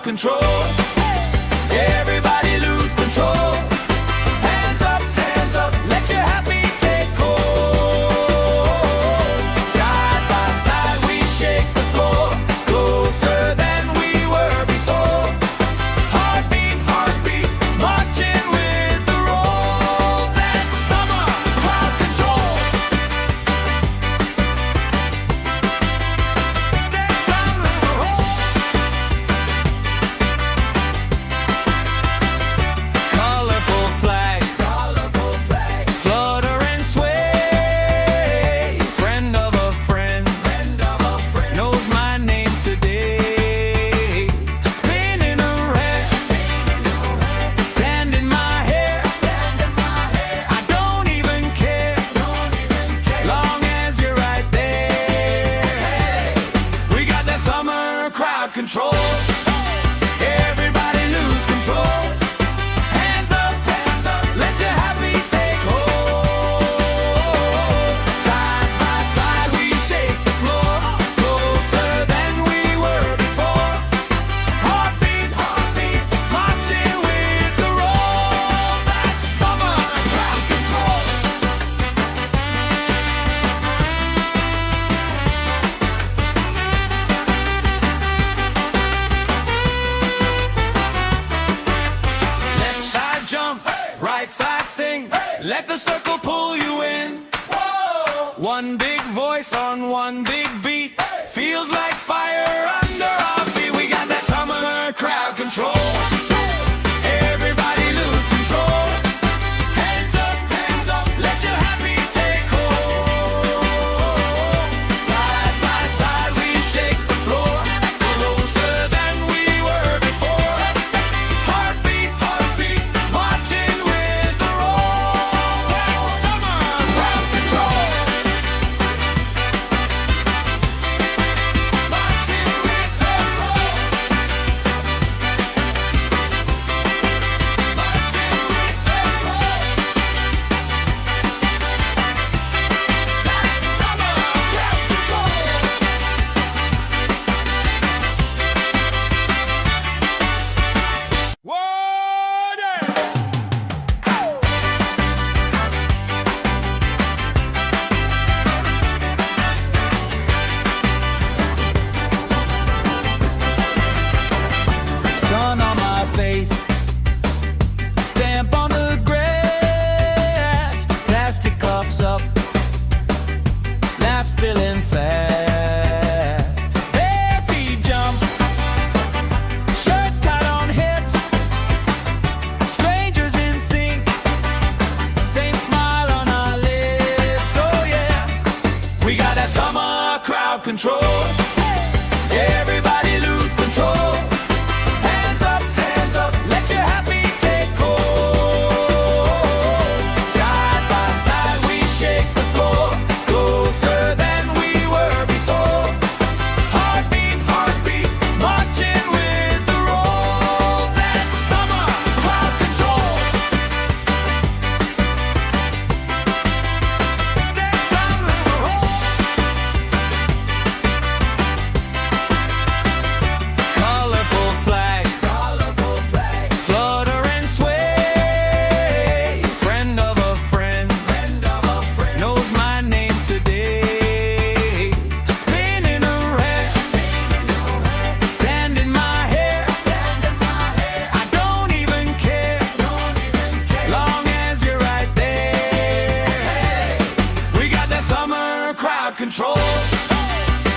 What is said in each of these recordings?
control. Everybody lose control. Hands up, let your happy take hold. Side by side we shake the floor, closer than we were before. Heartbeat, heartbeat, marching with the roll. That's summer crowd control. That's summer roll. Colorful flags, flutter and sway. Friend of a friend, knows my name today. Spinning around, sand in my hair. I don't even care, long as you're right there. We got that summer crowd control. Everybody lose control. Hands up, let your happy take hold. Side by side we shake the floor, closer than we were before. Heartbeat, heartbeat, marching with the roll. That's summer crowd control. Left side jump, right side sing. Let the circle pull you in. One big voice on one big beat. Feels like fire under our feet. We got that summer crowd control. Everybody lose control. Hands up, let your happy take hold. Side by side we shake the floor, closer than we were before. Heartbeat, heartbeat, marching with the roll. That's summer crowd control. Marching with the roll. Marching with the roll. That's summer crowd control. Sun on my face, stamp on the grass, plastic cups up, laugh spilling fast. Bare feet jump, shirts tied on hips, strangers in sync, same smile on our lips. Oh yeah, we got that summer crowd control. Everybody lose control. Hands up, let your happy take hold. Side by side we shake the floor, closer than we were before. Heartbeat, heartbeat, marching with the roll. That's summer crowd control. That's summer roll. Colorful flags, flutter and sway. Friend of a friend, knows my name today. Spinning around, sand in my hair. I don't even care, long as you're right there. We got that summer crowd control.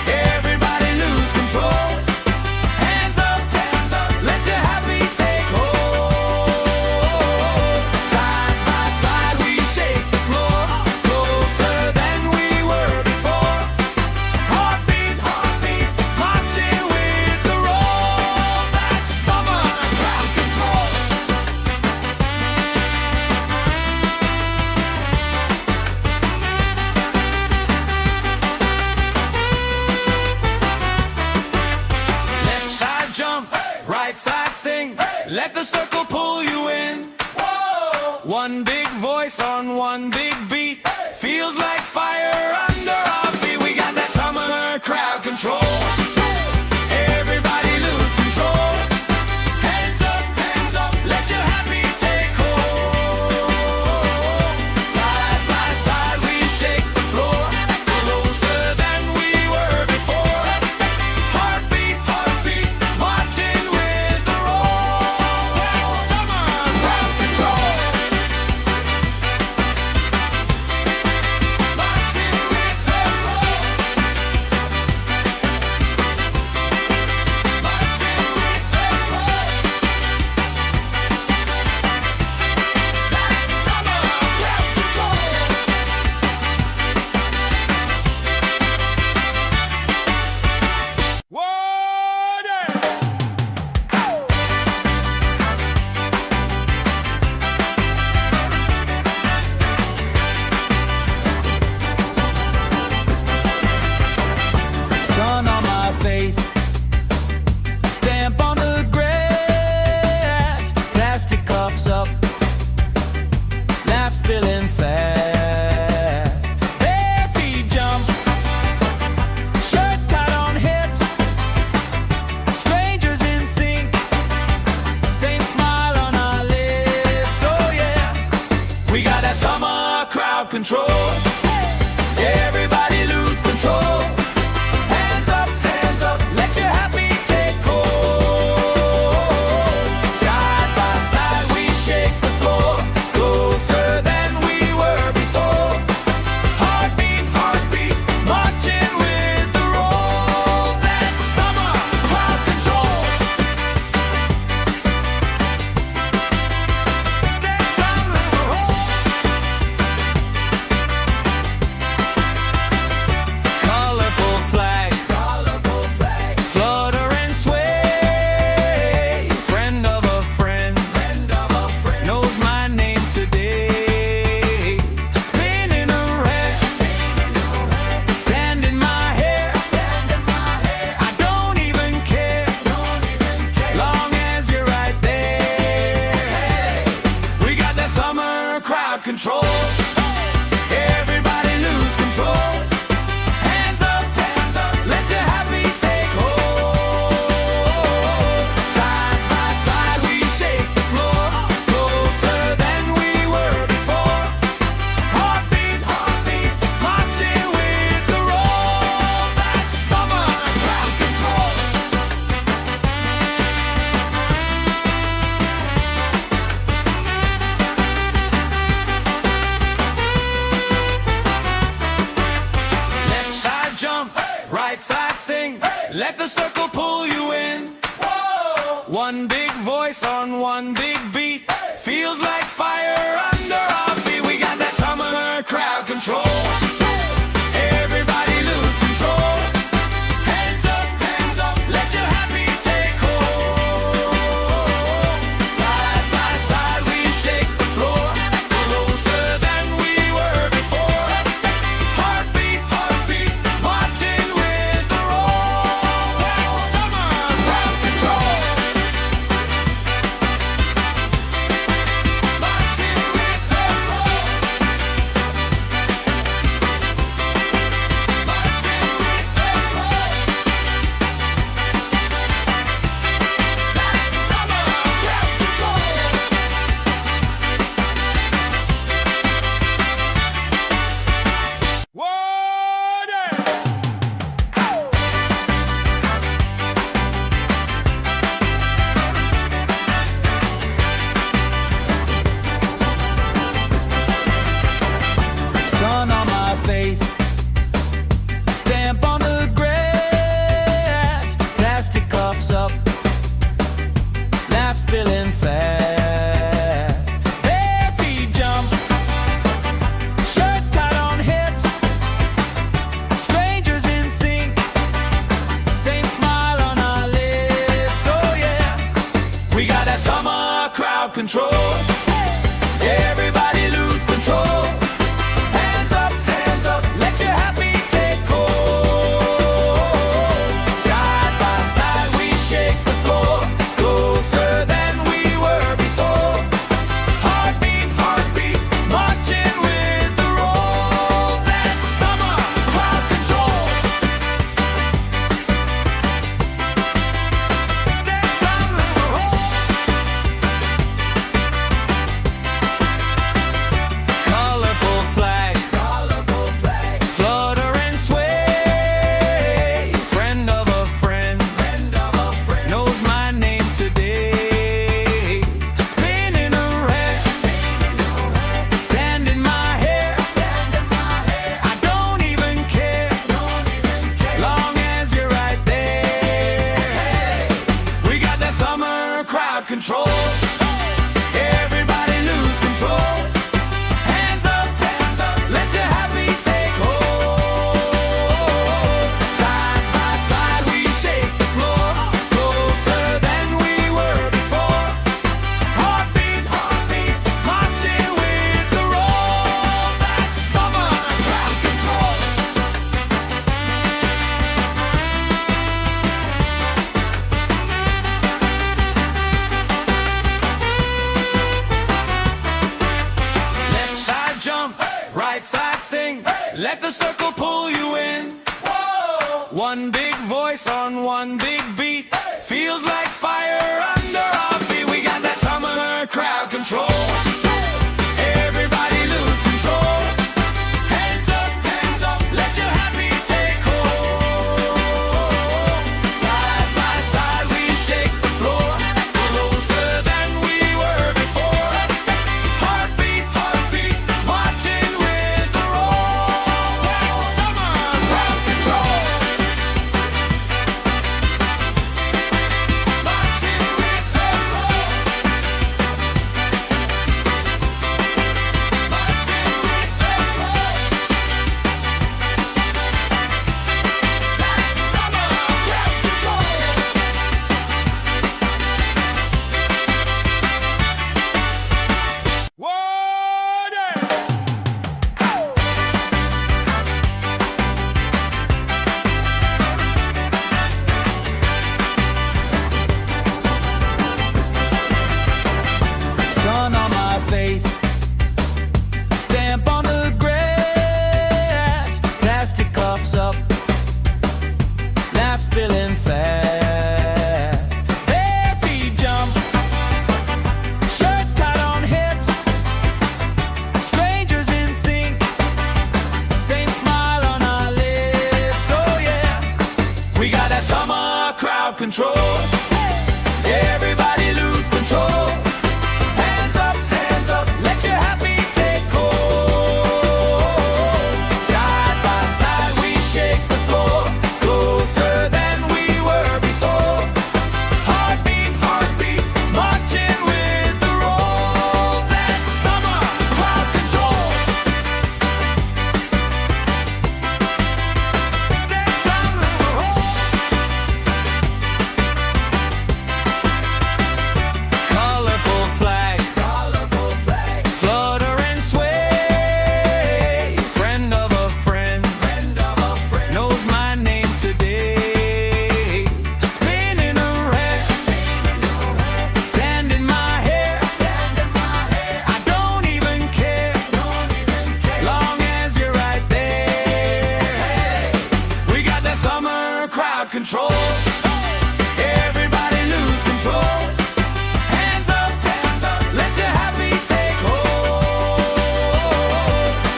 Everybody lose control. Hands up, let your happy take hold. Side by side we shake the floor, closer than we were before. Heartbeat, heartbeat, marching with the roll. That's summer crowd control. Left side jump, right side sing. Let the circle pull you in. One big voice on one big beat. Feels like fire under our feet. We got that summer crowd control. Everybody lose control. right side sing. Let the circle pull you in. One big voice on one big beat. Feels like fire under our feet. We got that summer crowd control. Everybody lose control. Hands up, let your happy take hold. Side by side we shake the floor, closer than we were before. Heartbeat, marching with the roll. That's summer crowd control. Marching with the roll. Marching with the roll. That's summer crowd control. Sun on my face, stamp on the grass, plastic cups up, laugh spilling fast. Bare feet jump, shirts tied on hips, strangers in sync, same smile on our lips. Oh yeah, we got that summer crowd control. Everybody lose control. Hands up, let your happy take hold. Side by side we shake the floor, closer than we were before. Heartbeat, marching with the roll. That's summer crowd control. That's summer crowd. Colorful flags, flutter and sway. Friend of a friend, knows my name today. Spinning around, sand in my hair. I don't even care, long as you're right there. We got that summer crowd control. Everybody lose control. Hands up, let your happy take hold. Side by side we shake the floor, closer than we were before. Heartbeat, marching with the roll. That's summer crowd control. Left side jump, right side sing. Let the circle pull you in. One big voice on one big beat. Feels like fire under our feet. We got that summer crowd control. Everybody lose control. Hands up, let your happy take hold. Side by side we shake the floor, closer than we were before. Heartbeat, marching with the roll. That's summer crowd control. Marching with the roll. Marching with the roll. That's summer crowd control. Sun on my face, stamp on the grass, plastic cups up, laugh spilling fast. Bare feet jump, shirts tied on hips, strangers in sync, same smile on our lips. Oh yeah, we got that summer crowd control. Everybody lose control. Hands up, let your happy take hold. Side by side we shake the floor, control. Everybody lose control. Hands up, let your happy take hold.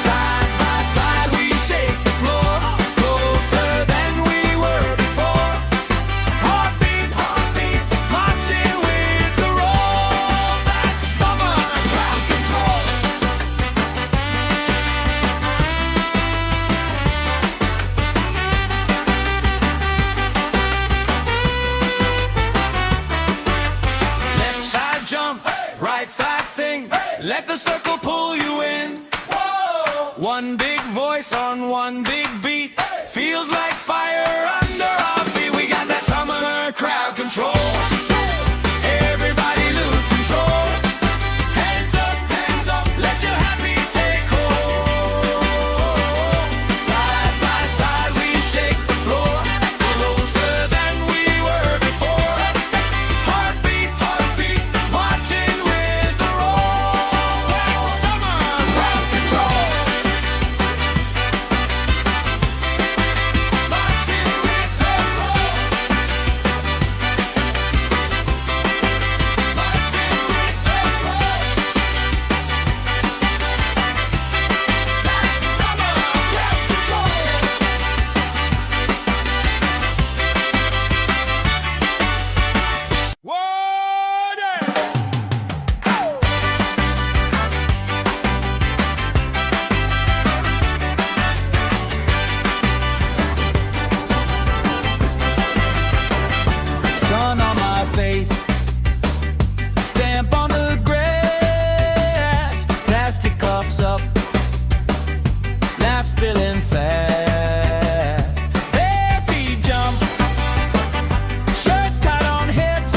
Side by side we shake the floor, closer than we were before. Heartbeat, marching with the roll. That's summer crowd control. Left side jump, right side sing. Let the circle pull you in. One big voice on one big beat. Feels like fire under our feet. We got that summer crowd control. Everybody lose control. Hands up, let your happy take hold. Side by side we shake the floor, closer than we were before. Heartbeat, marching with the roll. That's summer crowd control. Marching with the roll. Marching with the roll. That's summer crowd control. Sun on my face, stamp on the grass, plastic cups up, laugh spilling fast. Bare feet jump, shirts tied on hips,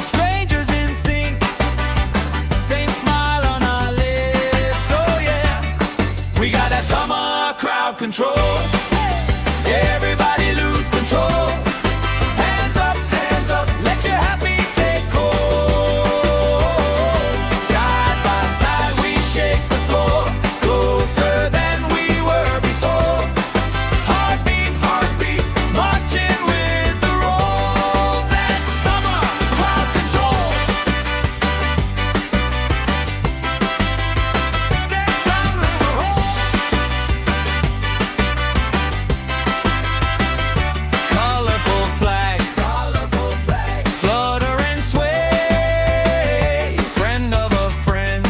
strangers in sync, same smile on our lips. Oh yeah, we got that summer crowd control. Everybody lose control. Hands up, let your happy take hold. Side by side we shake the floor, closer than we were before. Heartbeat, marching with the roll. That's summer crowd control. That's summer control. Colorful flags, flutter and sway. Friend of a friend,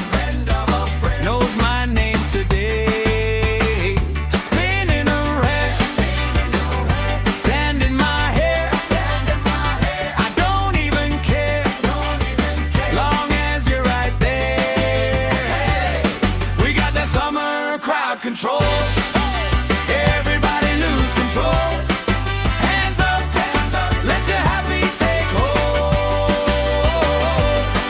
knows my name today. Spinning around, sand in my hair. I don't even care, long as you're right there. We got that summer crowd control. Everybody lose control. Hands up, let your happy take hold.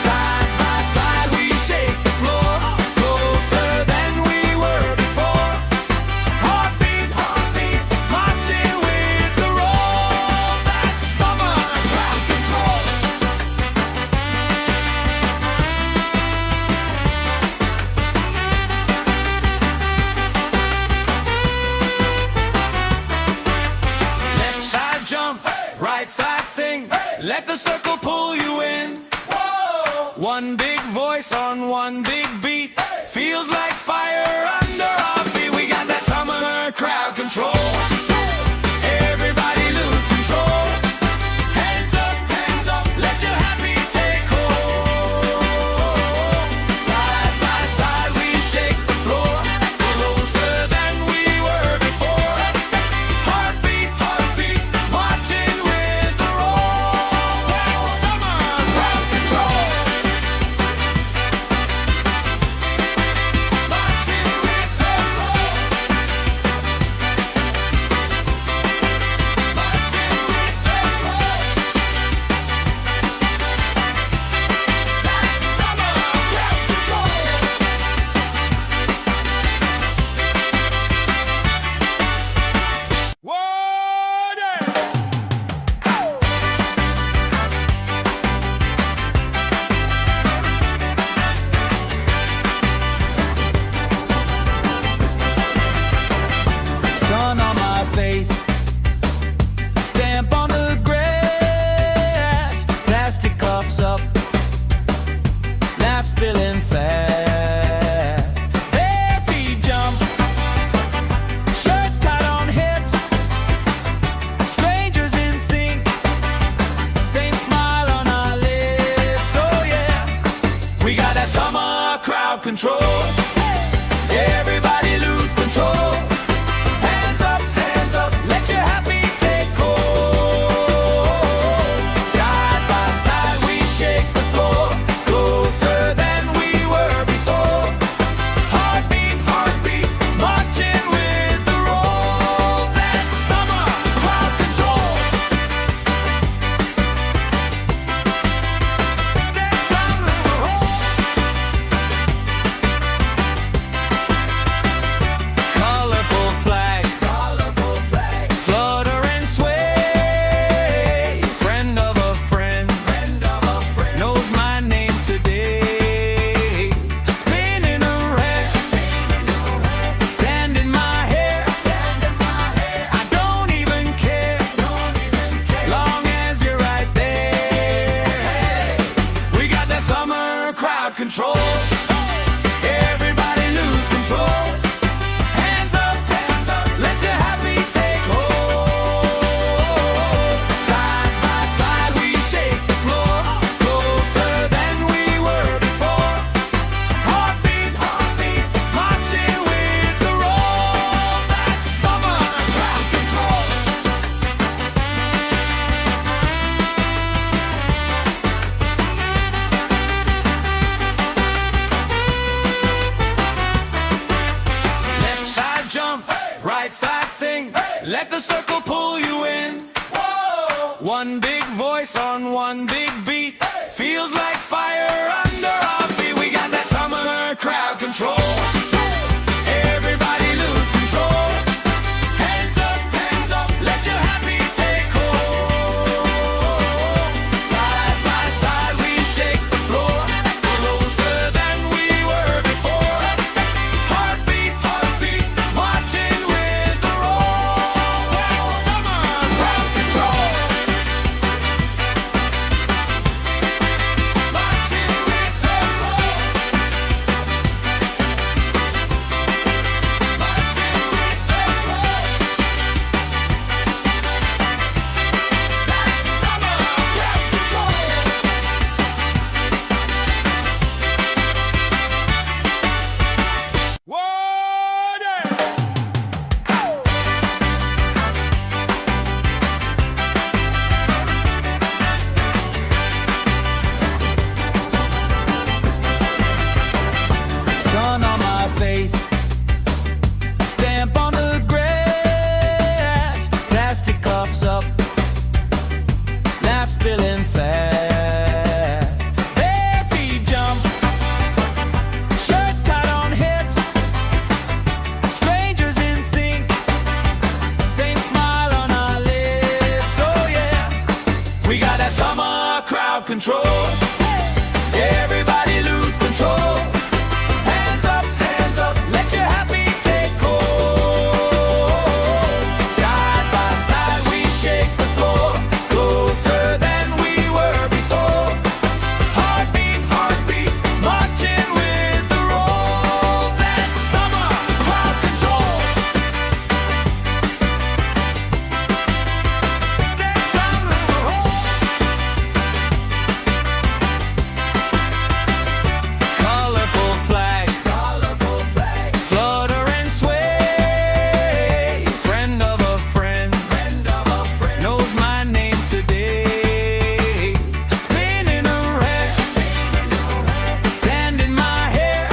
Side by side we shake the floor, closer than we were before. Heartbeat, marching with the roll. That's summer crowd control. Left side jump, right side sing. Let the circle pull you in. One big voice on one big beat. Feels like fire under our feet. We got that summer crowd control. Everybody lose control. Hands up, let your happy take hold. Side by side we shake the floor, closer than we were before. Heartbeat, marching with the roll. That's summer crowd control. One big voice on one big beat. Feels like fire under our feet. We got that summer crowd control. Everybody lose control. Hands up, let your happy take hold. Side by side we shake the floor, closer than we were before. Heartbeat, heartbeat, marching with the roll. That's summer crowd control. Marching with the roll. Marching with the roll. That's summer crowd control. Water! Sun on my face, stamp on the grass, plastic cups up, laugh spilling fast. Bare feet jump, shirts tied on hips, strangers in sync, same smile on our lips. Oh yeah, we got that summer crowd control. Everybody lose control. Hands up, let your happy take hold. Side by side we shake the floor, closer than we were before. Heartbeat, heartbeat, marching with the roll. That's summer crowd control. That's summer roll. Colorful flags, flutter and sway. Friend of a friend, knows my name today. Spinning around, sand in my hair.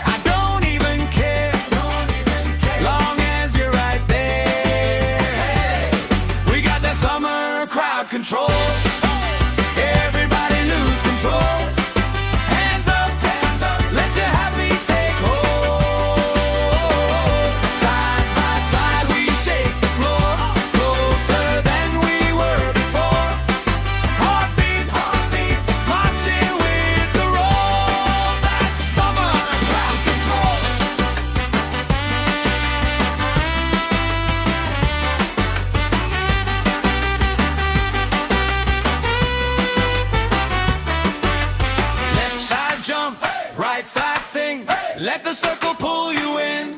I don't even care, long as you're right there. We got that summer crowd control. Everybody lose control. Hands up, let your happy take hold. Side by side we shake the floor, closer than we were before. Heartbeat, heartbeat, marching with the roll. That's summer crowd control. Left side jump, right side sing. Let the circle pull you in.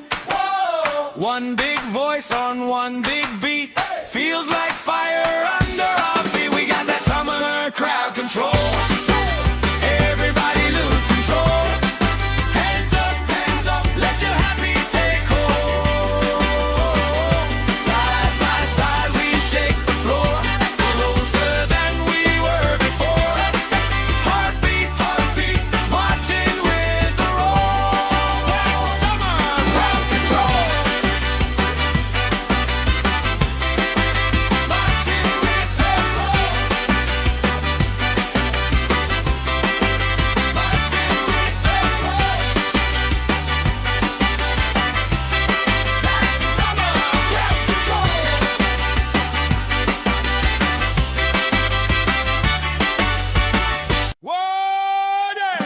One big voice on one big beat. Feels like fire under our feet. We got that summer crowd control. Everybody lose control. Hands up, let your happy take hold. Side by side we shake the floor, closer than we were before. Heartbeat, heartbeat, marching with the roll. That's summer crowd control. Marching with the roll. Marching with the roll. That's summer crowd control. Water!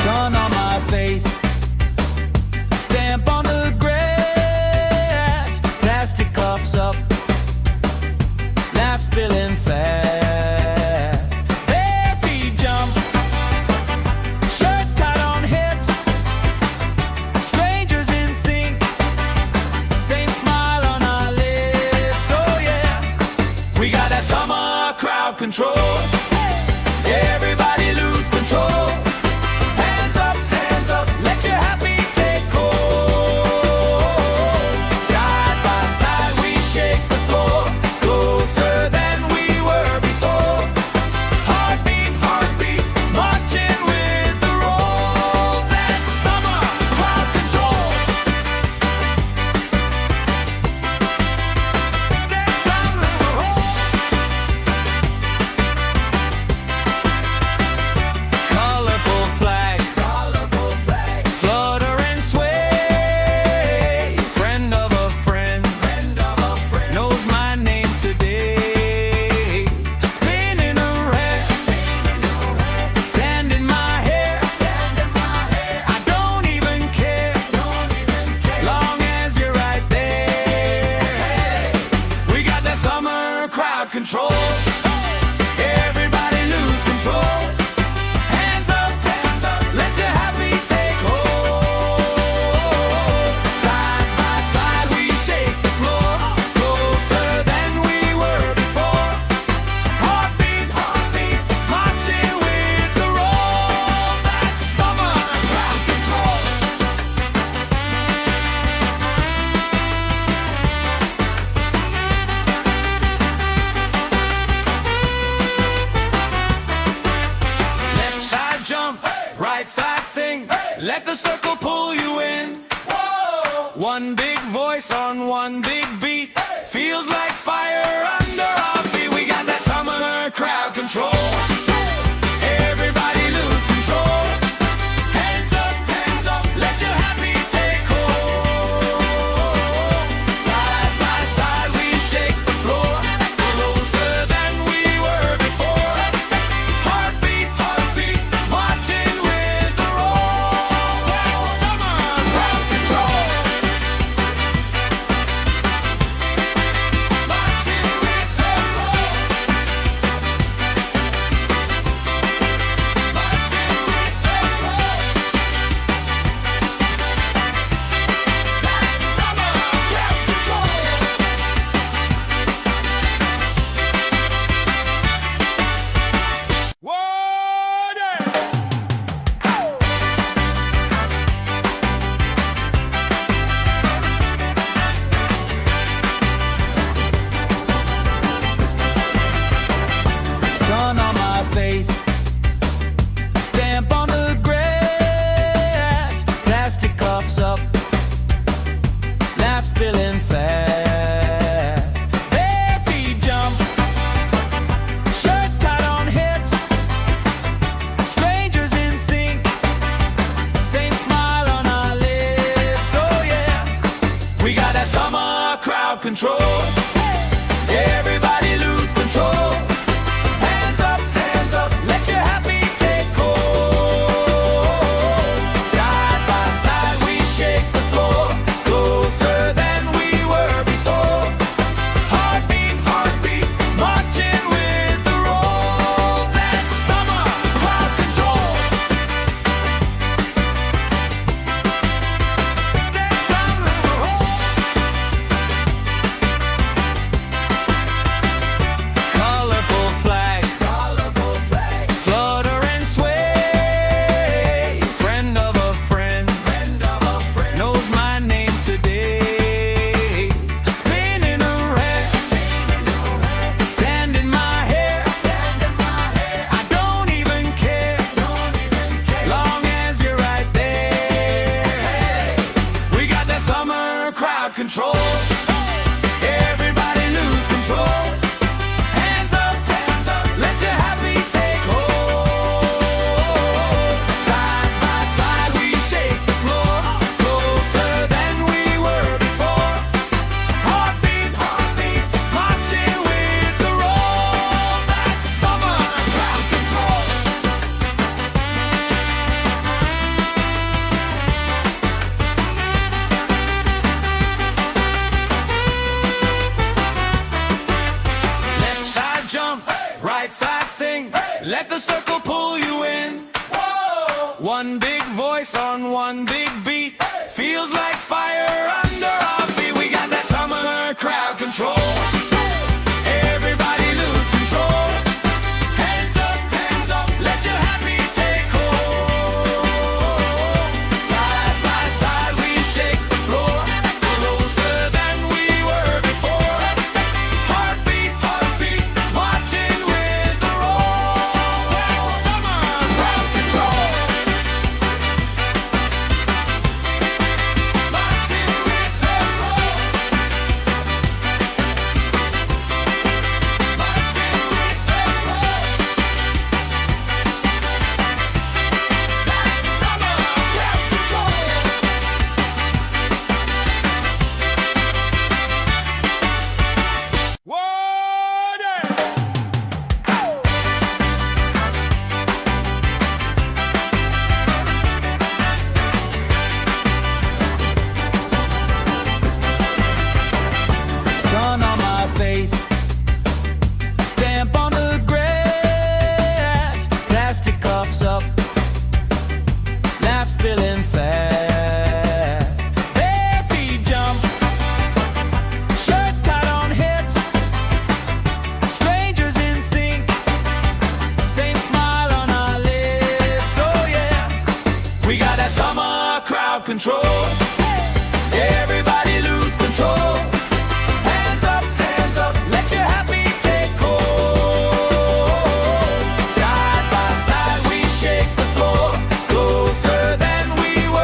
Sun on my face, stamp on the grass, plastic cups up, laugh spilling fast. Bare feet jump, shirts tied on hips, strangers in sync, same smile on our lips. Oh yeah, we got that summer crowd control. Everybody lose control. Hands up, let your happy take hold. Side by side we shake the floor, closer than we were before. Heartbeat, heartbeat. let the circle pull you in. Whoa! One big voice on one big beat, feels like fire under our feet. We got that summer crowd control. Everybody lose control. Hands up, let your happy take hold. Side by side we shake the floor, closer than we were before. Heartbeat, marching with the roll. That's summer crowd control. Marching with the roll. Marching with the roll. That's summer crowd control. Water! Sun on my face, stamp on the grass, plastic cups up, laugh spilling fast. Bare feet jump, shirts tied on hips, strangers in sync, same smile on our lips. Oh yeah, we got that summer crowd control. Everybody lose control. Hands up, let your happy take hold. Side by side we shake the floor, closer than we were before. Heartbeat, marching with the roll. That's summer crowd control. That's summer crowd. Colorful flags, flutter and sway. Friend of a friend, knows my name today. Spinning around, sand in my hair. I don't even care, long as you're right there. We got that summer crowd control. Everybody lose control. Hands up, let your happy take hold. Side by side we shake the floor, closer than we were before. Heartbeat, marching with the roll. That's summer crowd control. Left side jump, right side sing, let the circle pull you in. Whoa! One big voice on one big beat, feels like fire under our feet. We got that summer crowd control. Everybody lose control. Hands up, let your happy take hold. Side by side we shake the floor, closer than we were before. Heartbeat, marching with the roll. That's summer crowd control. Marching with the roll. Marching with the roll. That's summer crowd control. Water! Sun on my face, stamp on the grass, plastic cups up, laugh spilling fast. Bare feet jump, shirts tied on hips, strangers in sync, same smile on our lips. Oh yeah, we got that summer crowd control. Everybody lose control. Hands up, let your happy take hold. Side by side we shake the floor, closer than we were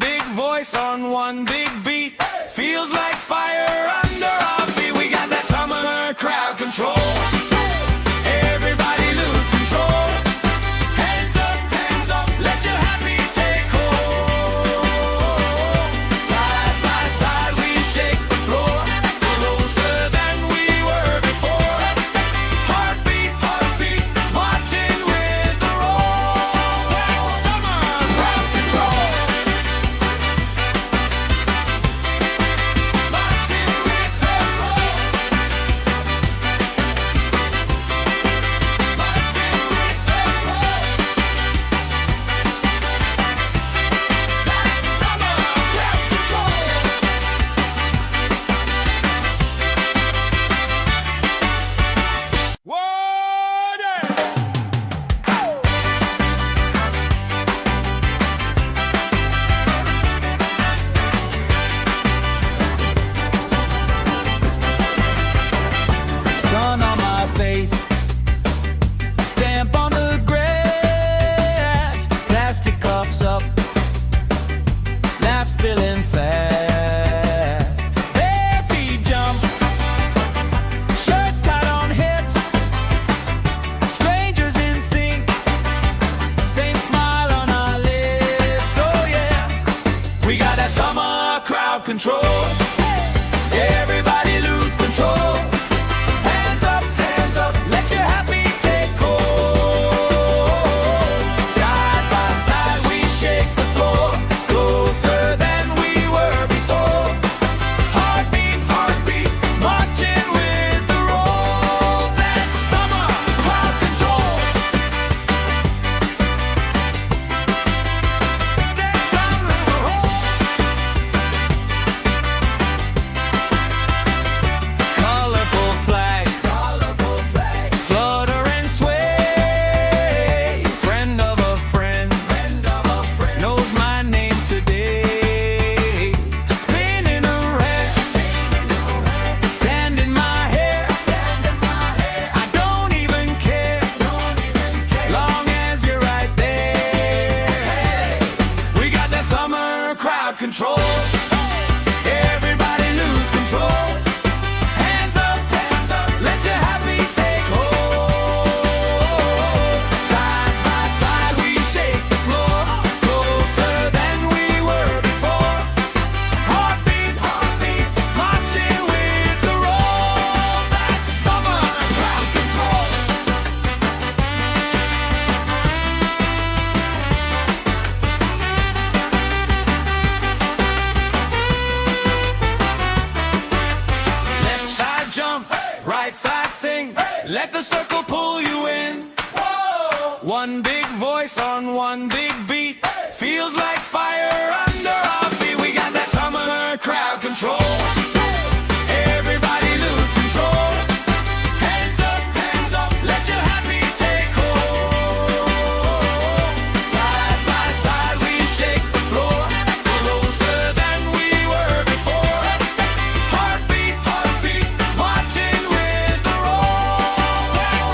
big voice on one big beat. Feels like fire under our feet. We got that summer crowd control. Everybody lose control. Hands up, let your happy take hold. Side by side we shake the floor, closer than we were before. Heartbeat, marching with the roll. That's summer crowd control. Marching with the roll. Marching with the roll. That's summer crowd control. Sun on my face, stamp on the grass, plastic cups up, laugh spilling fast. Bare feet jump, shirts tied on hips, strangers in sync, same smile on our lips. Oh yeah, we got that summer crowd control. Everybody lose control. Hands up, let your happy take hold. Side by side we shake the floor, closer than we were before. Heartbeat, marching with the roll. That's summer crowd control. That's summer crowd. Colorful flags, flutter and sway. Friend of a friend, knows my name today. Spinning around, sand in my hair. I don't even care, long as you're right there. We got that summer crowd control. Everybody lose control. Hands up, let your happy take hold. Side by side we shake the floor, closer than we were before. Heartbeat, marching with the roll. That's summer crowd control. Left side jump, right side sing. Let the circle pull you in. One big voice on one big beat. Feels like fire under our feet. We got that summer crowd control. Everybody lose control. Hands up, let your happy take hold. Side by side we shake the floor, closer than we were before. Heartbeat, marching with the roll. That's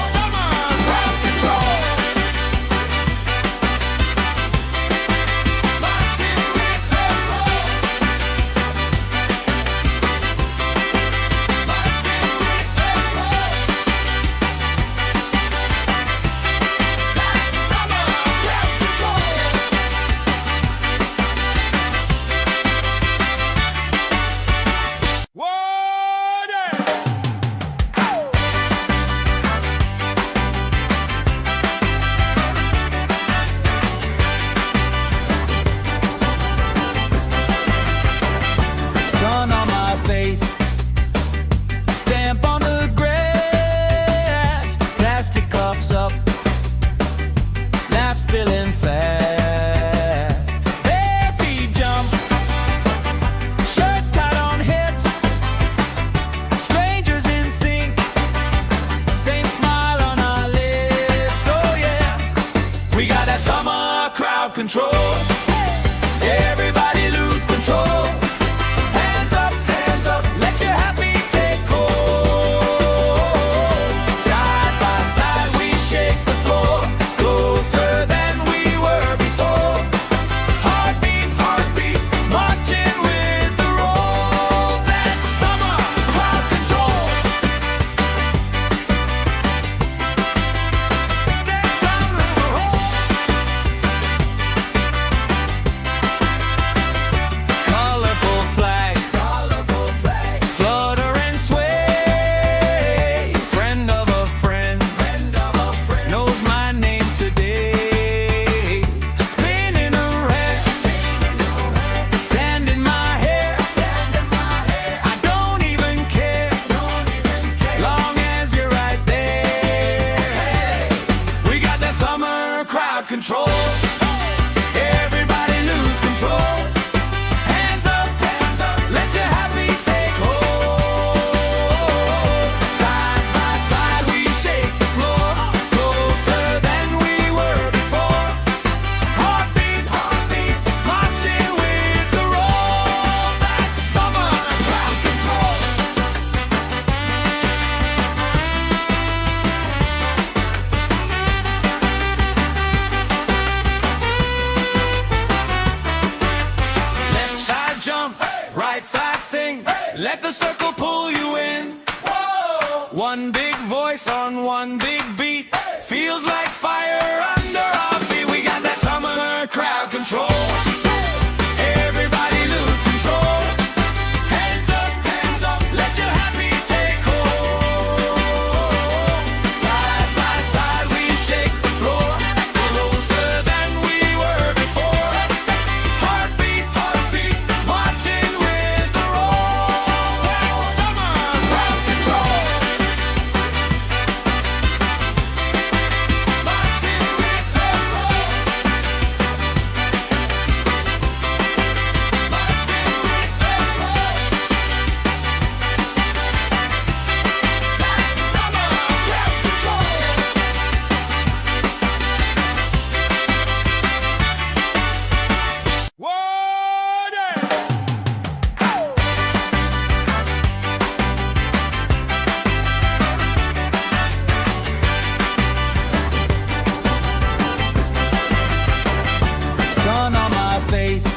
right side sing. Let the circle pull you in. One big voice on one big beat. Feels like fire under our feet. We got that summer crowd control. Everybody lose control. Hands up, let your happy take hold. Side by side we shake the floor, closer than we were before. Heartbeat, marching with the roll. That's summer crowd control. Marching with the roll. Marching with the roll. That's summer crowd control. Sun on my face,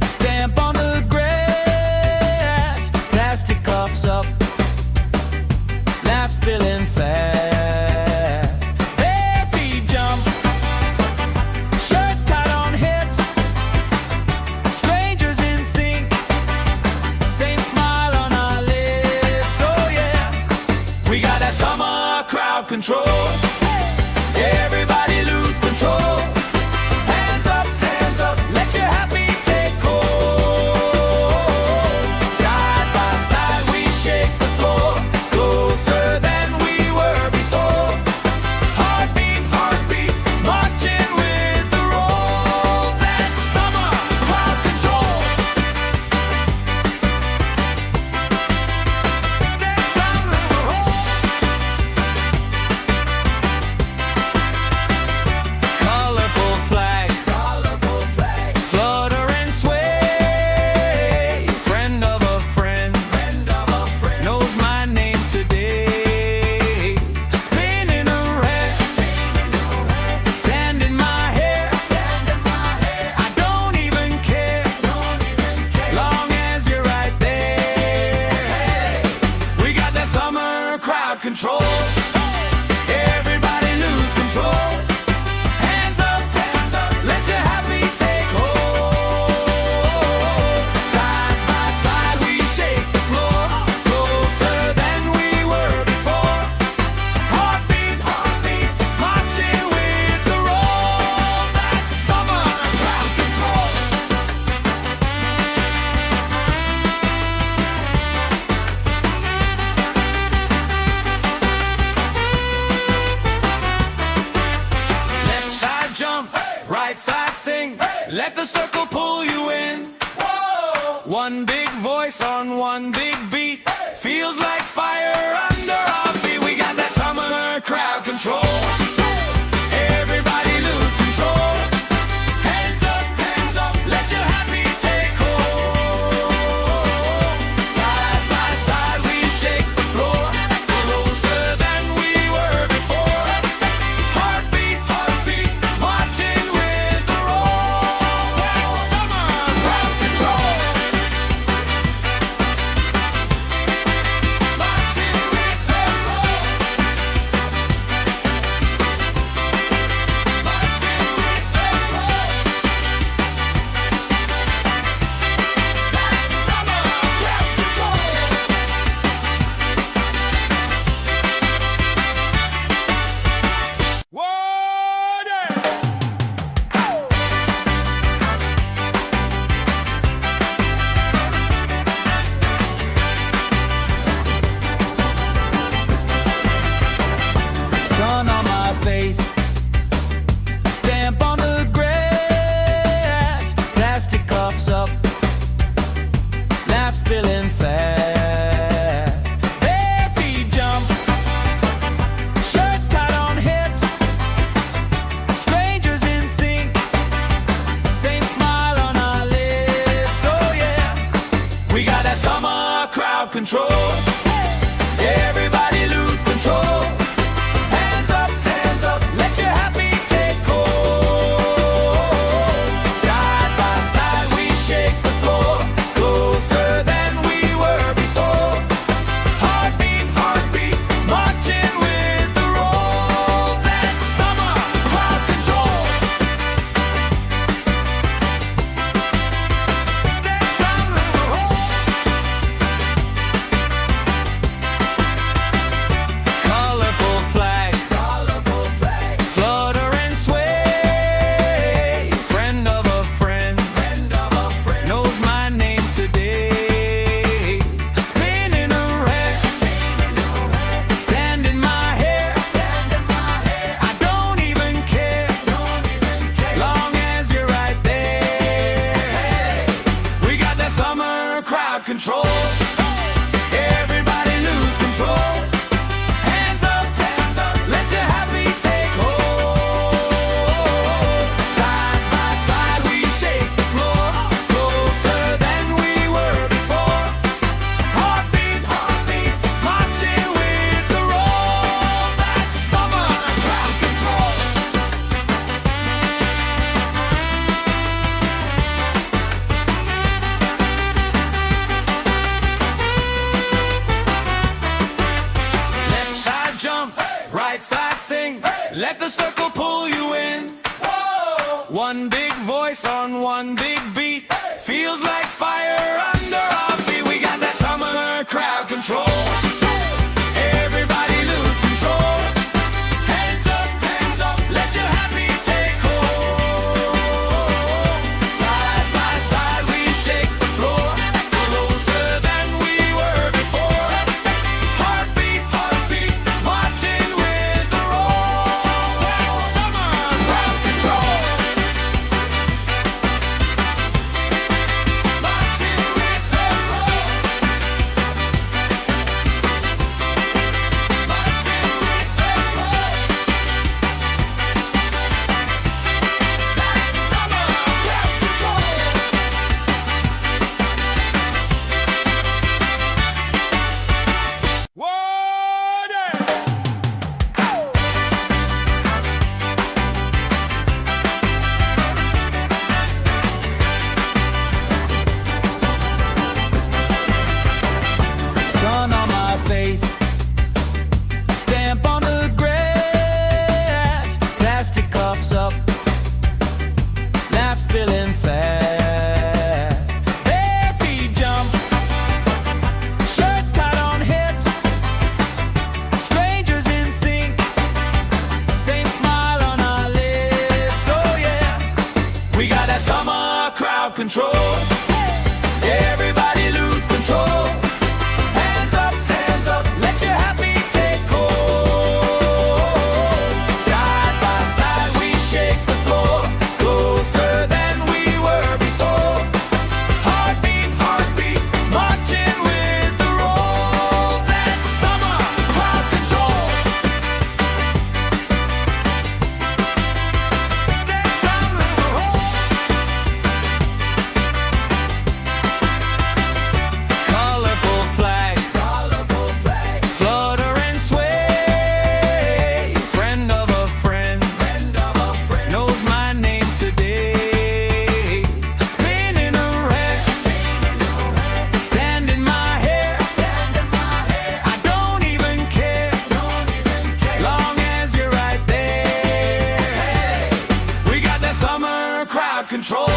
stamp on the grass, plastic cups up, laugh spilling fast. Bare feet jump, shirts tied on hips, strangers in sync, same smile on our lips. Oh yeah, we got that summer crowd control. Everybody lose control. Hands up, let your happy take hold. Side by side we shake the floor, closer than we were before. Heartbeat, marching with the roll. That's summer crowd control. That's summer colorful flags, flutter and sway. Friend of a friend, knows my name today. Spinning around, sand in my hair. I don't even care, long as you're right there. We got that summer crowd control. Everybody lose control. Hands up, let your happy take hold. Side by side we shake the floor, closer than we were before. Heartbeat, marching with the roll. That's summer crowd control. Left side jump, right side sing. Let the circle pull you in. One big voice on one big beat. Feels like fire under our feet. We got that summer crowd control. Everybody lose control. Hands up, let your happy take hold. Side by side we shake the floor, closer than we were before. Heartbeat, marching with the roll. That's summer crowd control. Marching with the roll. Marching with the roll. That's summer crowd control. Sun on my face, stamp on the grass, plastic cups up, laugh spilling fast. Bare feet jump, shirts tied on hips, strangers in sync, same smile on our lips. Oh yeah, we got that summer crowd control. Everybody lose control. Hands up, let your happy take hold. Side by side we shake the floor. Go control. Everybody lose control. Hands up, let your happy take hold. Side by side we shake the floor, closer than we were before. Heartbeat, marching with the roll. That's summer crowd control. Left side jump, right side sing. Let the circle pull you in. One big voice on one big beat. Feels like fire under our feet. We got that summer crowd control. Everybody lose control. Hands up, let your happy take hold. Side by side we shake the floor, closer than we were before. Heartbeat, marching with the roll. That's summer crowd control. Marching with the roll. Marching with the roll. That's summer crowd control. Sun on my face, stamp on the grass, plastic cups up, laugh spilling fast. Bare feet jump, shirts tied on hips, strangers in sync, same smile on our lips. Oh yeah, we got that summer crowd control. Everybody lose control. Hands up, let your happy take hold. Side by side we shake the floor, closer than we were before. Heartbeat, marching with the roll. That's summer crowd control. That's summer control. Colorful flags, flutter and sway. Friend of a friend, knows my name today. Spinning around, sand in my hair. I don't even care, long as you're right there. We got that summer crowd control.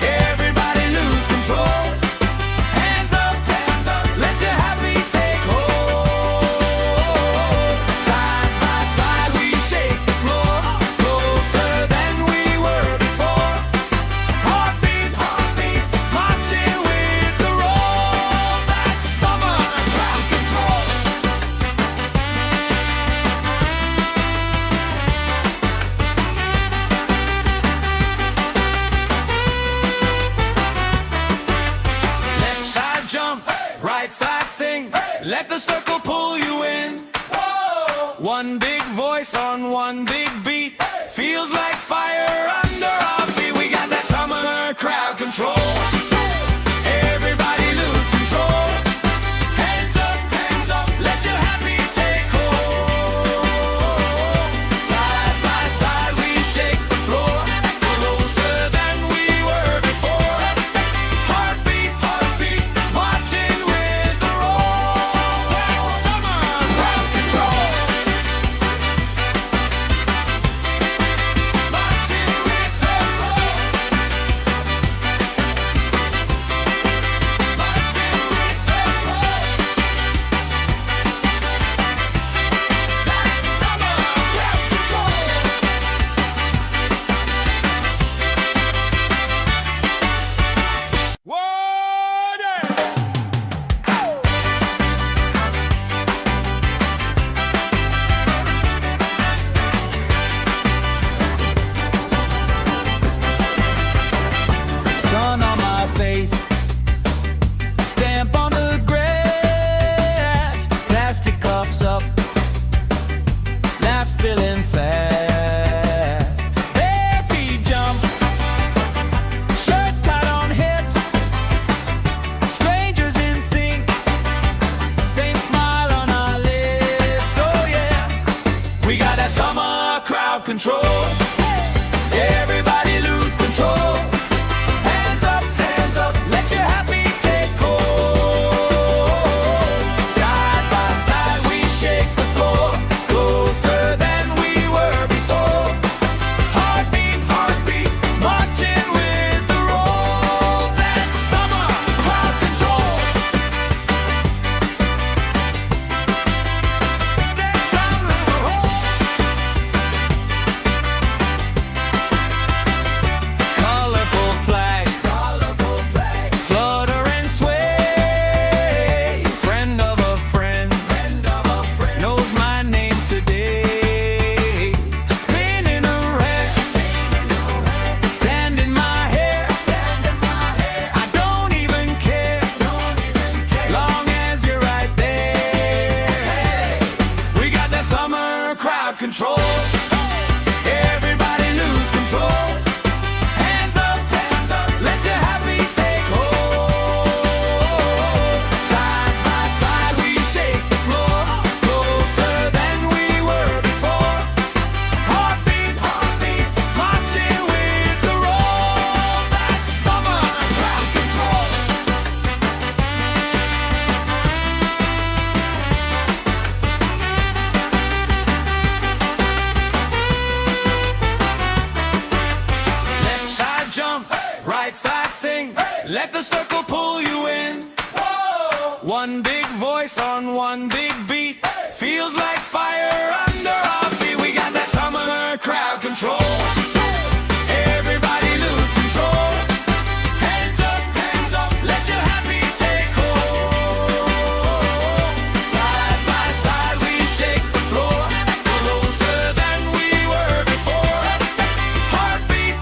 Everybody lose control. Hands up, let your happy take hold. Side by side we shake the floor, closer than we were before. Heartbeat, marching with the roll. That's summer crowd control. Left side jump, right side sing. Let the circle pull you in. One big voice on one big beat. Feels like fire under our feet. We got that summer crowd control. Everybody lose control. Hands up, let your happy take hold. Side by side we shake the floor, closer than we were before. Heartbeat, marching with the roll. That's summer crowd control. Marching let the circle pull you in. Whoa. One big voice on one big beat, feels like fire under our feet. We got that summer crowd control. Everybody lose control. Hands up, let your happy take hold. Side by side we shake the floor, closer than we were before. Heartbeat,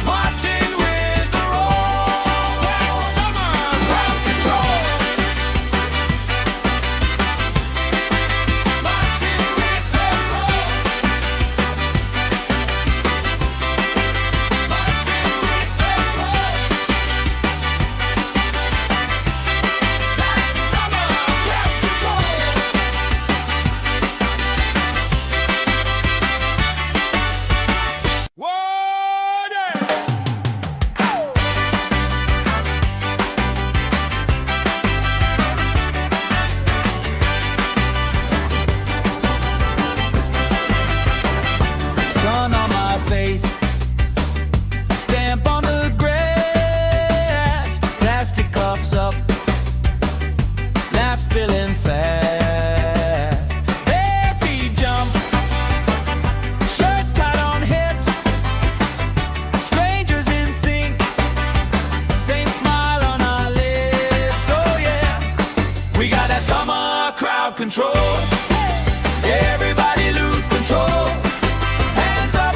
marching with the roll. That's summer crowd control. Marching with the roll. Marching with the roll. That's summer crowd control. Sun on my face, stamp on the grass, plastic cups up, laugh spilling fast. Bare feet jump, shirts tied on hips, strangers in sync, same smile on our lips. Oh yeah, we got that summer crowd control. Everybody lose control. Hands up,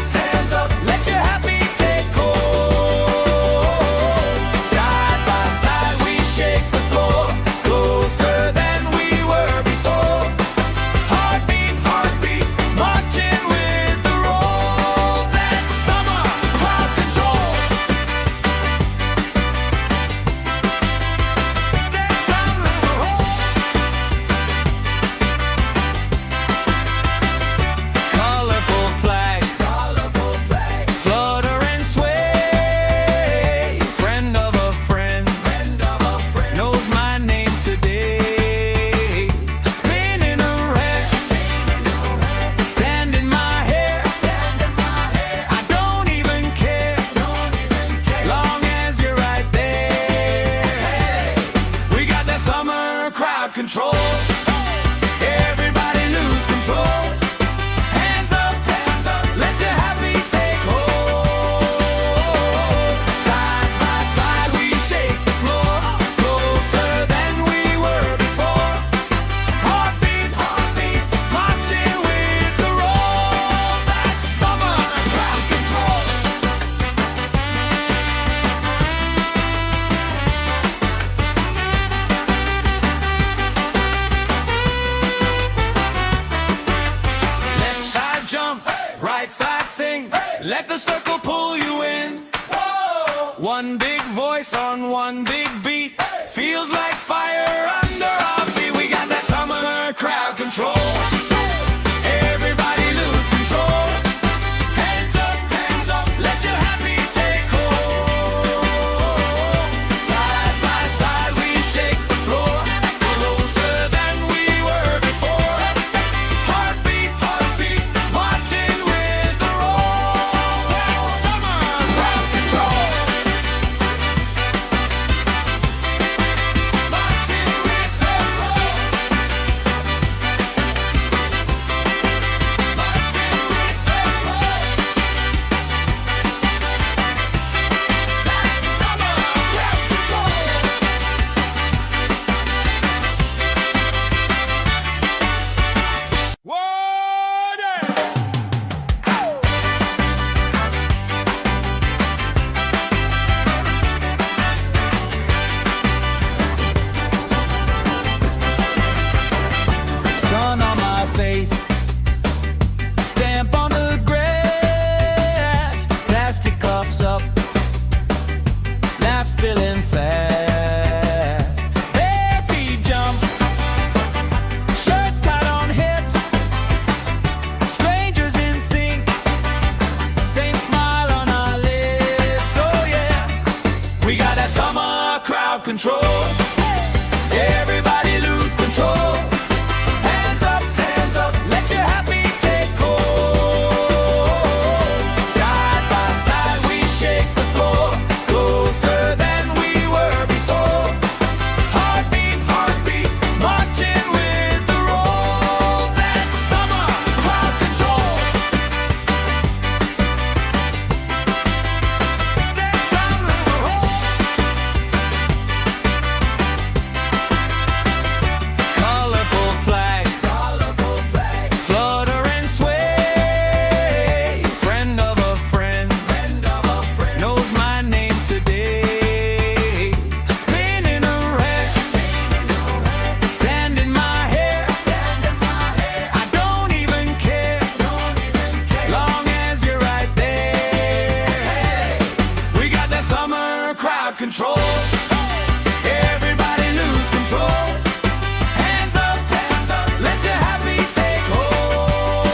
let your happy take hold. Side by side we shake the floor, closer than we were before. Heartbeat, marching with the roll. That's summer crowd control. That's summer crowd. Colorful flags, flutter and sway. Friend of a friend, knows my name today. Spinning around, sand in my hair. I don't even care, long as you're right there. We got that summer crowd control. Everybody lose control. Hands up, let your happy take hold. Side by side we shake the floor, closer than we were before. Heartbeat, marching with the roll. That's summer crowd control. Left side jump, right side sing, let the circle pull you in. One big voice on one big beat, feels like fire under our feet. We got that summer crowd control. Everybody lose control. Hands up, let your happy take hold. Side by side we shake the floor, closer than we were before. Heartbeat, marching with the roll. That's summer crowd control. Marching with the roll. Marching with the roll. That's summer crowd control. Sun on my face, stamp on the grass, plastic cups up, laugh spilling fast. Bare feet jump, shirts tied on hips, strangers in sync, same smile on our lips. Oh yeah, we got that summer crowd control. Everybody lose control. Hands up, let your happy take hold. Side by side we shake the floor, closer than we crowd control. Everybody lose control. Hands up, let your happy take hold.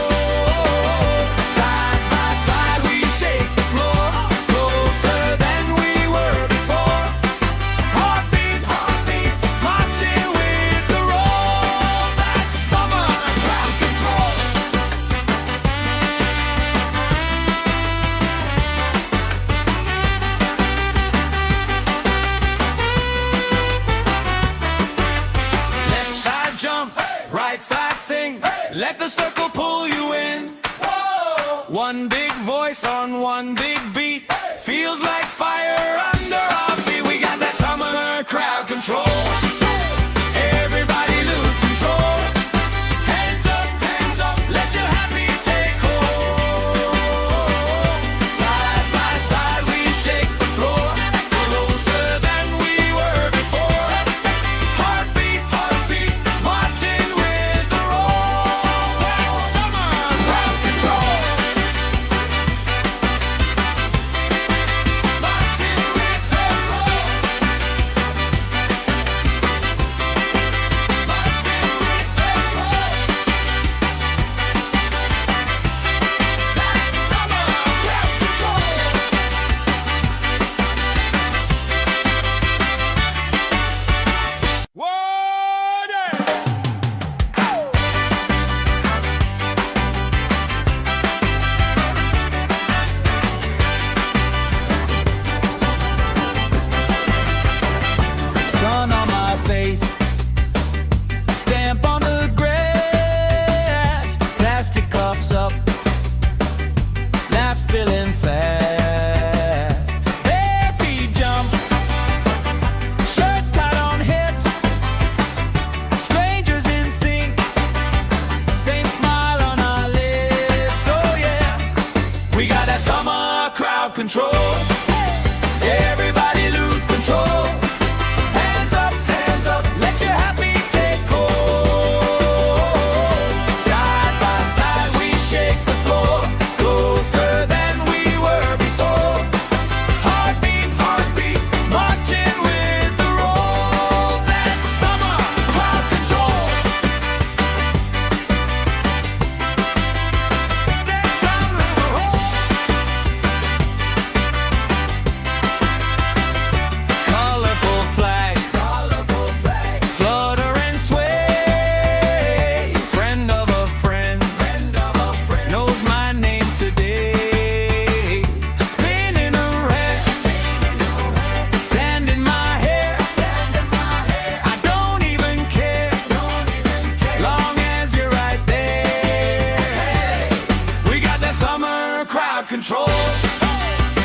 Side by side we shake the floor, closer than we were before. Heartbeat, marching with the roll. That's summer crowd control. Left side jump, right side sing. Let the circle pull you in. One big voice on one big beat. Feels like fire under our feet. We got that summer crowd control. Everybody lose control. Hands up, let your happy take hold. Side by side we shake the floor, closer than we were before. Heartbeat, marching with the roll. That's summer crowd control. Marching with the roll. Marching with the roll. That's summer crowd control. Sun on my face, stamp on the grass, plastic cups up, laugh spilling fast. Bare feet jump, shirts tied on hips, strangers in sync, same smile on our lips. Oh yeah, we got that summer crowd control. Everybody lose control. Hands up, let your happy take hold. Side by side we shake the floor, closer than we were before. Heartbeat, marching with the roll. That's summer crowd control. That's summer colorful flags, flutter and sway. Friend of a friend, knows my name today. Spinning around, sand in my hair. I don't even care, long as you're right there. We got that summer crowd control.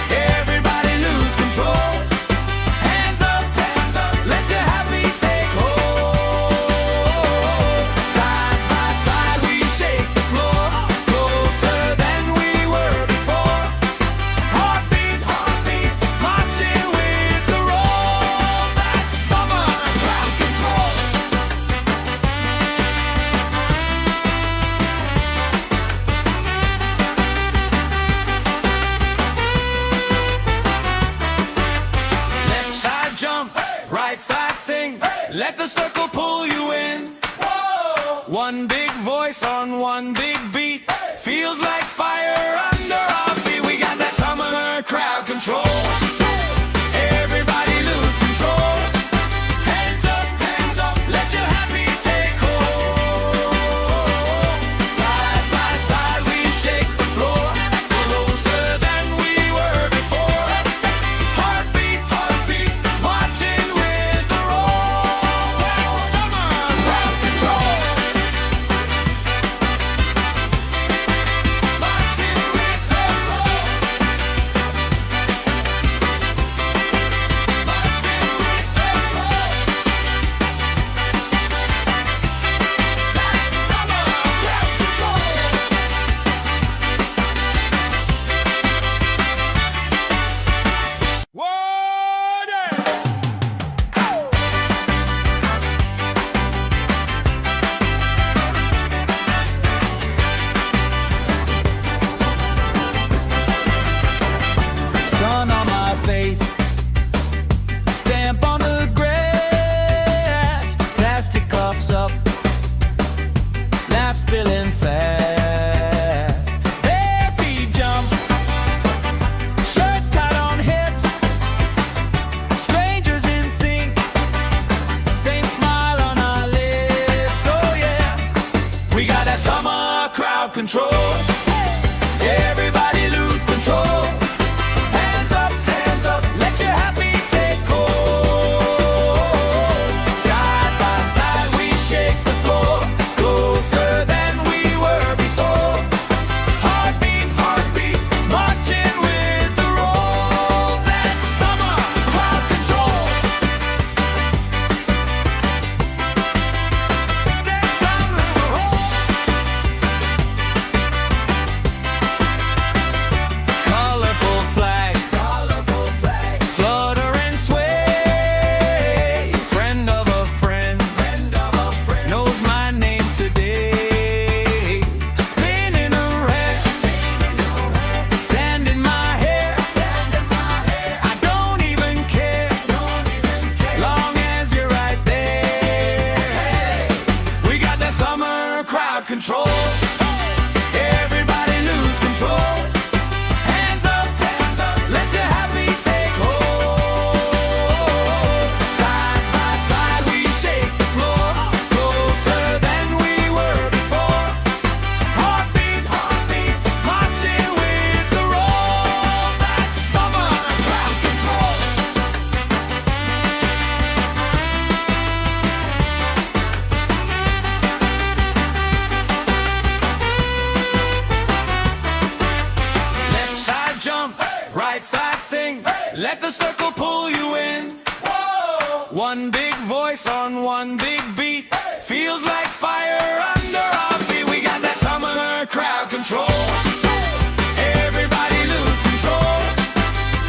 Everybody lose control. Hands up, let your happy take hold. Side by side we shake the floor, closer than we were before. Heartbeat, marching with the roll. That's summer crowd control. Left side jump, right side sing. Let the circle pull you in. One big voice on one big beat. Feels like fire under our feet. We got that summer crowd control. Everybody lose control. Hands up, let your happy take hold. Side by side we shake the floor, closer than we were before. Heartbeat, marching with the roll. That's summer crowd control. control. Everybody lose control. Hands up, let your happy take hold. Side by side we shake the floor, closer than we were before. Heartbeat, heartbeat, marching with the roll. That's summer crowd control. That's summer roll. Colorful flags, flutter and sway. Friend of a friend, knows my name today. Spinning around, sand in my hair. I don't even care, long as you're right there. We got that summer crowd control. Everybody lose control. Hands up, let your happy take hold. Side by side we shake the floor, closer than we were before. Heartbeat, heartbeat, marching with the roll. That's summer crowd control. Left side jump, right side sing. Let the circle pull you in. One big voice on one big beat. Feels like fire under our feet. We got that summer crowd control. Everybody lose control.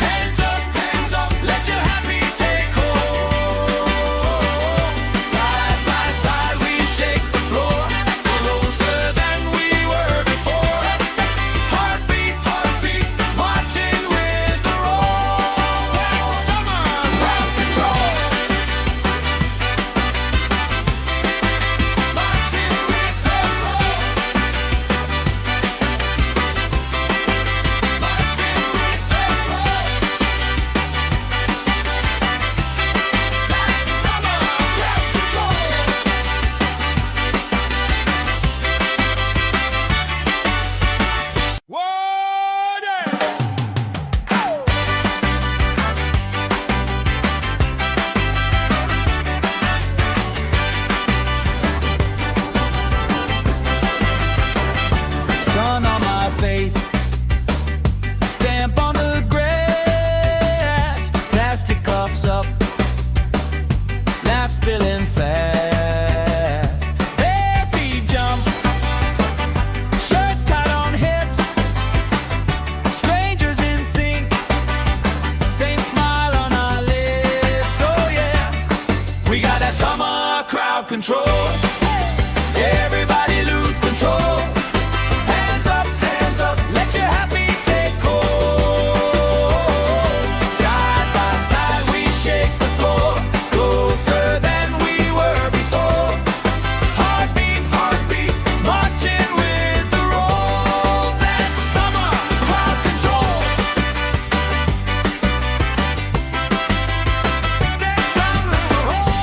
Hands up, let your happy take hold. Side by side we shake the floor, closer than we were before. Heartbeat, heartbeat, marching with the roll. That's summer crowd control. Marching with the roll. Marching with the roll. That's summer crowd control. Sun on my face, stamp on the grass, plastic cups up, laugh spilling fast. Bare feet jump, shirts tied on hips, strangers in sync, same smile on our lips. Oh yeah, we got that summer crowd control. Everybody lose control. Hands up, let your happy take hold. Side by side we shake the floor, closer than we were before. Heartbeat, heartbeat, marching with the roll. That's summer crowd control. That's summer roll.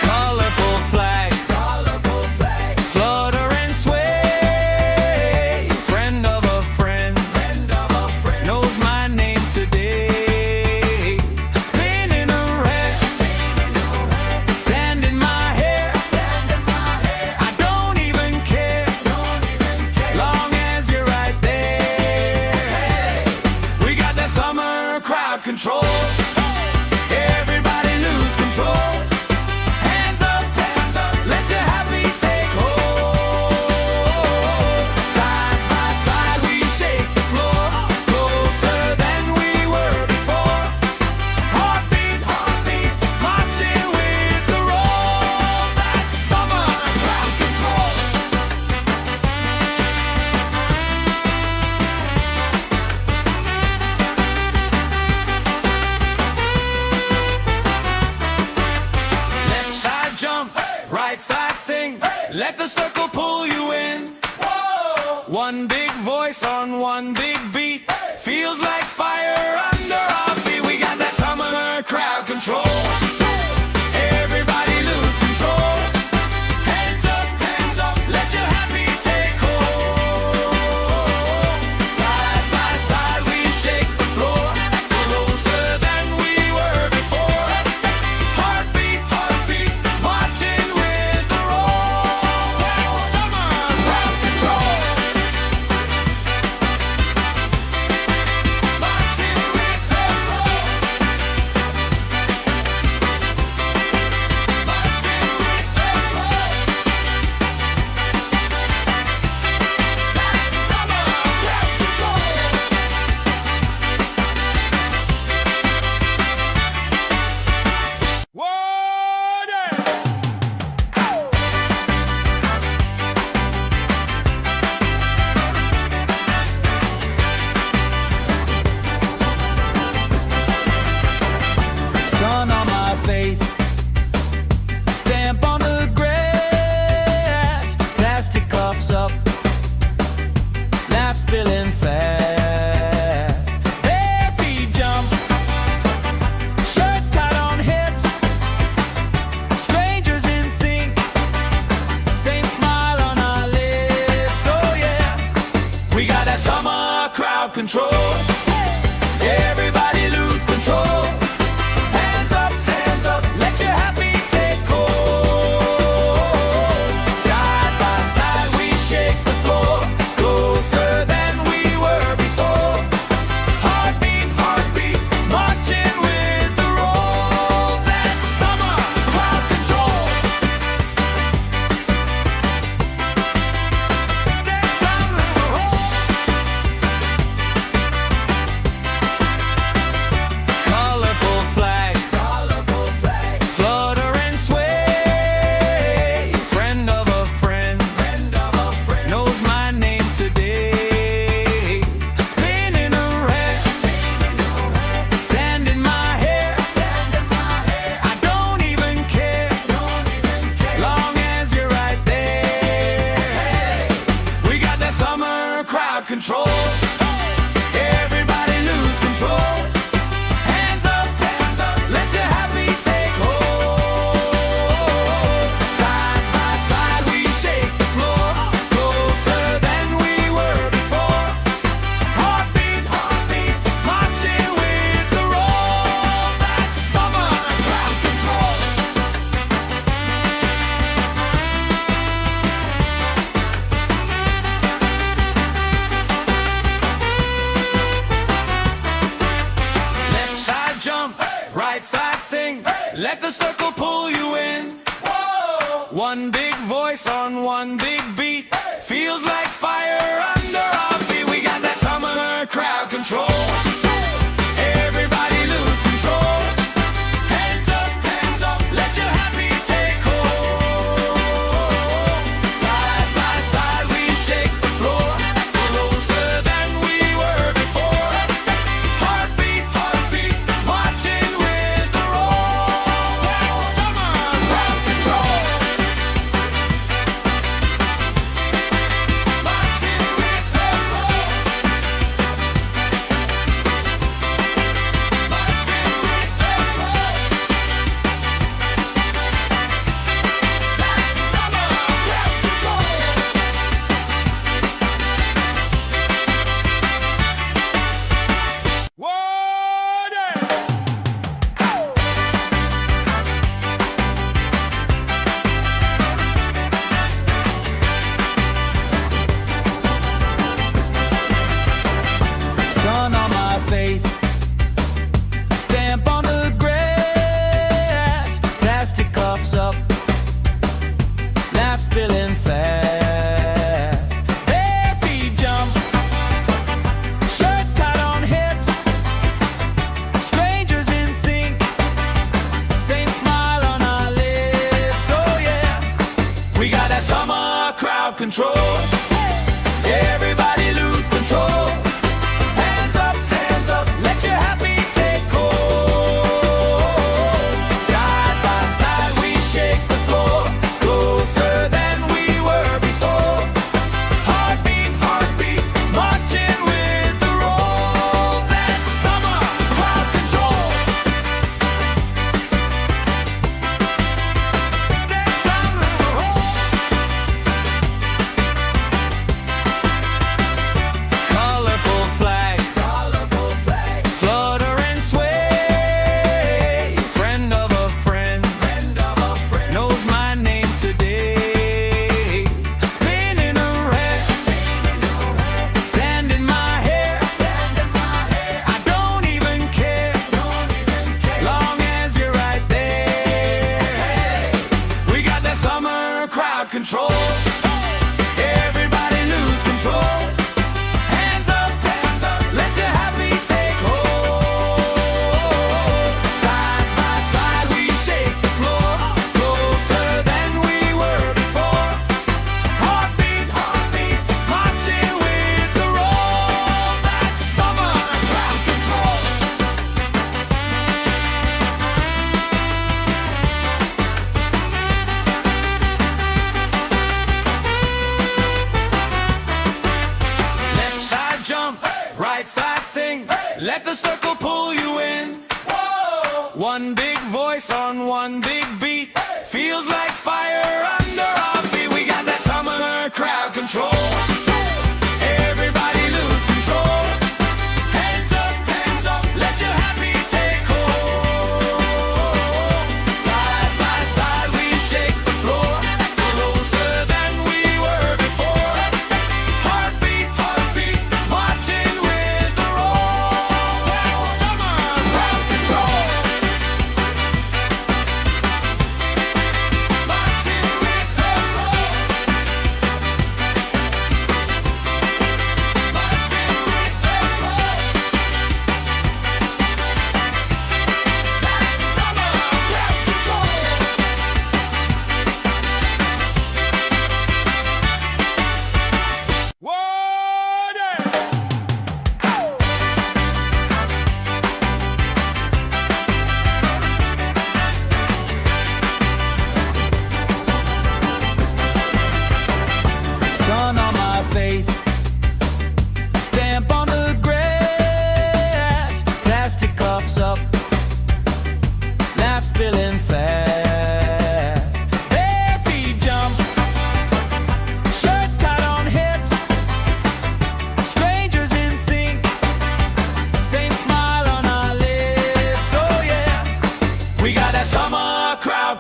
Colorful flags, flutter and sway. Friend of a friend, knows my name today. Spinning around, sand in my hair. I don't even care, long as you're right there. We got that summer crowd control. Everybody lose control. Hands up, let your happy take hold. Side by side we shake the floor, closer than we were before. Heartbeat, heartbeat, marching with the roll. That's summer crowd control. control. Everybody lose control. Hands up, let your happy take hold. Side by side we shake the floor, closer than we were before. Heartbeat, heartbeat, marching with the roll. That's summer crowd control. That's summer. Colorful flags, flutter and sway. Friend of a friend, knows my name today. Spinning around, sand in my hair. I don't even care, long as you're right there. We got that summer crowd control. Everybody lose control. Hands up, let your happy take hold. Side by side we shake the floor, closer than we were before. Heartbeat, heartbeat, marching with the roll. That's summer crowd control. Left side jump, right side sing. Let the circle pull you in. One big voice on one big beat. Feels like fire under our feet. We got that summer crowd control. Everybody lose control. Hands up, let your happy take hold. Side by side we shake the floor, closer than we were before. Heartbeat, heartbeat, marching with the roll. That's summer crowd control. Marching with the roll. Marching with the roll. That's summer crowd control. Sun on my face, stamp on the grass, plastic cups up, laugh spilling fast. Bare feet jump, shirts tied on hips, strangers in sync, same smile on our lips. Oh yeah, we got that summer crowd control. Everybody lose control. Hands up, let your happy take hold. Side by side we shake the floor, closer than we were before. Heartbeat, heartbeat, marching with the roll. That's summer crowd control. That's summer. Colorful flags, flutter and sway. Friend of a friend, knows my name today. Spinning around, sand in my hair. I don't even care, long as you're right there. We got that summer crowd control. Everybody lose control. Hands up, let your happy take hold. Side by side we shake the floor, closer than we were before. Heartbeat, heartbeat, marching with the roll. That's summer crowd control. Left side jump, right side sing. Let the circle pull you in. One big voice on one big beat. Feels like fire under our feet. We got that summer crowd control. Everybody lose control.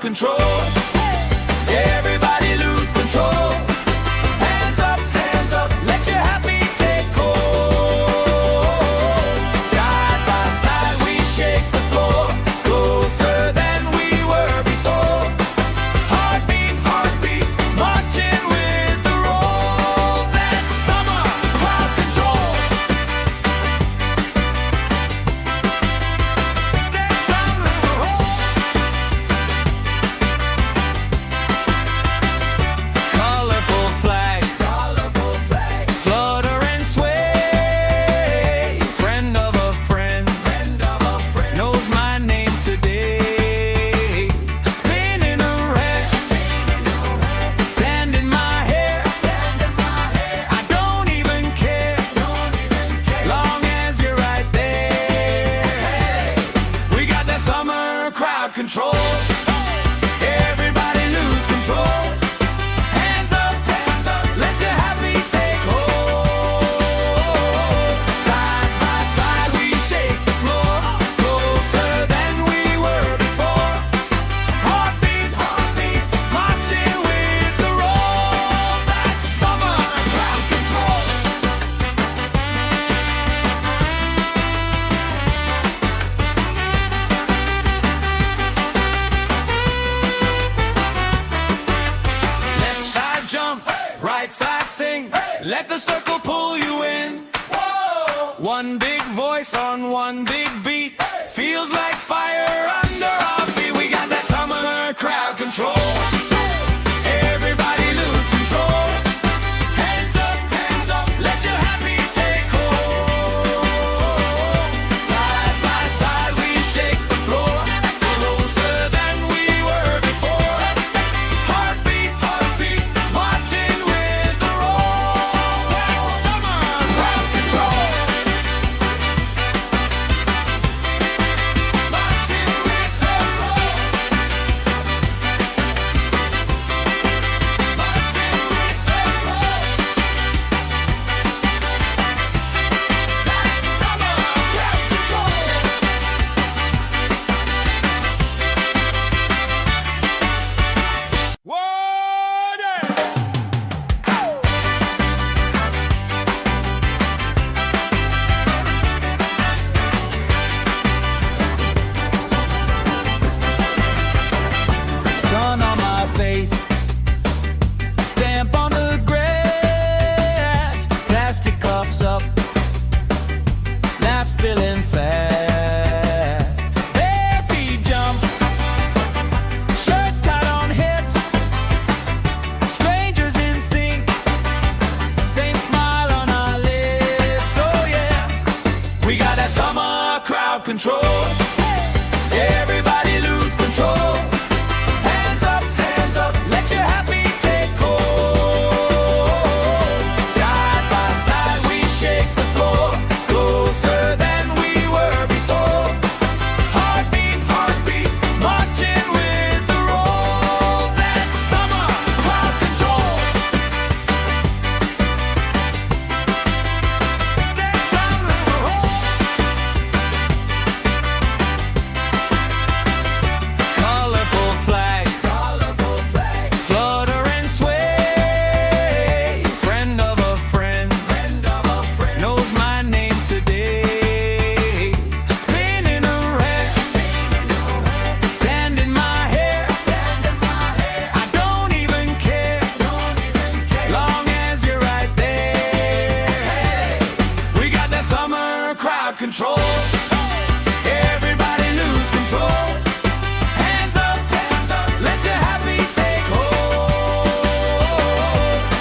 control. Everybody lose control. Hands up, let your happy take hold. Side by side we shake the floor, closer than we were before. Heartbeat, heartbeat, marching with the roll. That's summer crowd control. That's summer colorful flags, flutter and sway. Friend of a friend, knows my name today. Spinning around, sand in my hair. I don't even care, long as you're right there. We got that summer crowd control. Everybody lose control. Hands up, let your happy take hold. Side by side we shake the floor, closer than we were before. Heartbeat, heartbeat, marching with the roll. That's summer crowd control. Left side jump, right side sing. Let the circle pull you in. One big voice on one big beat. Feels like fire under our feet. We got that summer crowd control. Everybody lose control. Hands up, let your happy take hold. Side by side we shake the floor, closer than we were before. Heartbeat, heartbeat, marching with the roll. That's summer crowd control. Marching with the roll. Marching with the roll. That's summer crowd control. Sun on my face, stamp on the grass, plastic cups up, laugh spilling fast. Bare feet jump, shirts tied on hips, strangers in sync, same smile on our lips. Oh yeah, we got that summer crowd control. Everybody lose control. Hands up, let your happy take hold. Side by side we shake the floor, closer than we were before. Heartbeat, heartbeat, marching with the roll. That's summer crowd control. That's summer colorful flags, flutter and sway. Friend of a friend, knows my name today. Spinning around, sand in my hair. I don't even care, long as you're right there. We got that summer crowd control. Everybody lose control. Hands up, let your happy take hold.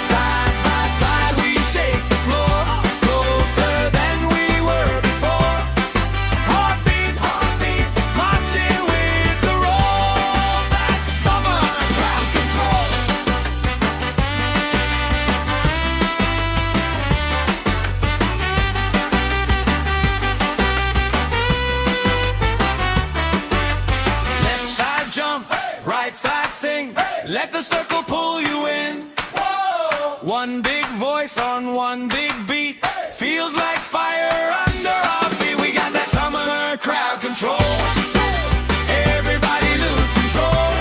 Side by side we shake the floor, closer than we were before. Heartbeat, heartbeat, marching with the roll. That's summer crowd control. Left side jump, right side sing. Let the circle pull you in. One big voice on one big beat. Feels like fire under our feet. We got that summer crowd control. Everybody lose control.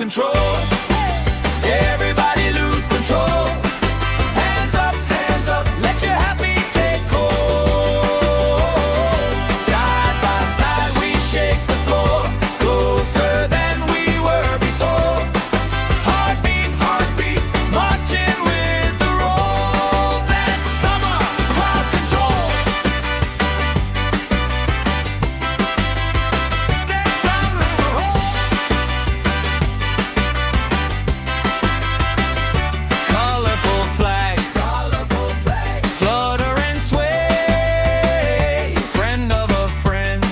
control. Everybody lose control. Hands up, let your happy take hold. Side by side we shake the floor, closer than we were before. Heartbeat, heartbeat, marching with the roll. That's summer crowd control. That's summer colorful flags, flutter and sway. Friend of a friend,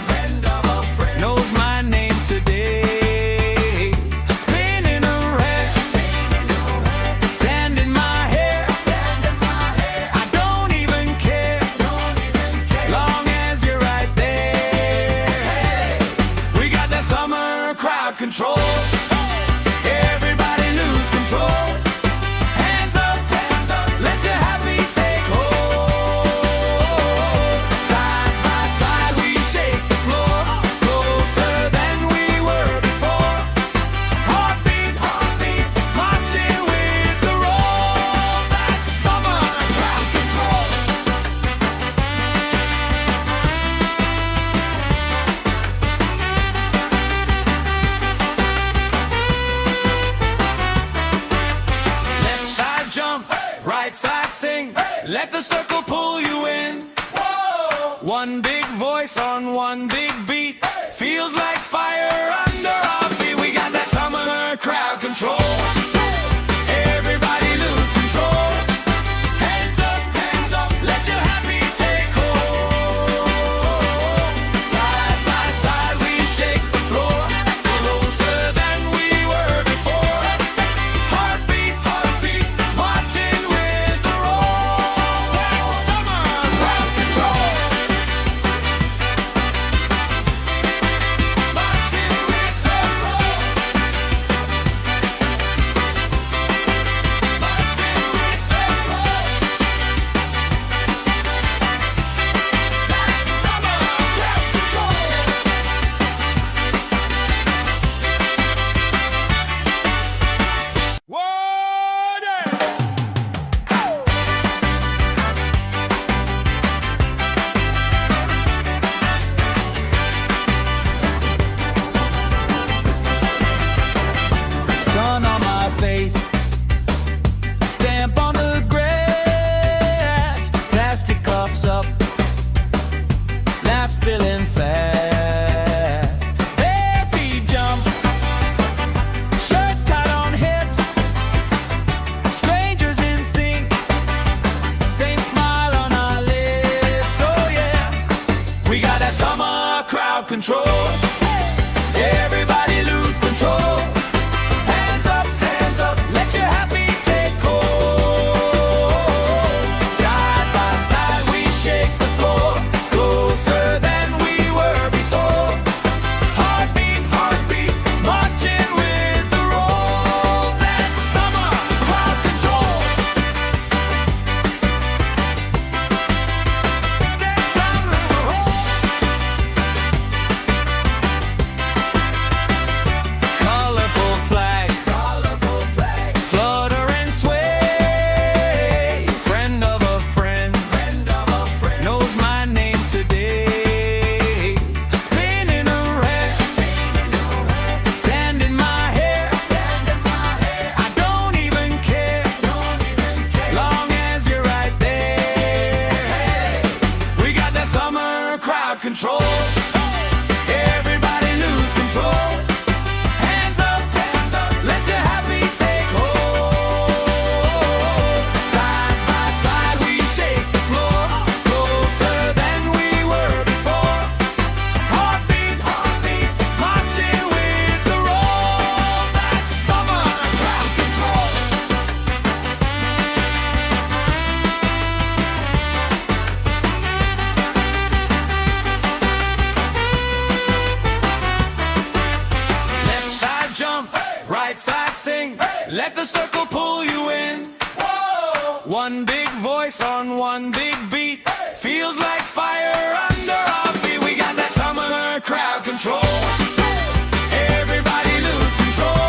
knows my name today. Spinning around, sand in my hair. I don't even care, long as you're right there. We got that summer crowd control. Everybody lose control. Hands up, let your happy take hold. Side by side we shake the floor, closer than we were before. Heartbeat, heartbeat, marching with the roll. That's summer crowd control. Left side jump, right side sing. Let the circle pull you in. One big voice on one big beat. Feels like fire under our feet. We got that summer crowd control. Everybody lose control. Hands up, let your happy take hold. Side by side we shake the floor, closer than we were before. Heartbeat, heartbeat, marching with the roll. That's summer crowd control. Marching with the roll. Marching with the roll. That's summer crowd control. Sun on my face, stamp on the grass, plastic cups up, laugh spilling fast. Bare feet jump, shirts tied on hips, strangers in sync, same smile on our lips. Oh yeah, we got that summer crowd control. Everybody lose control. Hands up, let your happy take hold. Side by side we shake the floor, closer than we were before. Heartbeat, heartbeat, marching with the roll. That's summer crowd control. That's summer colorful flags, flutter and sway. Friend of a friend, knows my name today. Spinning around, sand in my hair. I don't even care, long as you're right there. We got that summer crowd control. Everybody lose control. Hands up, let your happy take hold. Side by side we shake the floor, closer than we were before. Heartbeat, heartbeat, marching with the roll. That's summer crowd control. Left side jump, right side sing. Let the circle pull you in. One big voice on one big beat. Feels like fire under our feet. We got that summer crowd control. Everybody lose control.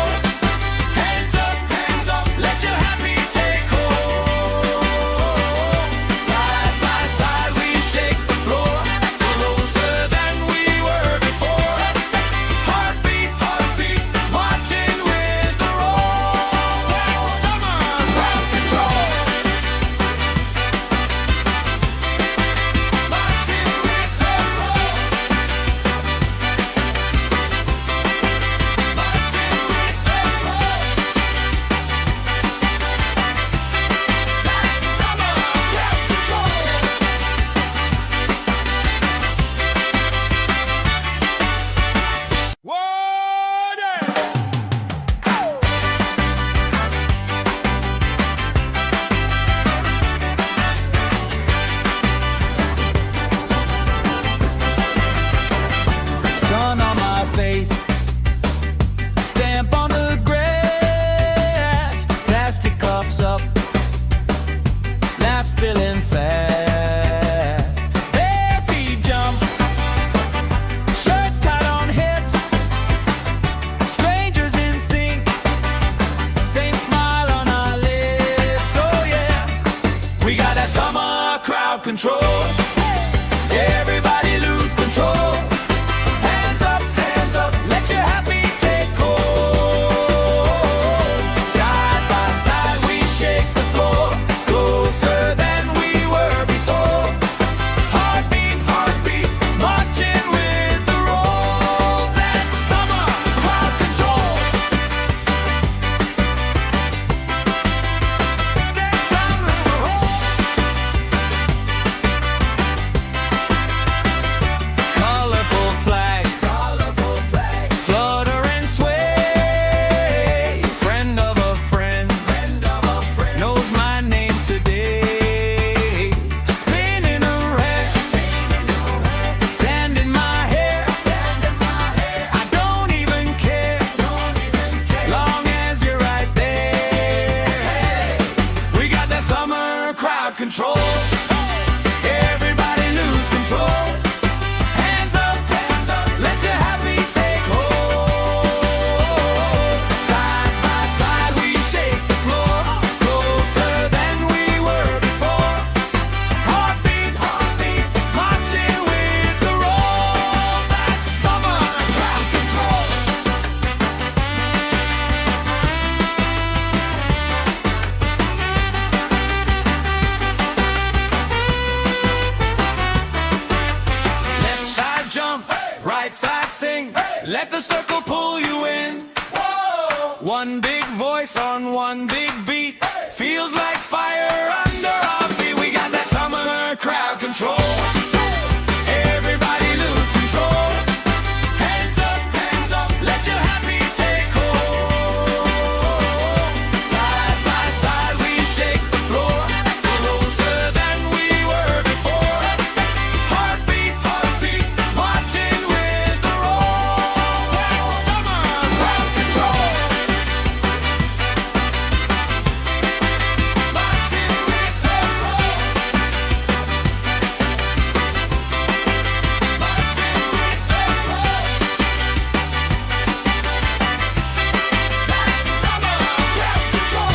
control. Everybody lose control. Hands up, let your happy take hold. Side by side we shake the floor, closer than we were before. Heartbeat, heartbeat, marching with the roll. That's summer crowd control. That's summer roll. Colorful flags, flutter and sway. Friend of a friend, knows my name today. Spinning around, sand in my hair. I don't even care, long as you're right there. We got that summer crowd control. Everybody lose control. Hands up, let your happy take hold. Side by side we shake the floor, closer than we were before. Heartbeat, heartbeat, marching with the roll. That's summer crowd control. Left side jump, right side sing. Let the circle pull you in. One big voice on one big beat. Feels like fire under our feet. We got that summer crowd control. Everybody lose control. Hands up, let your happy take hold. Side by side we shake the floor, closer than we were before. Heartbeat, heartbeat, marching with the roll. That's summer crowd control. Marching with the roll. Marching with the roll. That's summer crowd control.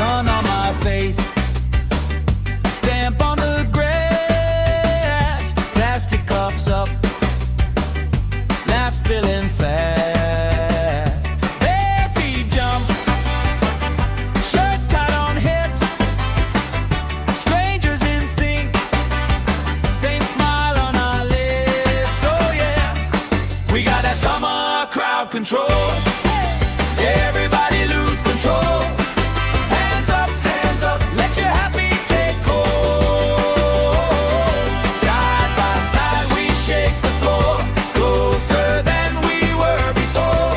Sun on my face, stamp on the grass, plastic cups up, laugh spilling fast. Bare feet jump, shirts tied on hips, strangers in sync, same smile on our lips. Oh yeah, we got that summer crowd control. Everybody lose control. Hands up, let your happy take hold. Side by side we shake the floor, closer than we were before.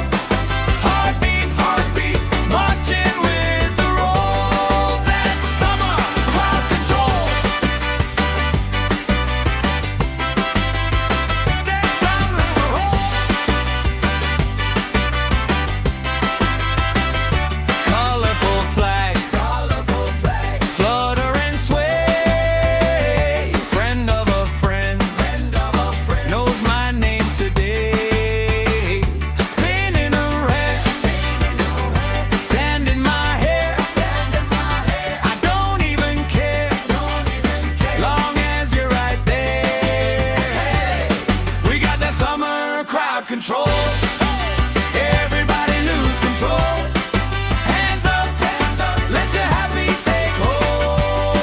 Heartbeat, heartbeat, marching with the roll. That's summer crowd control. That's summer roll. Colorful flags, flutter and sway. Friend of a friend, knows my name today. Spinning around, sand in my hair. I don't even care, long as you're right there. We got that summer crowd control. Everybody lose control. Hands up, let your happy take hold.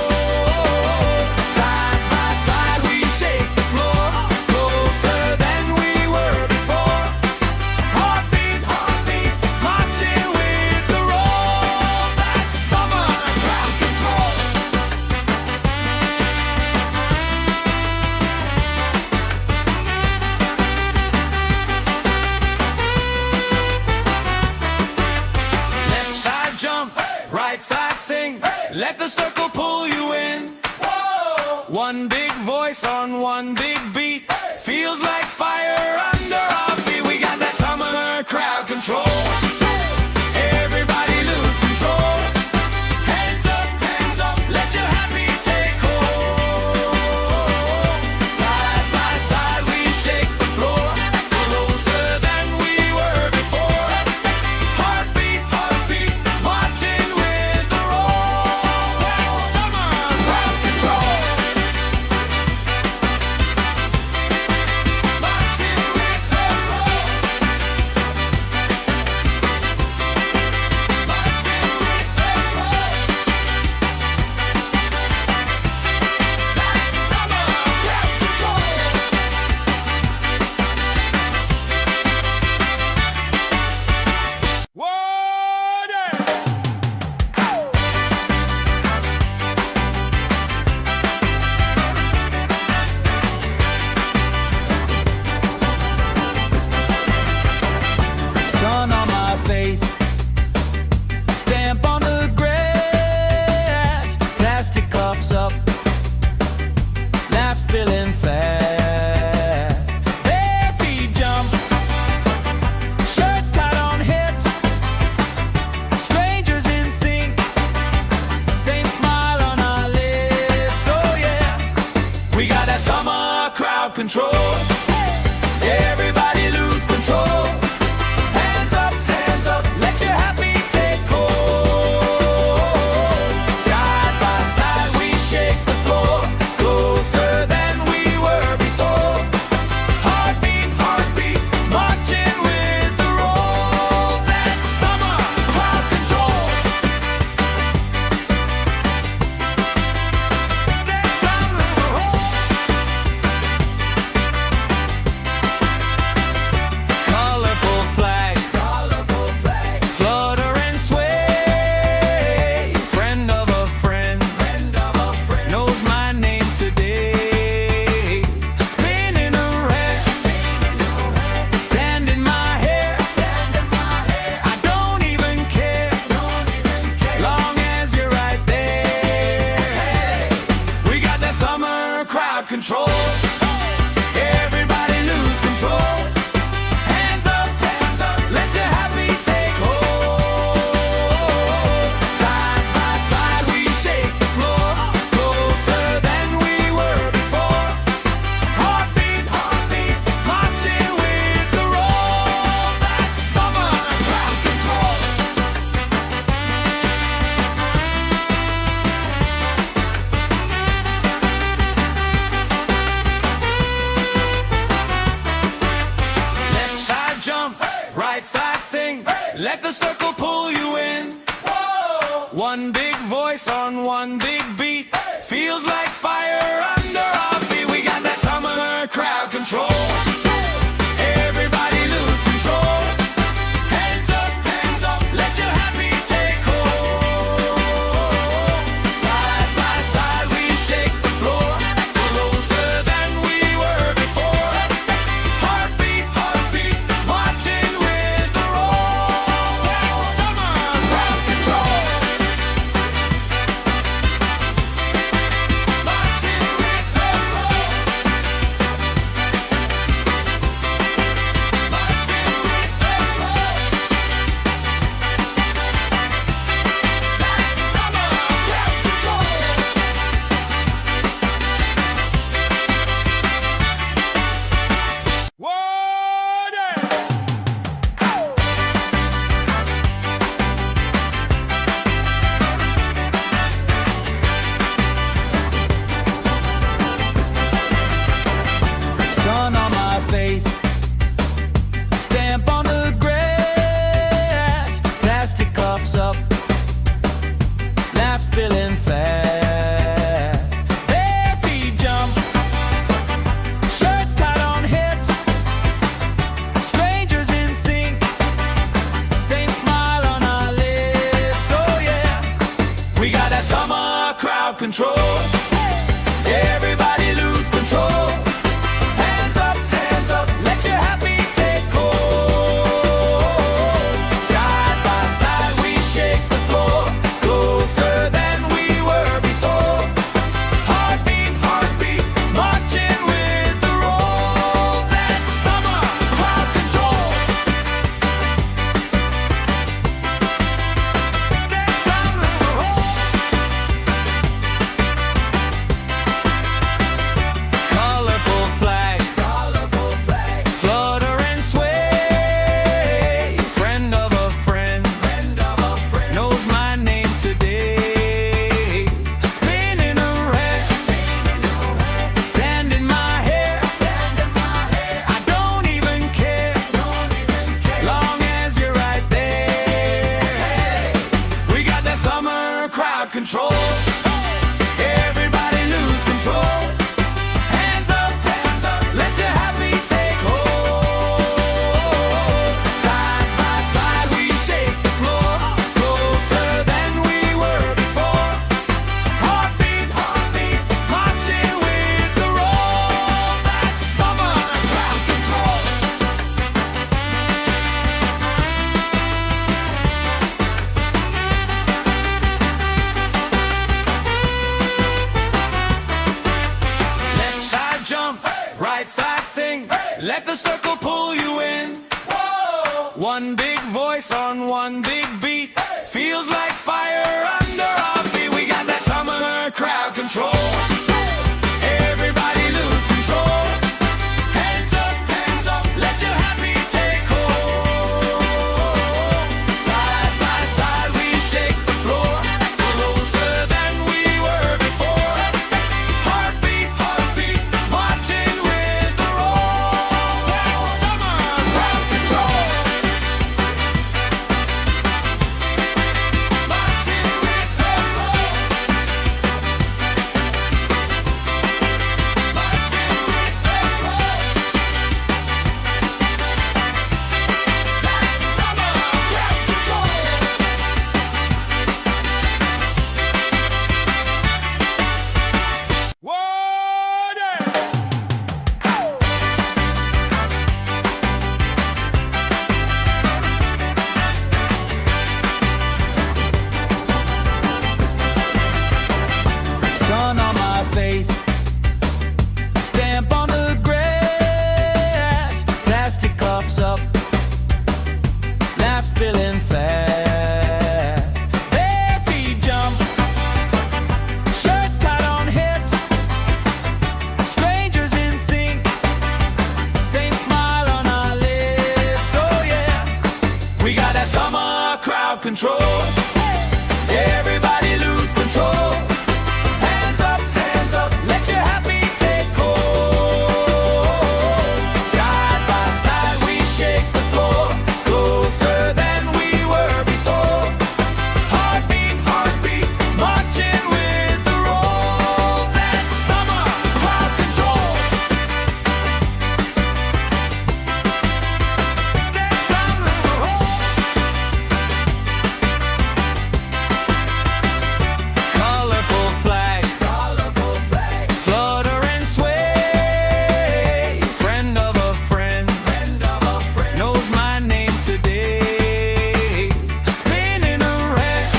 Side by side we shake the floor, closer than we were before. Heartbeat, heartbeat, marching with the roll. That's summer crowd control. Left side jump, right side sing. Let the circle pull you in. One big voice on one big beat. Feels like fire under our feet. We got that summer crowd control. Everybody lose control. control. Everybody lose control. Hands up, let your happy take hold. Side by side we shake the floor, closer than we were before. Heartbeat, heartbeat, marching with the roll. That's summer crowd control. That's summer. Colorful flags, flutter and sway. Friend of a friend, knows my name today. Spinning around, sand in my hair. I don't even care, long as you're right there. We got that summer crowd control. Everybody lose control. Hands up, let your happy take hold. Side by side we shake the floor, closer than we were before. Heartbeat, heartbeat, marching with the roll. That's summer crowd control. Left side jump, right side sing. Let the circle pull you in. One big voice on one big beat. Feels like fire under our feet. We got that summer crowd control. Everybody lose control. Hands up, let your happy take hold. Side by side we shake the floor, closer than we were before. Heartbeat, heartbeat, marching with the roll. That's summer crowd control. Marching with the roll. Marching with the roll. That's summer crowd control. Sun on my face, stamp on the grass, plastic cups up, laugh spilling fast. Bare feet jump, shirts tied on hips, strangers in sync, same smile on our lips. Oh yeah, we got that summer crowd control. Everybody lose control. Hands up, let your happy take hold. Side by side we shake the floor, closer than we were before. Heartbeat, heartbeat, marching with the roll. That's summer crowd control. That's summer. Colorful flags, flutter and sway. Friend of a friend, knows my name today. Spinning around, sand in my hair. I don't even care, long as you're right there. We got that summer crowd control. Everybody lose control. Hands up, let your happy take hold. Side by side we shake the floor, closer than we were before. Heartbeat, heartbeat, marching with the roll. That's summer crowd control. Left side jump, right side sing. Let the circle pull you in. One big voice on one big beat. Feels like fire under our feet. We got that summer crowd control. Everybody lose control. control. Everybody lose control. Hands up, let your happy take hold. Side by side we shake the floor, closer than we were before. Heartbeat, marching with the roll. That's summer crowd control. That's summer colorful flags, flutter and sway. Friend of a friend, knows my name today. Spinning around,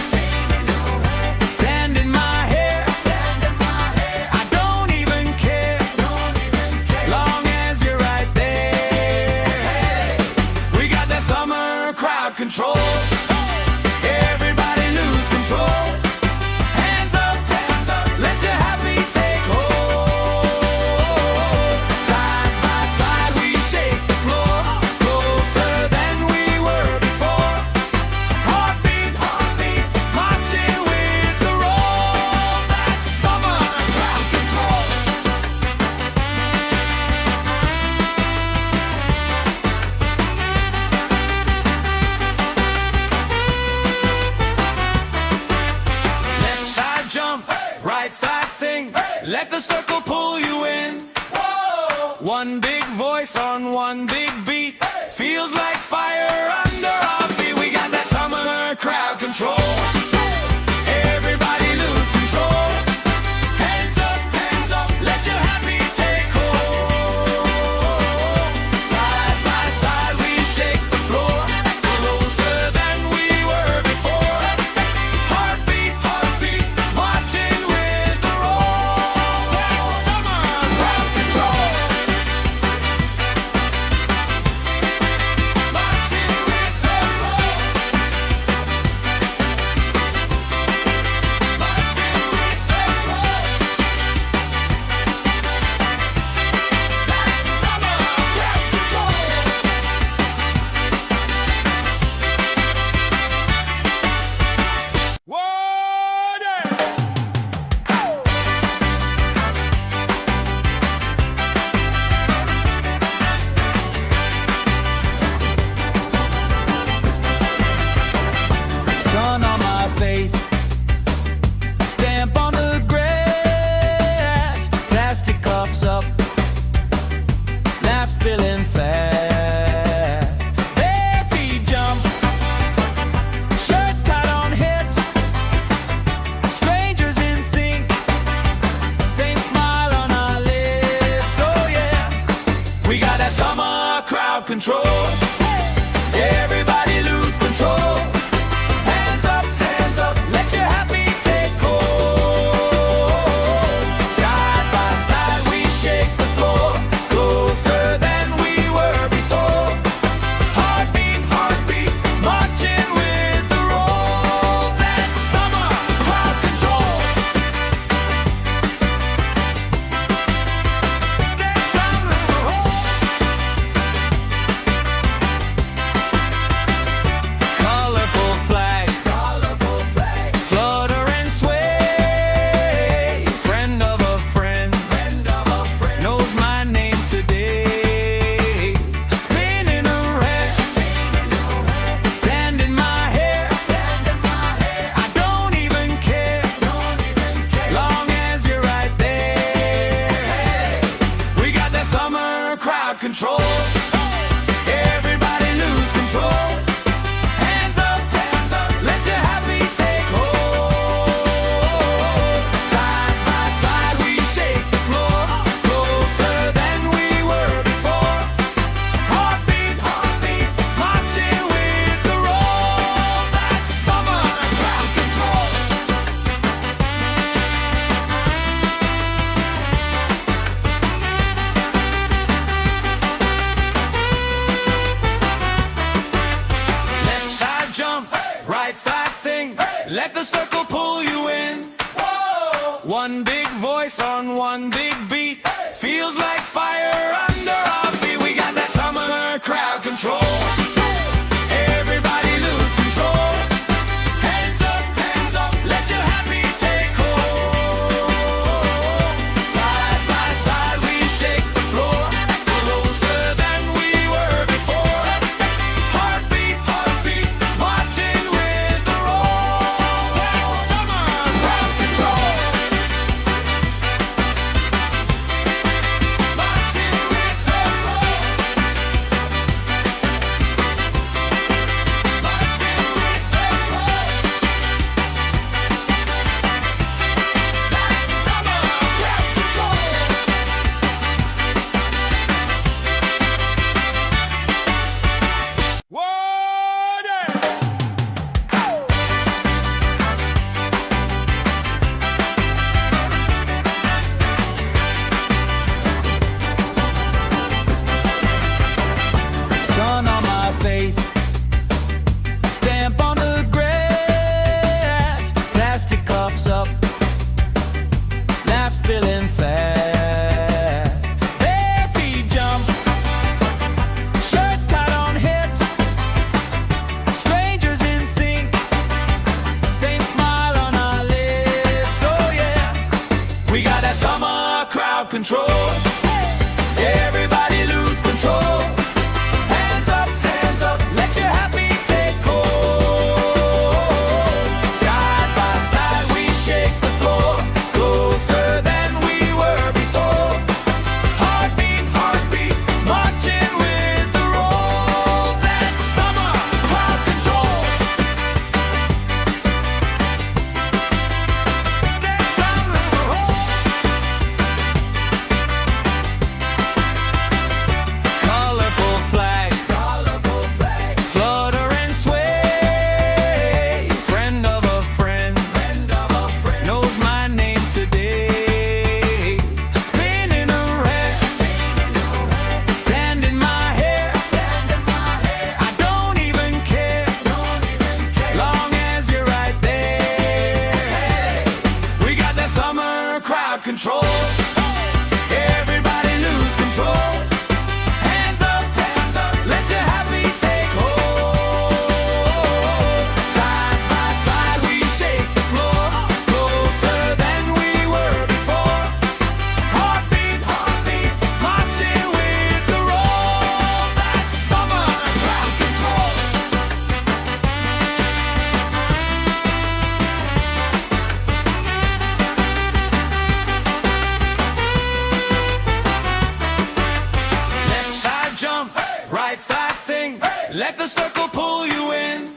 sand in my hair. I don't even care, long as you're right there. We got that summer crowd control. Everybody lose control. Hands up, let your happy take hold. Side by side we shake the floor, closer than we were before. Heartbeat, marching with the roll. That's summer crowd control. Left side jump, right side sing. Let the circle pull you in. One big voice on one big beat. Feels like fire under our feet. We got that summer crowd control. Everybody lose control. Hands up, let your happy take hold. Side by side we shake the floor, closer than we were before. Heartbeat, marching with the roll. That's summer crowd control. Marching with the roll. Marching with the roll. That's summer crowd control. Sun on my face, stamp on the grass, plastic cups up, laugh spilling fast. Bare feet jump, shirts tied on hips, strangers in sync, same smile on our lips. Oh yeah, we got that summer crowd control. Everybody lose control. Hands up, let your happy take hold. Side by side we shake the floor, closer than we were before. Heartbeat, marching with the roll. That's summer crowd control. That's summer colorful flags, flutter and sway. Friend of a friend, knows my name today. Spinning around, sand in my hair. I don't even care, long as you're right there. We got that summer crowd control. Everybody lose control. Hands up, let your happy take hold. Side by side we shake the floor, closer than we were before. Heartbeat, marching with the roll. That's summer crowd control. Let the circle pull you in. One big voice on one big beat. Feels like fire under our feet. We got that summer crowd control. Everybody lose control. control. Everybody lose control. Hands up, let your happy take hold. Side by side we shake the floor, closer than we were before. Heartbeat, heartbeat, marching with the roll. That's summer crowd control. That's summer control. Colorful flags, flutter and sway. Friend of a friend, knows my name today. Spinning around, sand in my hair. I don't even care, long as you're right there. We got that summer crowd control. Everybody lose control. Hands up, let your happy take hold. Side by side we shake the floor, closer than we were before. Heartbeat, heartbeat, marching with the roll. That's summer crowd control. Left side jump, right side sing. Let the circle pull you in.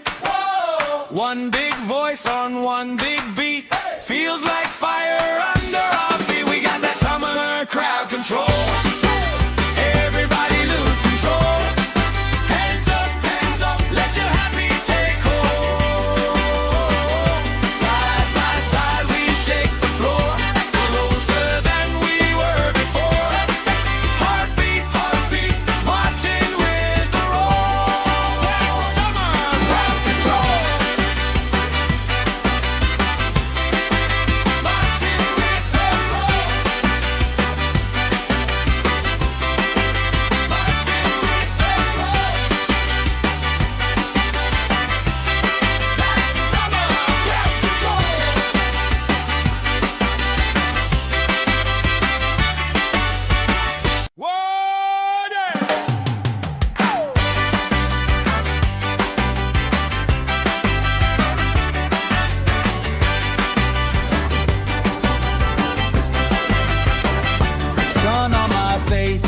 One big voice on one big beat. Feels like fire under our feet. We got that summer crowd control. Everybody lose control. Hands up, let your happy take hold. Side by side we shake the floor, closer than we were before. Heartbeat, heartbeat, marching with the roll. That's summer crowd control. Marching with the roll. Marching with the roll. That's summer crowd control. Sun on my face,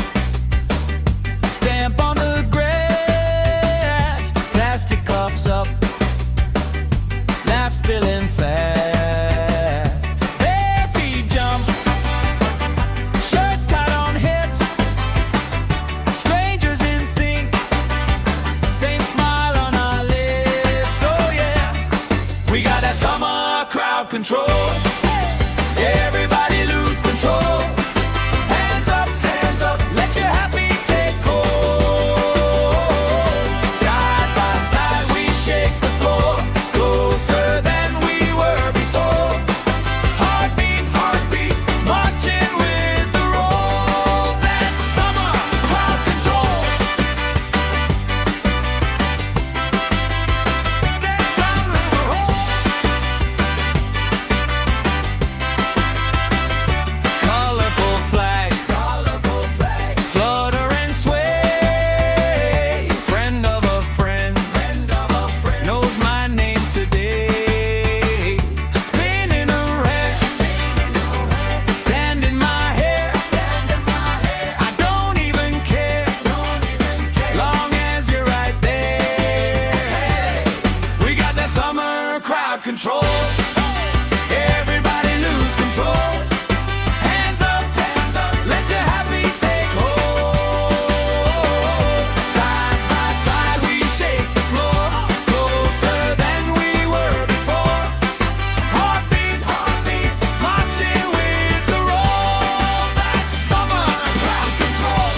stamp on the grass, plastic cups up, laugh spilling fast. Bare feet jump, shirts tied on hips, strangers in sync, same smile on our lips. Oh yeah, we got that summer crowd control. Everybody lose control. Hands up, let your happy take hold. Side by side we shake the floor, closer than we were before. Heartbeat, heartbeat, marching with the roll. That's summer crowd control. That's summer control. Colorful flags, flutter and sway. Friend of a friend, knows my name today. Spinning around, sand in my hair. I don't even care, long as you're right there. We got that summer crowd control. Everybody lose control. Hands up, let your happy take hold. Side by side we shake the floor, closer than we were before. Heartbeat, heartbeat, marching with the roll. That's summer crowd control.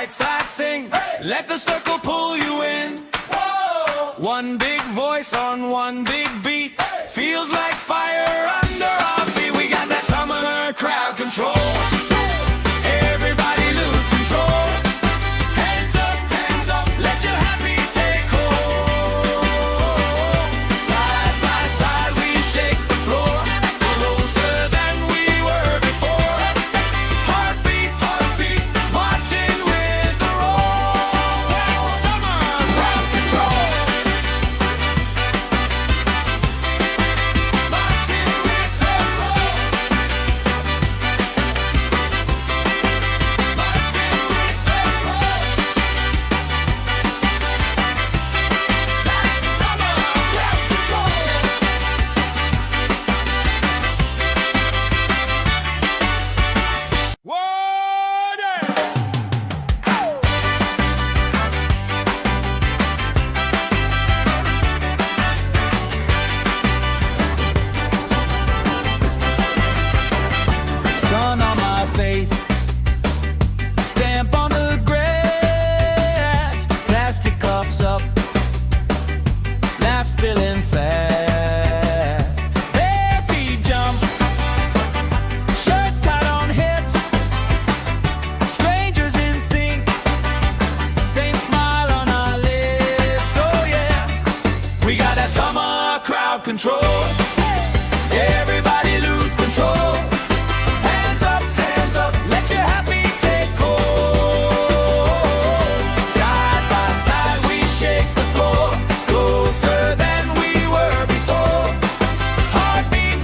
right side sing. Let the circle pull you in. One big voice on one big beat. Feels like fire under our feet. We got that summer crowd control. Everybody lose control. Hands up, let your happy take hold. Side by side we shake the floor, closer than we were before. Heartbeat, marching with the roll. That's summer crowd control. Marching with the roll. Marching with the roll. That's summer crowd control. Sun on my face, stamp on the grass, plastic cups up, laugh spilling fast. Bare feet jump, shirts tied on hips, strangers in sync, same smile on our lips. Oh yeah, we got that summer crowd control. Everybody lose control. Hands up, let your happy take hold. Side by side we shake the floor, closer than we were before. Heartbeat,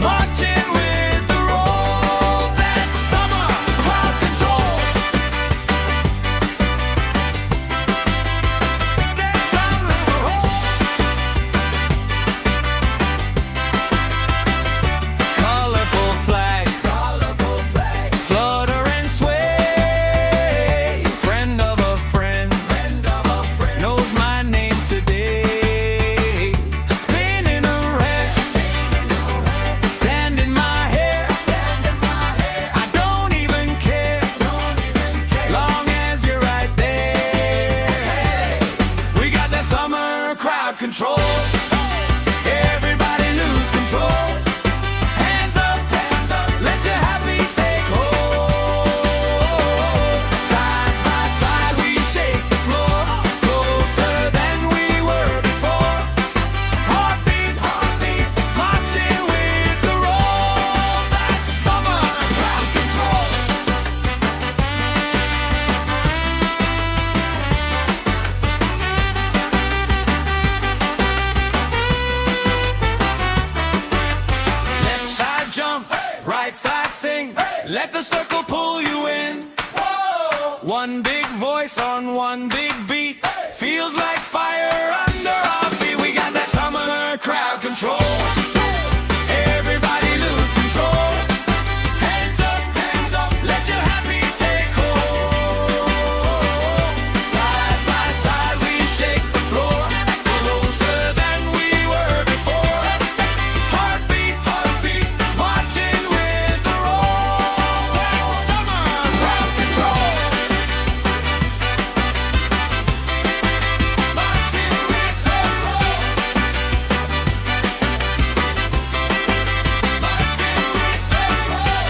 marching with the roll. That's summer crowd control. That's summer roll. Colorful flags, flutter and sway. Friend of a friend, knows my name today. Spinning around, sand in my hair. I don't even care, long as you're right there. We got that summer crowd control. Everybody lose control. Hands up, let your happy take hold. Side by side we shake the floor, closer than we were before. Heartbeat, marching with the roll. That's summer crowd control. Left side jump, right side sing. Let the circle pull you in. One big voice on one big beat. Feels like fire under our feet. We got that summer crowd control. Everybody lose control. Hands up, let your happy take hold. Side by side we shake the floor, closer than we were before. Heartbeat, marching with the roll. That's summer crowd control. Marching with the roll. Marching with the roll.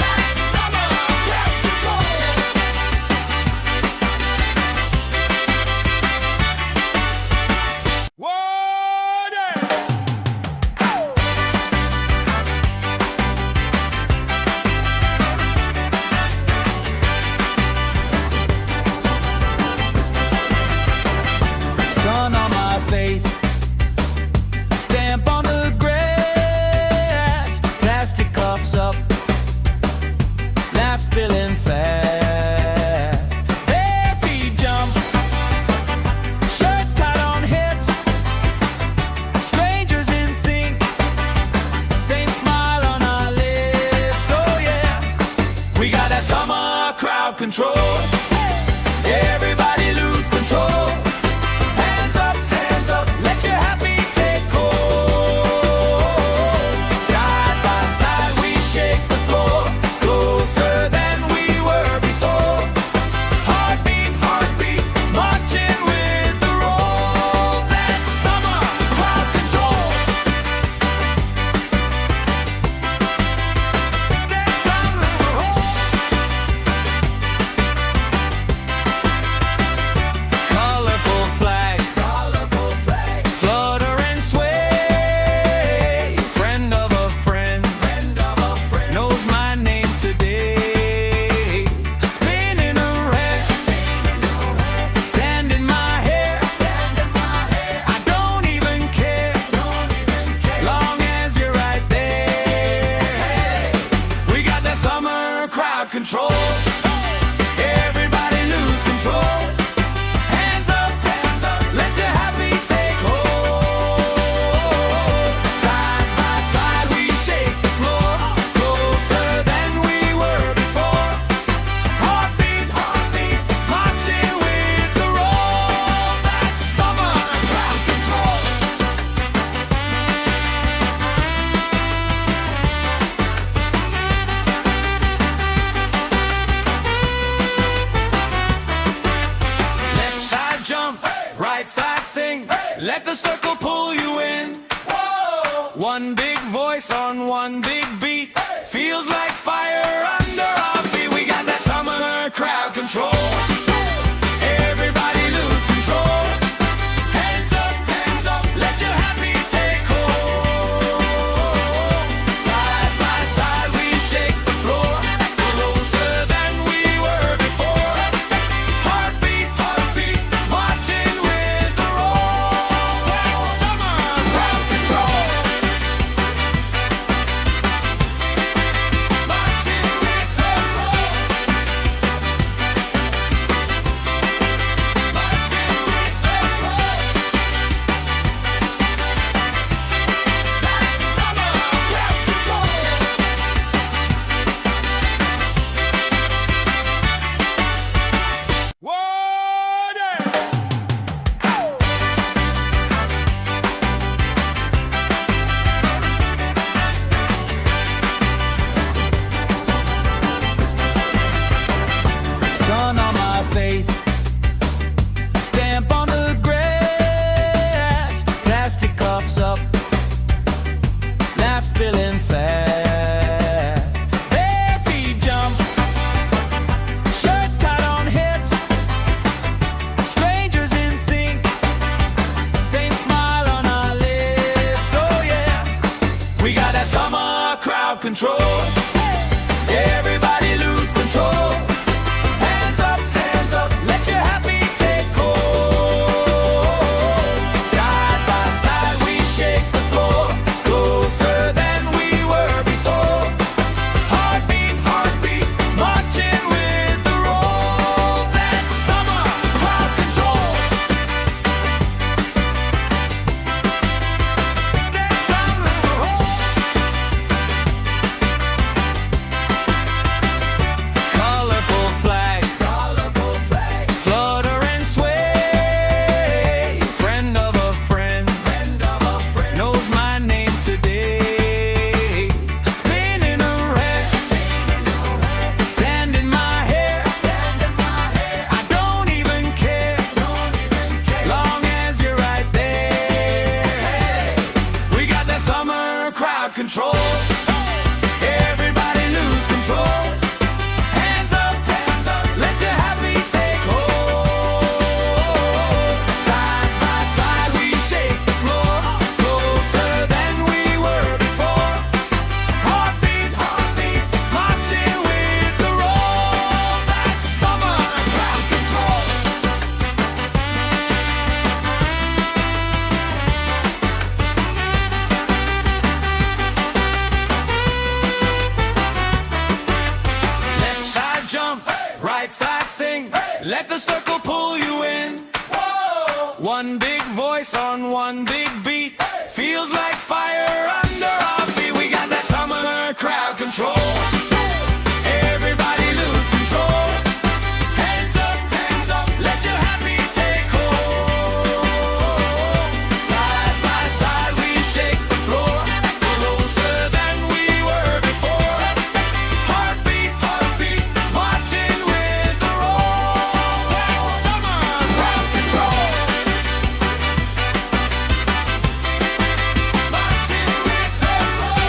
That's summer crowd control. Sun on my face, stamp on the grass, plastic cups up, laugh spilling fast. Bare feet jump, shirts tied on hips, strangers in sync, same smile on our lips. Oh yeah, we got that summer crowd control. Everybody lose control. Hands up, let your happy take hold. Side by side we shake the floor, control. Everybody lose control. Hands up, let your happy take hold. Side by side we shake the floor, closer than we were before. Heartbeat, marching with the roll. That's summer crowd control. Left side jump, right side sing. Let the circle pull you in. One big voice on one big beat. Feels like fire under our feet. We got that summer crowd control. Everybody lose control. Hands up, let your happy take hold. Side by side we shake the floor, closer than we were before. Heartbeat, marching with the roll. That's summer crowd control. Marching with the roll. Marching with the roll. That's summer crowd control. Sun on my face, stamp on the grass, plastic cups up, laugh spilling fast. Bare feet jump, shirts tied on hips, strangers in sync, same smile on our lips. Oh yeah, we got that summer crowd control. Everybody lose control. Hands up, let your happy take hold. Side by side we shake the floor, closer than we were before. Heartbeat, marching with the roll. That's summer crowd control. That's summer crowd. Colorful flags, flutter and sway. Friend of a friend, knows my name today. Spinning around, sand in my hair. I don't even care, long as you're right there. We got that summer crowd control. Everybody lose control. Hands up, let your happy take hold. Side by side we shake the floor, closer than we were before. Heartbeat, marching with the roll. That's summer crowd control. Left side jump, right side sing. Let the circle pull you in. One big voice on one big beat. Feels like fire under our feet. We got that summer crowd control. Everybody lose control. Hands up, let your happy take hold. Side by side we shake the floor, closer than we were before. Heartbeat, marching with the roll. That's summer crowd control. Marching with the roll.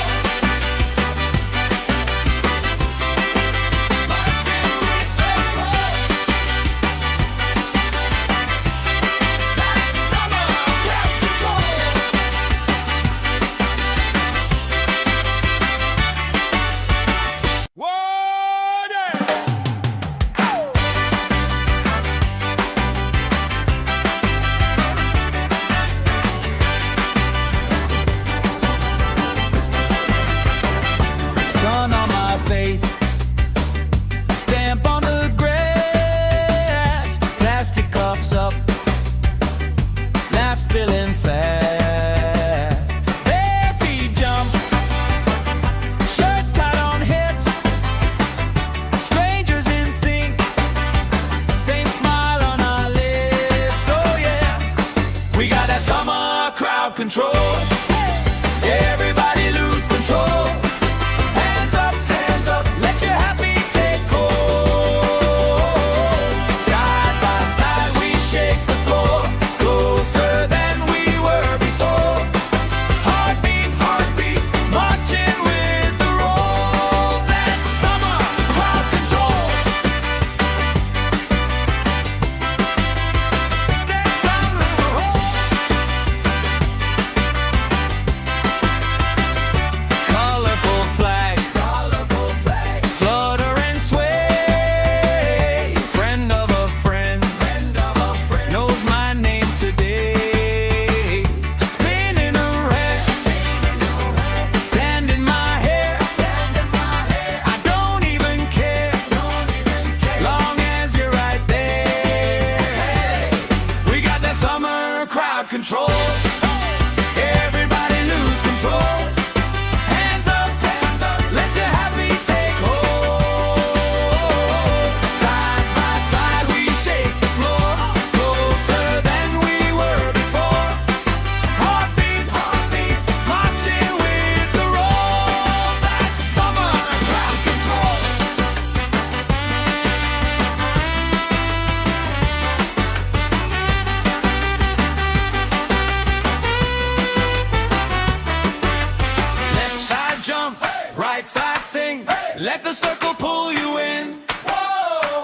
Let the circle pull you in.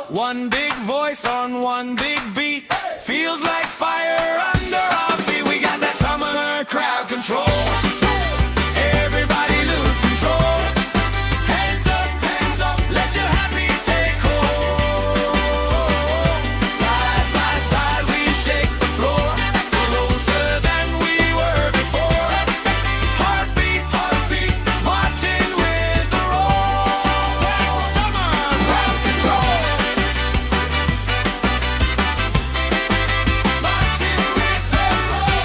One big voice on one big beat. Feels like fire under our feet. We got that summer crowd control. Everybody lose control. Hands up, let your happy take hold. Side by side we shake the floor, closer than we were before. Heartbeat, marching with the roll. That's summer crowd control. Marching with the roll.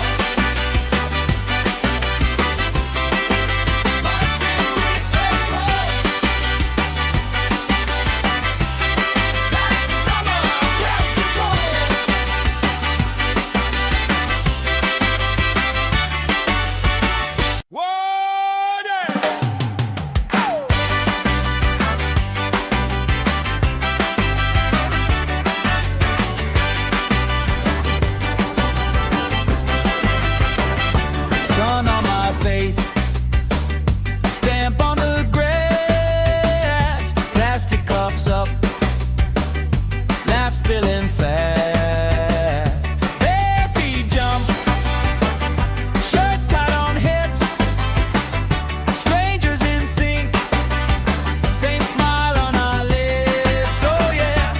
Marching with the roll. That's summer crowd control. Sun on my face, stamp on the grass, plastic cups up, laugh spilling fast. Bare feet jump, shirts tied on hips, strangers in sync, same smile on our lips. Oh yeah,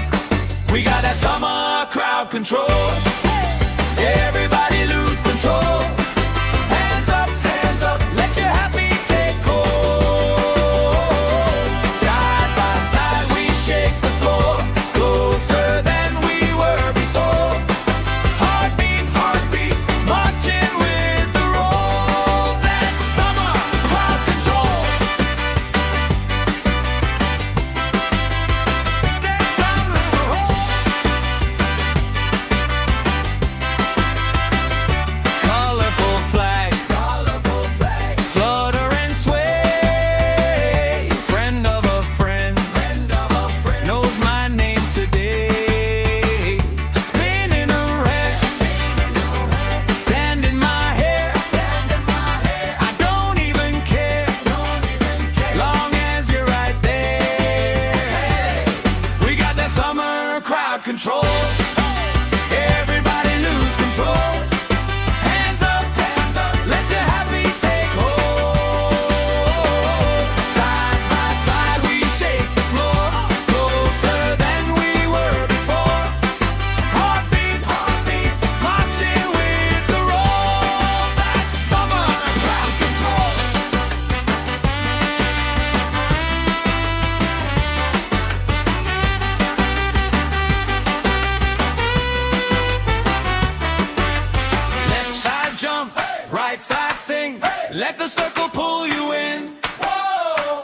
we got that summer crowd control. Everybody lose control. Hands up, let your happy take hold. Side by side we shake the floor, closer than we were before. Heartbeat, marching with the roll. That's summer crowd control. That's summer colorful flags, flutter and sway. Friend of a friend, knows my name today. Spinning around, sand in my hair. I don't even care, long as you're right there. We got that summer crowd control. Everybody lose control. Hands up, let your happy take hold. Side by side we shake the floor, closer than we were before. Heartbeat, marching with the roll. That's summer crowd control. Left side jump, right side sing. Let the circle pull you in.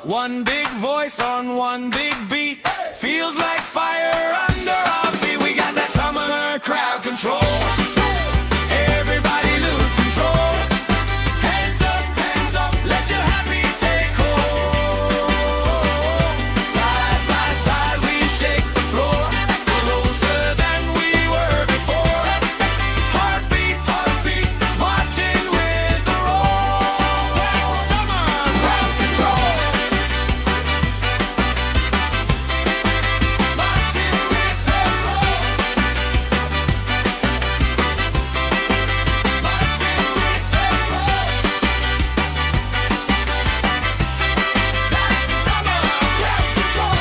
One big voice on one big beat. Feels like fire under our feet. We got that summer crowd control. Everybody lose control. Hands up, let your happy take hold. Side by side we shake the floor, closer than we were before. Heartbeat, marching with the roll. That's summer crowd control. Marching with the roll. Marching with the roll. That's summer crowd control.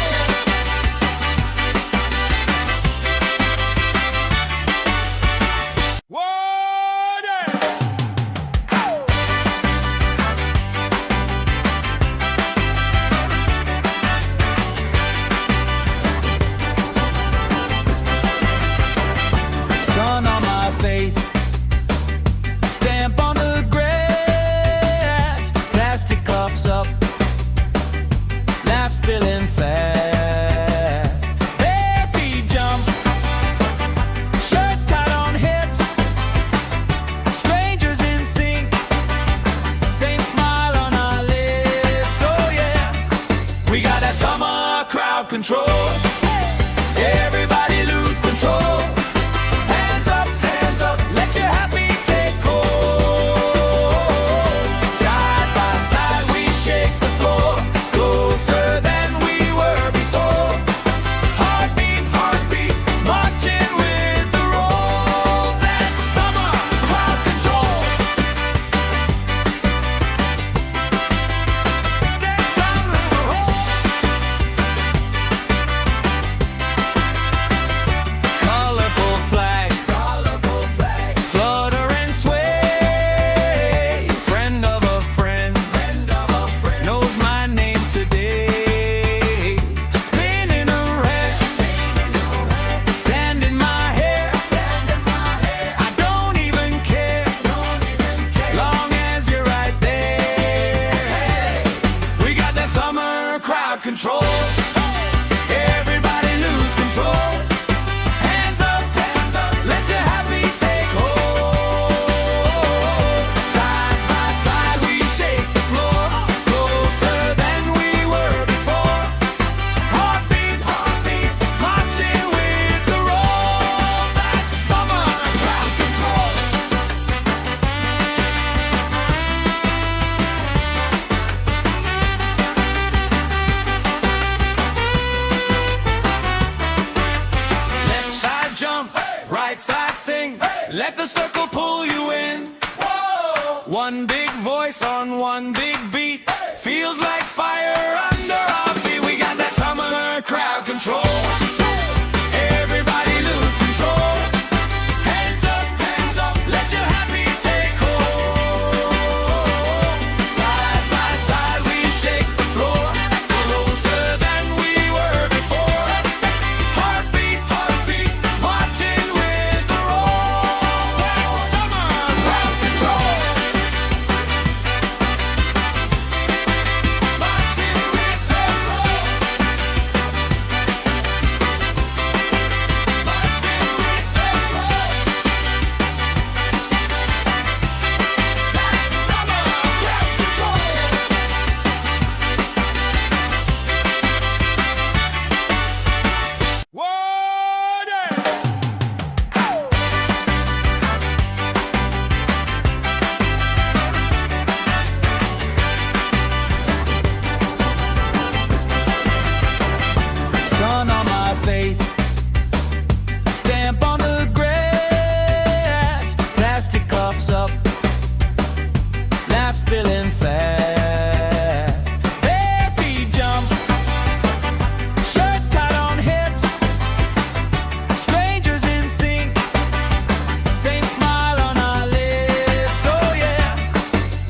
Sun on my face, stamp on the grass, plastic cups up, laugh spilling fast. Bare feet jump, shirts tied on hips, strangers in sync, same smile on our lips. Oh yeah, we got that summer crowd control. Everybody lose control. Hands up, let your happy take hold. Side by side we shake the floor, closer than we crowd control. Everybody lose control. Hands up, let your happy take hold. Side by side we shake the floor, closer than we were before. Heartbeat, marching with the roll. That's summer crowd control. Left side jump, right side sing. Let the circle pull you in. One big voice on one big beat. Feels like fire under our feet. We got that summer crowd control. Everybody lose control. Hands up, let your happy take hold. Side by side we shake the floor, closer than we were before. Heartbeat, marching with the roll. That's summer crowd control. Marching with the roll. Marching with the roll. That's summer crowd control. Sun on my face, stamp on the grass, plastic cups up, laugh spilling fast. Bare feet jump, shirts tied on hips, strangers in sync, same smile on our lips. Oh yeah,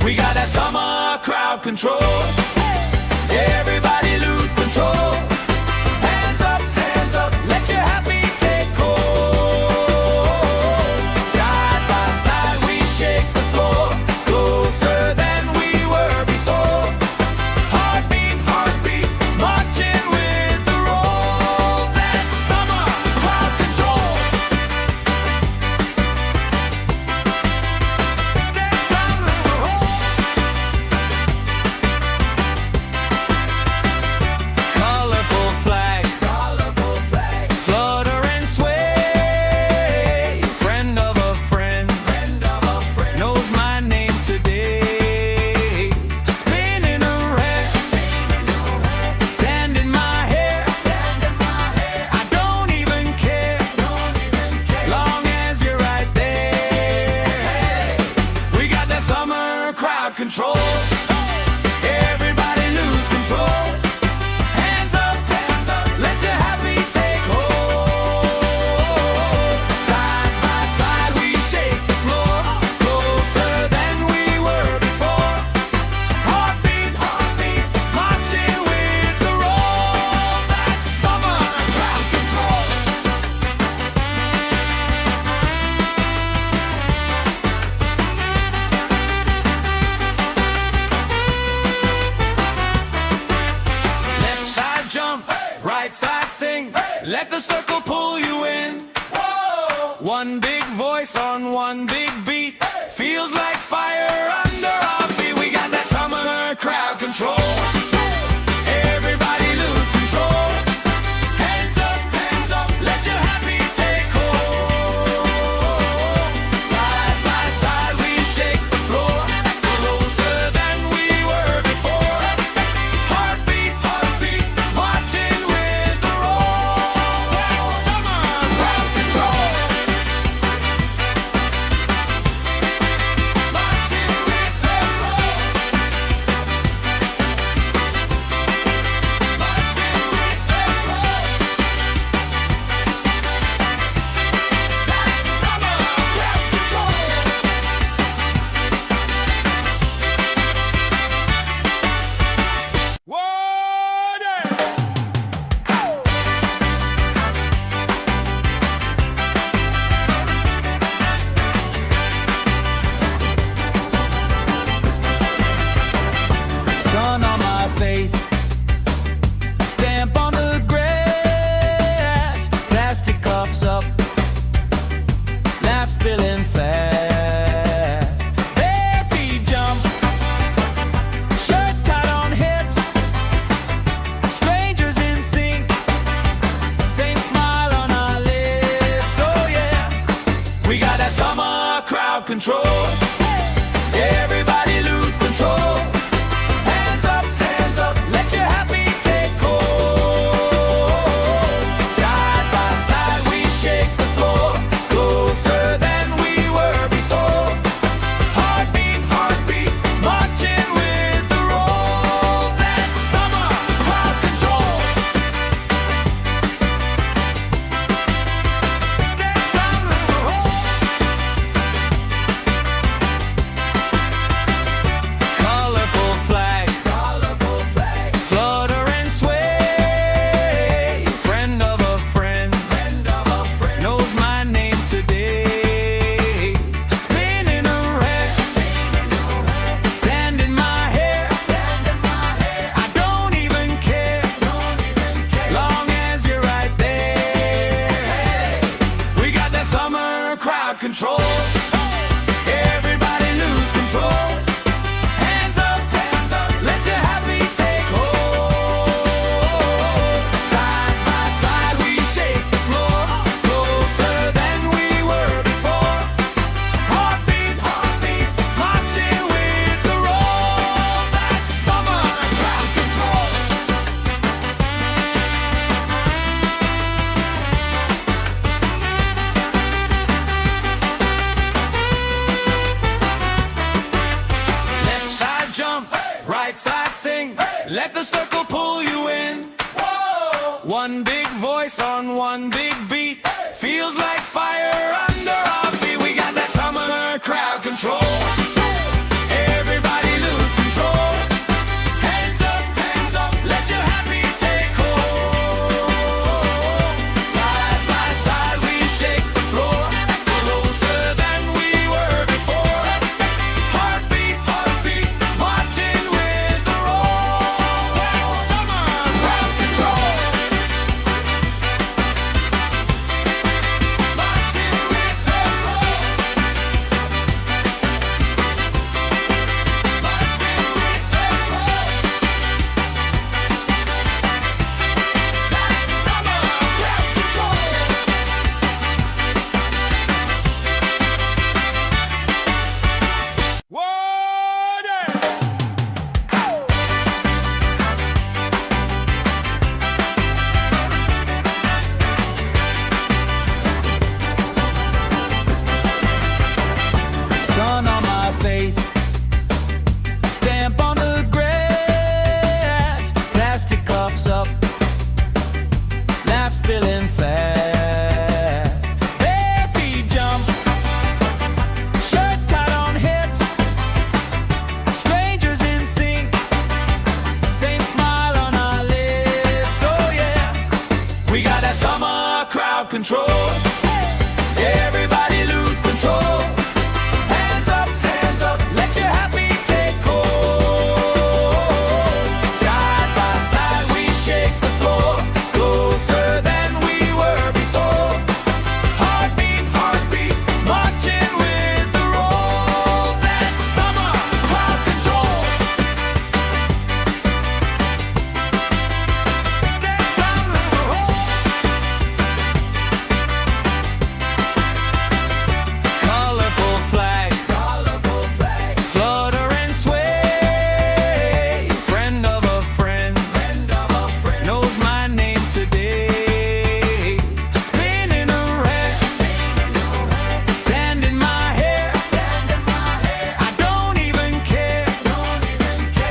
we got that summer crowd control. Everybody lose control. Hands up, let your happy take hold. Side by side we shake the floor, closer than we were before. Heartbeat, marching with the roll. That's summer crowd control. That's summer colorful flags, flutter and sway. Friend of a friend, knows my name today. Spinning around, sand in my hair. I don't even care, long as you're right there. We got that summer crowd control. Everybody lose control. Hands up, let your happy take hold. Side by side we shake the floor, closer than we were before. Heartbeat, marching with the roll. That's summer crowd control. Left side jump, right side sing. Let the circle pull you in. One big voice on one big beat. Feels like fire under our feet. We got that summer crowd control. Everybody lose control. Hands up, let your happy take hold. Side by side we shake the floor, closer than we were before. Heartbeat, marching with the roll. That's summer crowd Stamp on the grass, plastic cups up, laugh spilling fast. Bare feet jump, shirts tied on hips, strangers in sync, same smile on our lips. Oh yeah, we got that summer crowd control. Everybody lose control. Hands up, let your happy take hold. Side by side we shake the floor, closer than we were before. Heartbeat, heartbeat, marching with the roll. That's summer crowd control. That's summer colorful flags, flutter and sway. Friend of a friend, knows my name today. Spinning around, sand in my hair. I don't even care, long as you're right there. We got that summer crowd control. Everybody lose control. Hands up, let your happy take hold. Side by side we shake the floor, closer than we were before. Heartbeat, heartbeat, marching with the roll. That's summer crowd control. Left side jump, right side sing. Let the circle pull you in. One big voice on one big beat. Feels like fire under our feet. We got that summer crowd control. Everybody lose control. Hands up, let your happy take hold. Side by side we shake the floor, closer than we were before. Heartbeat, heartbeat, marching with the roll. That's summer crowd control. Marching with the roll. Marching with the roll. That's summer crowd control. Sun on my face, stamp on the grass, plastic cups up, laugh spilling fast. Bare feet jump, shirts tied on hips, strangers in sync, same smile on our lips. Oh yeah, we got that summer crowd control. Everybody lose control. Hands up, let your happy take hold. Side by side we shake the floor, closer than we were before. Heartbeat, heartbeat, marching with the roll. That's summer crowd control. That's summer colorful flags, flutter and sway. Friend of a friend, knows my name today. Spinning around, sand in my hair. I don't even care,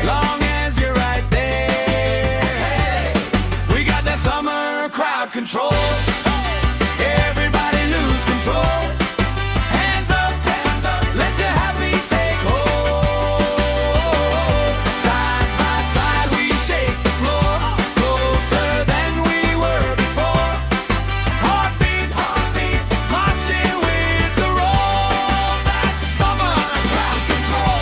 long as you're right there. We got that summer crowd control. Everybody lose control. Hands up, let your happy take hold. Side by side we shake the floor, closer than we were before. Heartbeat, heartbeat, marching with the roll. That's summer crowd control.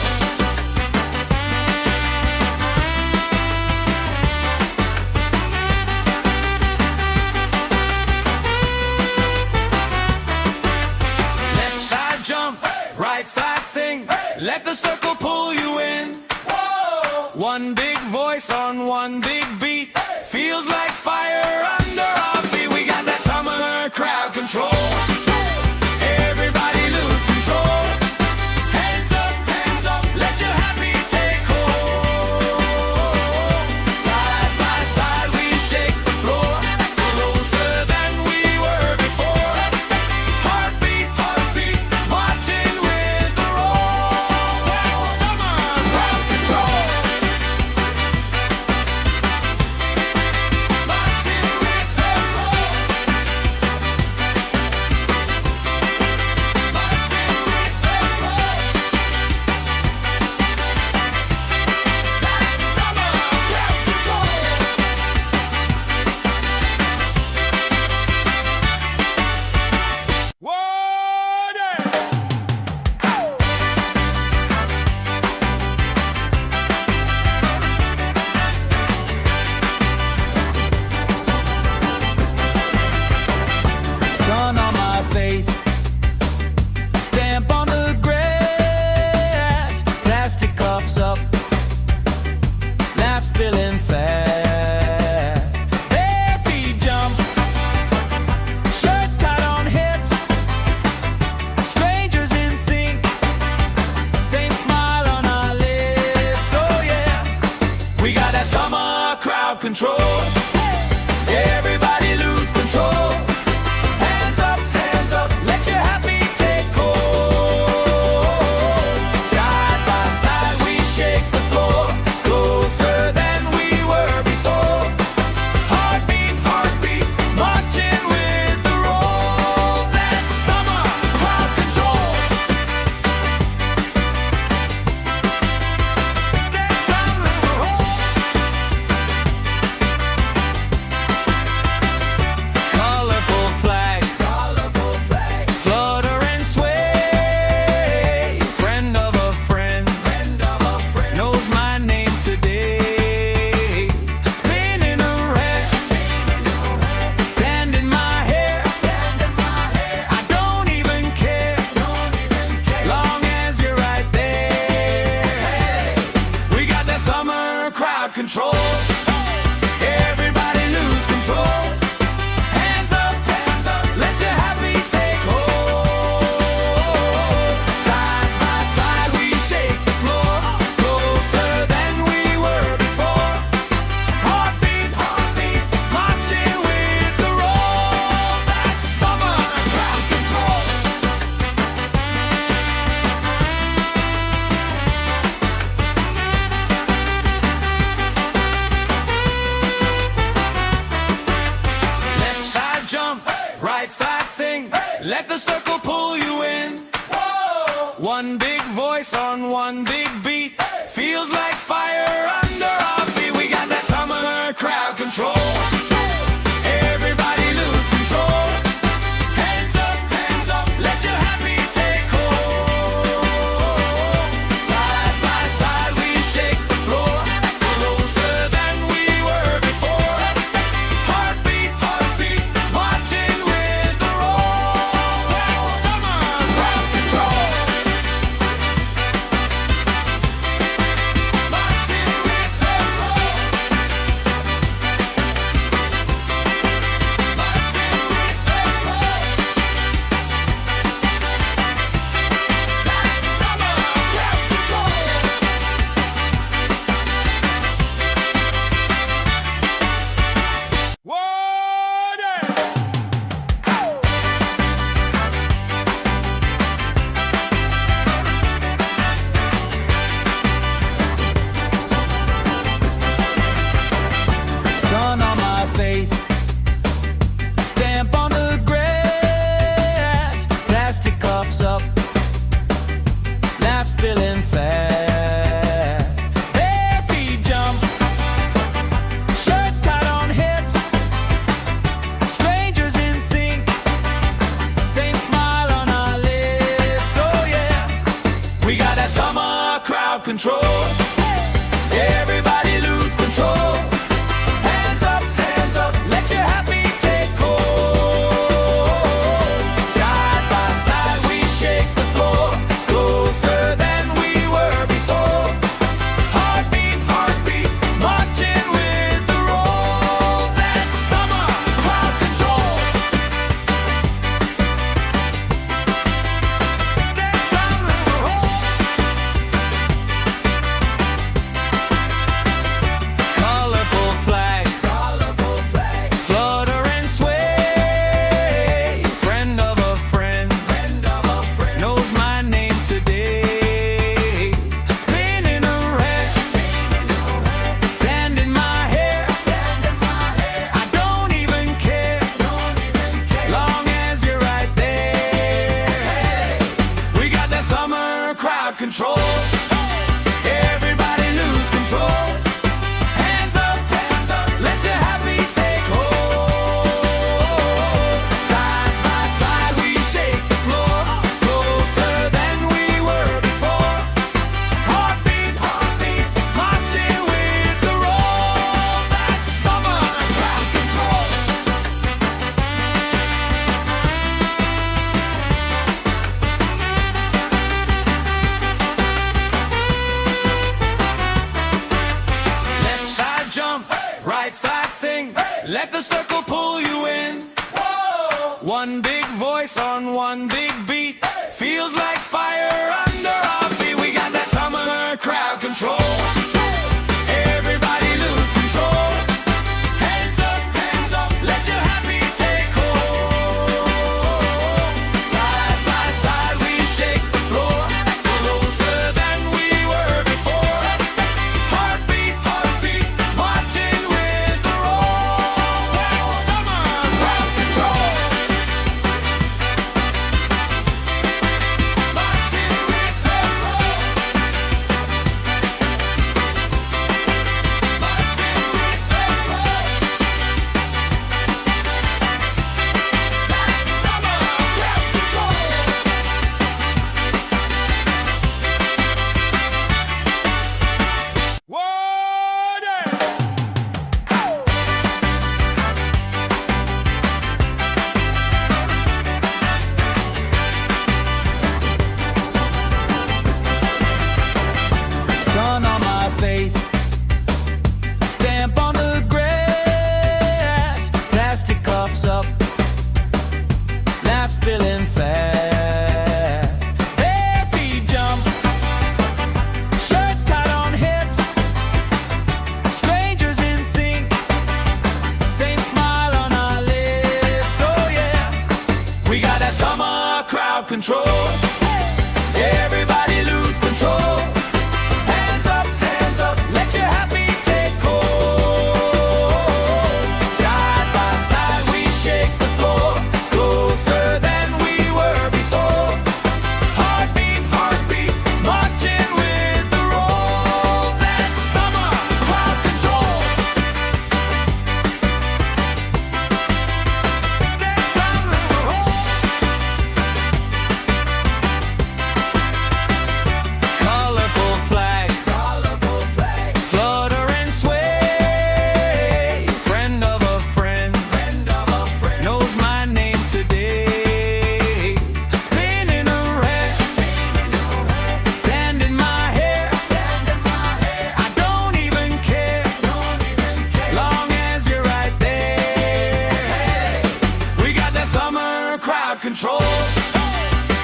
Everybody lose control. Hands up, let your happy take hold. Side by side we shake the floor, closer than we were before. Heartbeat, heartbeat, marching with the roll. That's summer crowd control. That's summer colorful flags, flutter and sway. Friend of a friend, knows my name today. Spinning around, sand in my hair. I don't even care, long as you're right there. We got that summer crowd control. Everybody lose control. Hands up, let your happy take hold. Side by side we shake the floor, closer than we were before. Heartbeat, heartbeat, marching with the roll. That's summer crowd control. Left side jump, right side sing. Let the circle pull you in. One big voice on one big beat. Feels like fire under our feet. We got that summer crowd control. Everybody lose control. Hands up, let your happy take hold. Side by side we shake the floor, closer than we were before. Heartbeat, heartbeat, marching with the roll. That's summer crowd control. Marching with the roll. Marching with the roll. That's summer crowd control. Sun on my face, stamp on the grass, plastic cups up, laugh spilling fast. Bare feet jump, shirts tied on hips, strangers in sync, same smile on our lips. Oh yeah, we got that summer crowd control. Everybody lose control. Hands up, let your happy take hold. Side by side we shake the floor, closer than we were before. Heartbeat, heartbeat, marching with the roll. That's summer crowd control. That's summer colorful flags, flutter and sway. Friend of a friend, knows my name today. Spinning around, sand in my hair. I don't even care, long as you're right there. We got that summer crowd control. Everybody lose control. Hands up, let your happy take hold. Side by side we shake the floor, closer than we were before. Heartbeat, heartbeat, marching with the roll. That's summer crowd control. Let the circle pull you in. One big voice on one big beat. Feels like fire under our feet. We got that summer crowd control. Everybody lose control. Hands up, control. Everybody lose control. Hands up, let your happy take hold. Side by side we shake the floor, closer than we were before. Heartbeat, heartbeat, marching with the roll. That's summer crowd control. That's summer colorful flags, flutter and sway. Friend of a friend, knows my name today. Spinning around, sand in my hair. I don't even care, long as you're right there. We got that summer crowd control.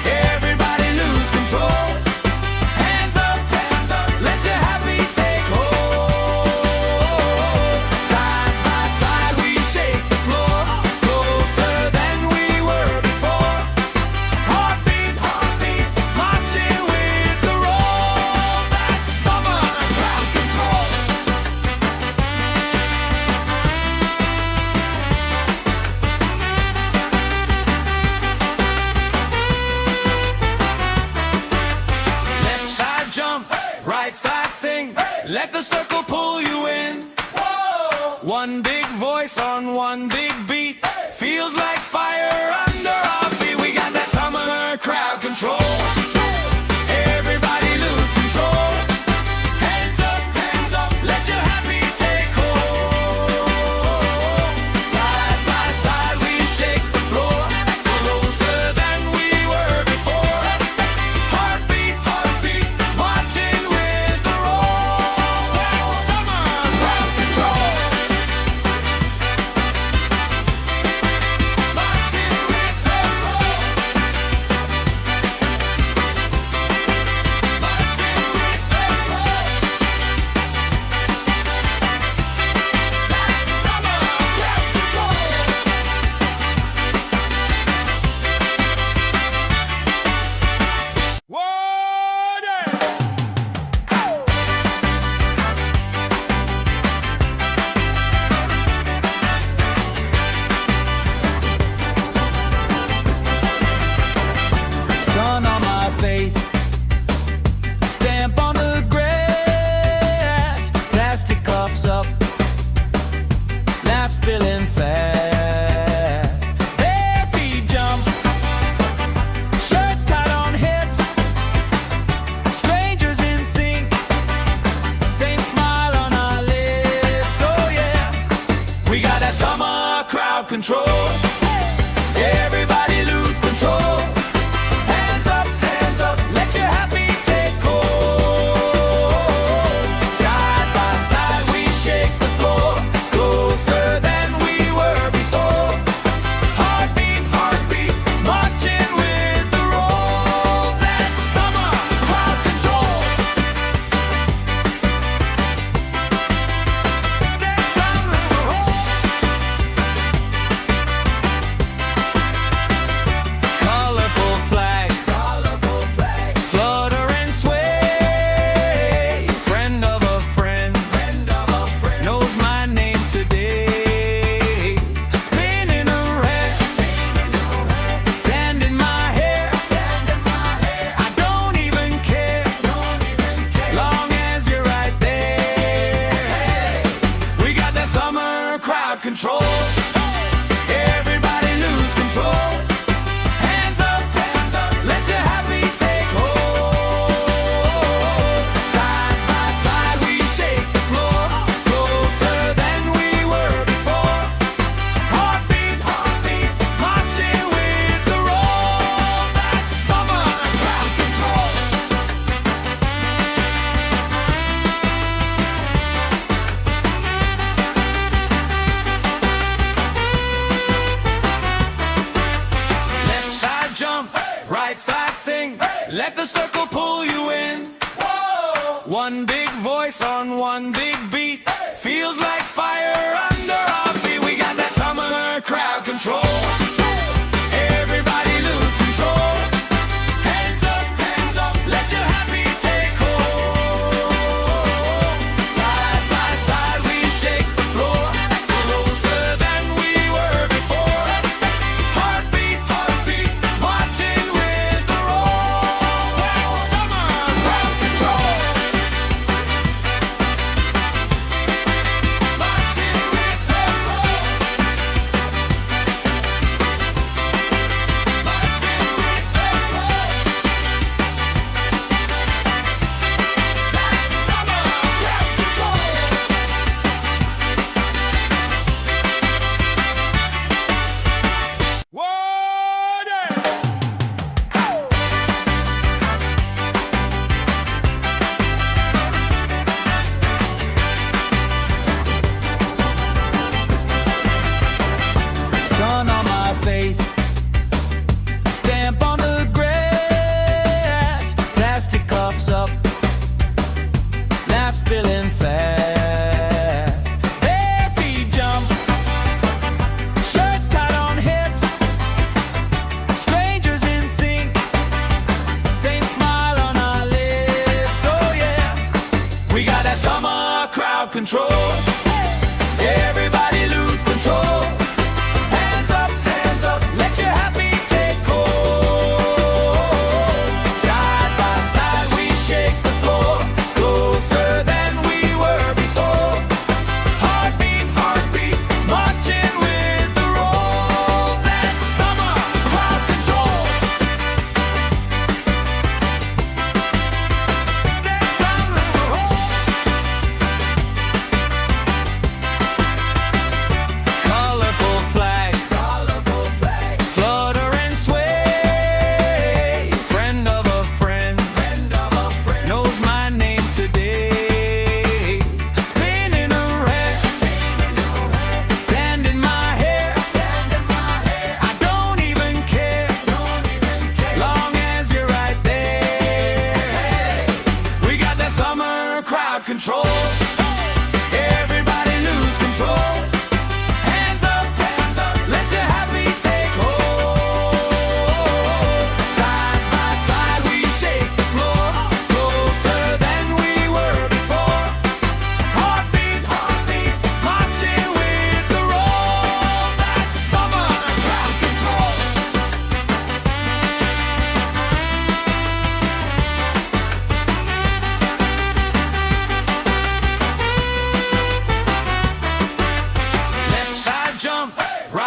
Everybody lose control. Hands up, let your happy take hold. Side by side we shake the floor, closer than we were before. Heartbeat, heartbeat, marching with the roll. That's summer crowd control. Left side jump, right side sing. Let the circle pull you in. One big voice on one big beat. Feels like fire under our feet. We got that summer crowd control. Everybody lose control. Hands up, let your happy take hold. Side by side we shake the floor, closer than we were before. Heartbeat, heartbeat, marching with the roll. That's summer crowd control. Marching with the roll. Marching with the roll. That's summer crowd control. Sun on my face, stamp on the grass, plastic cups up, laugh spilling fast. Bare feet jump, shirts tied on hips, strangers in sync, same smile on our lips. Oh yeah, we got that summer crowd control. Everybody lose control. Hands up, let your happy take hold. Side by side we shake the floor, closer than we were before. Heartbeat, heartbeat, marching with the roll. That's summer crowd control. That's summer colorful flags, flutter and sway. Friend of a friend, knows my name today. Spinning around, sand in my hair. I don't even care, long as you're right there. We got that summer crowd control. Everybody lose control. Hands up, let your happy take hold. Side by side we shake the floor, closer than we were before. Heartbeat, heartbeat, marching with the roll. That's summer crowd control. Left side jump, right side sing. Let the circle pull you in. One big voice on one big beat. Feels like fire under our feet. We got that summer crowd control. Everybody lose control.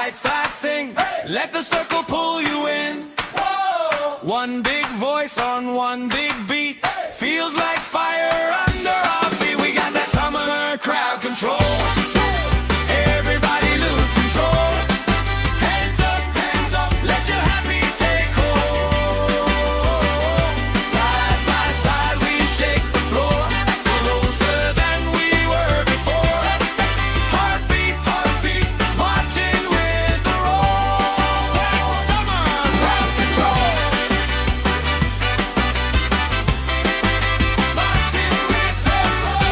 right side sing. Let the circle pull you in. One big voice on one big beat. Feels like fire under our feet. We got that summer crowd control. Everybody lose control. Hands up, let your happy take hold. Side by side we shake the floor, closer than we were before. Heartbeat, marching with the roll. That's summer crowd control. Marching with the roll.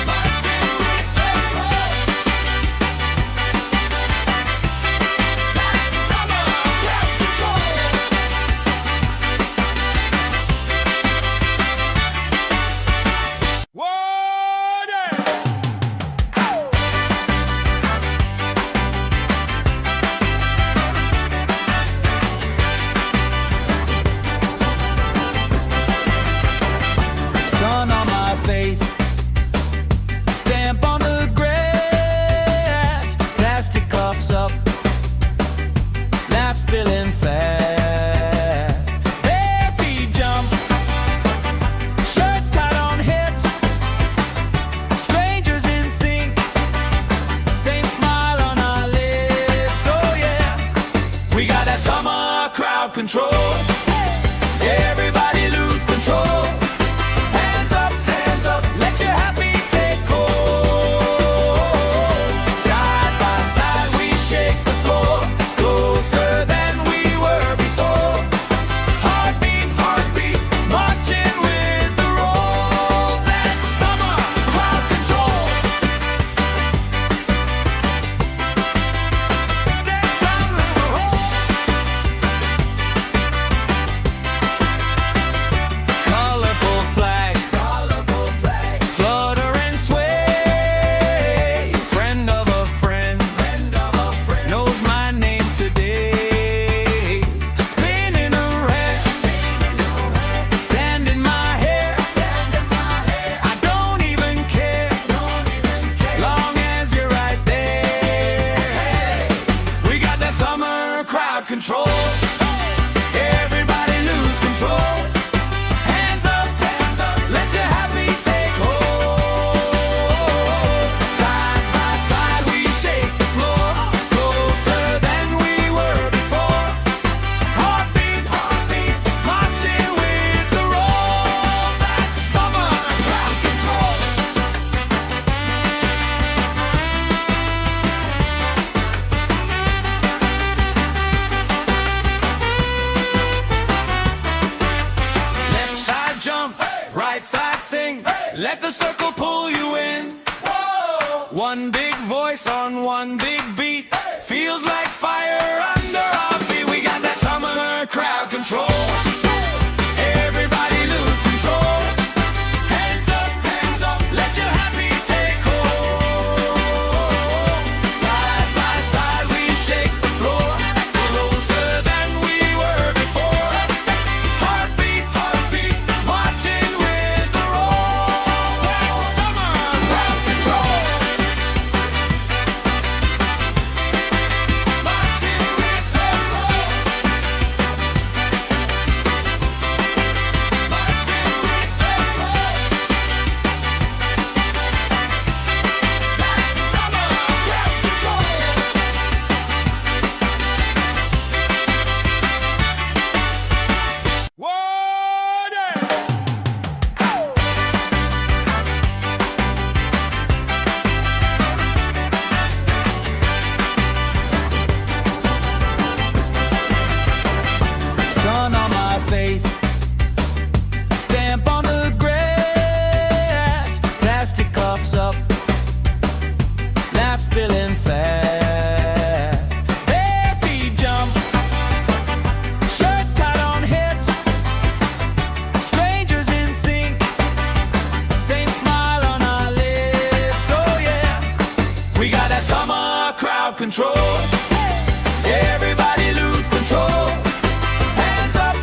Marching with the roll. That's summer crowd control. Sun on my face, stamp on the grass, plastic cups up, laugh spilling fast. Bare feet jump, shirts tied on hips, strangers in sync, same smile on our lips. Oh yeah, we got that summer crowd control. Everybody lose control. Hands up, let your happy take hold. Side by side we shake the floor, closer than we were before. Heartbeat, marching with the roll. That's summer crowd control. That's summer colorful flags, flutter and sway. Friend of a friend, knows my name today. Spinning around, sand in my hair. I don't even care, long as you're right there. We got that summer crowd control. Everybody lose control. Hands up, let your happy take hold. Side by side we shake the floor, closer than we were before. Heartbeat, marching with the roll. That's summer crowd control. Left side jump, right side sing. Let the circle pull you in. One big voice on one big beat. Feels like fire under our feet. We got that summer crowd control. Everybody lose control. Hands up, let your happy take hold. Side by side we shake the floor, closer than we were before. Heartbeat, marching with the roll. That's summer crowd control. Marching with the roll. Marching with the roll. That's summer crowd control. Sun on my face, stamp on the grass, plastic cups up, laugh spilling fast. Bare feet jump, shirts tied on hips, strangers in sync, same smile on our lips. Oh yeah, we got that summer crowd control. Everybody lose control. Hands up,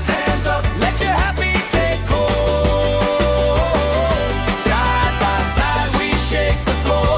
let your happy take hold. Side by side we shake the floor,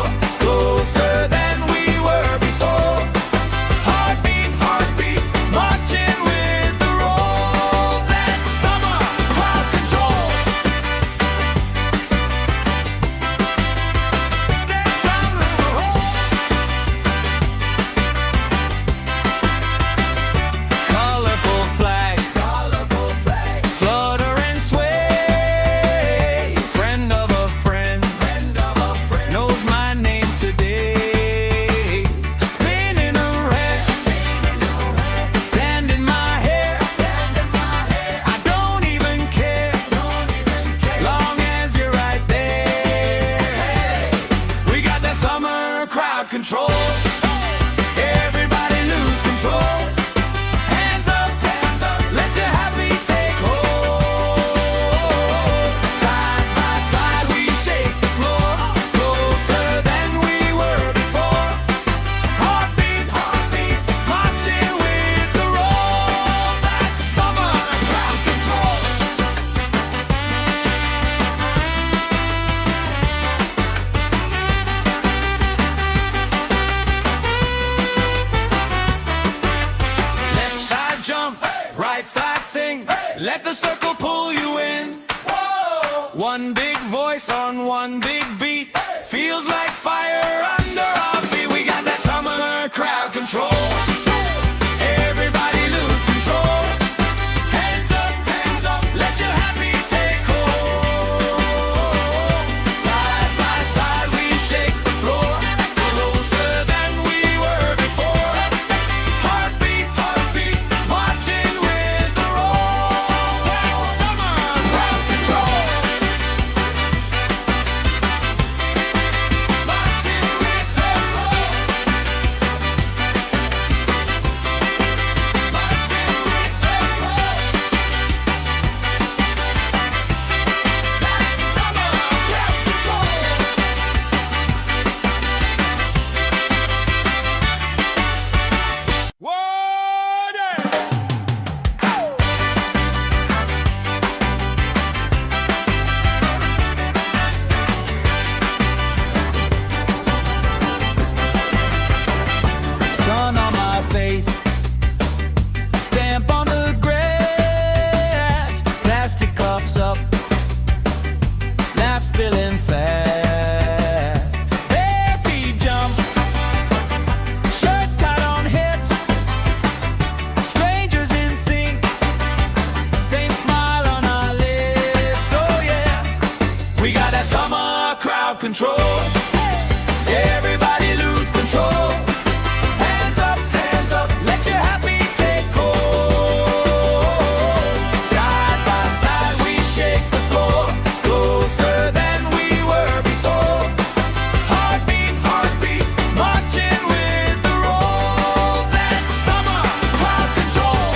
crowd control. Everybody lose control. Hands up, let your happy take hold. Side by side we shake the floor, closer than we were before. Heartbeat, marching with the roll. That's summer crowd control. Left side jump, right side sing. Let the circle pull you in. One big voice on one big beat. Feels like fire under our feet. We got that summer crowd control. Everybody lose control. Hands up, let your happy take hold. Side by side we shake the floor, closer than we were before. Heartbeat, marching with the roll. That's summer crowd control. Marching with the roll. Marching with the roll. That's summer crowd control. Sun on my face, stamp on the grass, plastic cups up, laugh spilling fast. Bare feet jump, shirts tied on hips, strangers in sync, same smile on our lips. Oh yeah, we got that summer crowd control. Everybody lose control. Hands up, let your happy take hold. Side by side we shake the floor, closer than we were before. Heartbeat, marching with the roll. That's summer crowd control.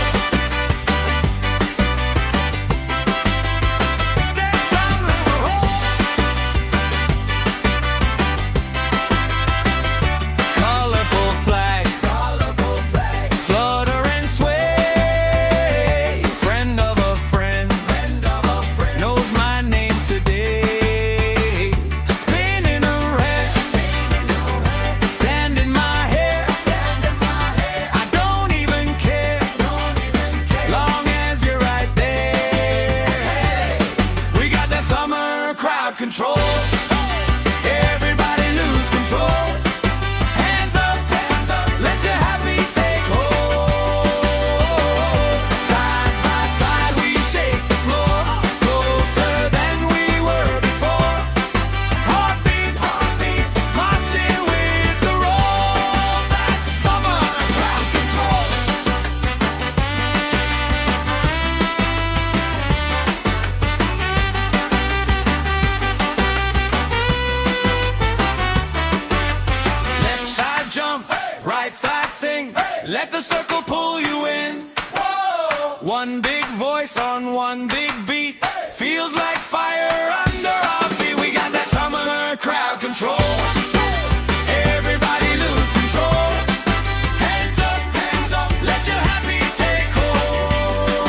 That's summer colorful flags, flutter and sway. Friend of a friend, knows my name today. Spinning around, sand in my hair. I don't even care, long as you're right there. We got that summer crowd control. Everybody lose control. Hands up, let your happy take hold. Side by side we shake the floor, closer than we were before. Heartbeat, marching with the roll. That's summer crowd control. Left side jump, right side sing. Let the circle pull you in. One big voice on one big beat. Feels like fire under our feet. We got that summer crowd control. Everybody lose control. Hands up, let your happy take hold.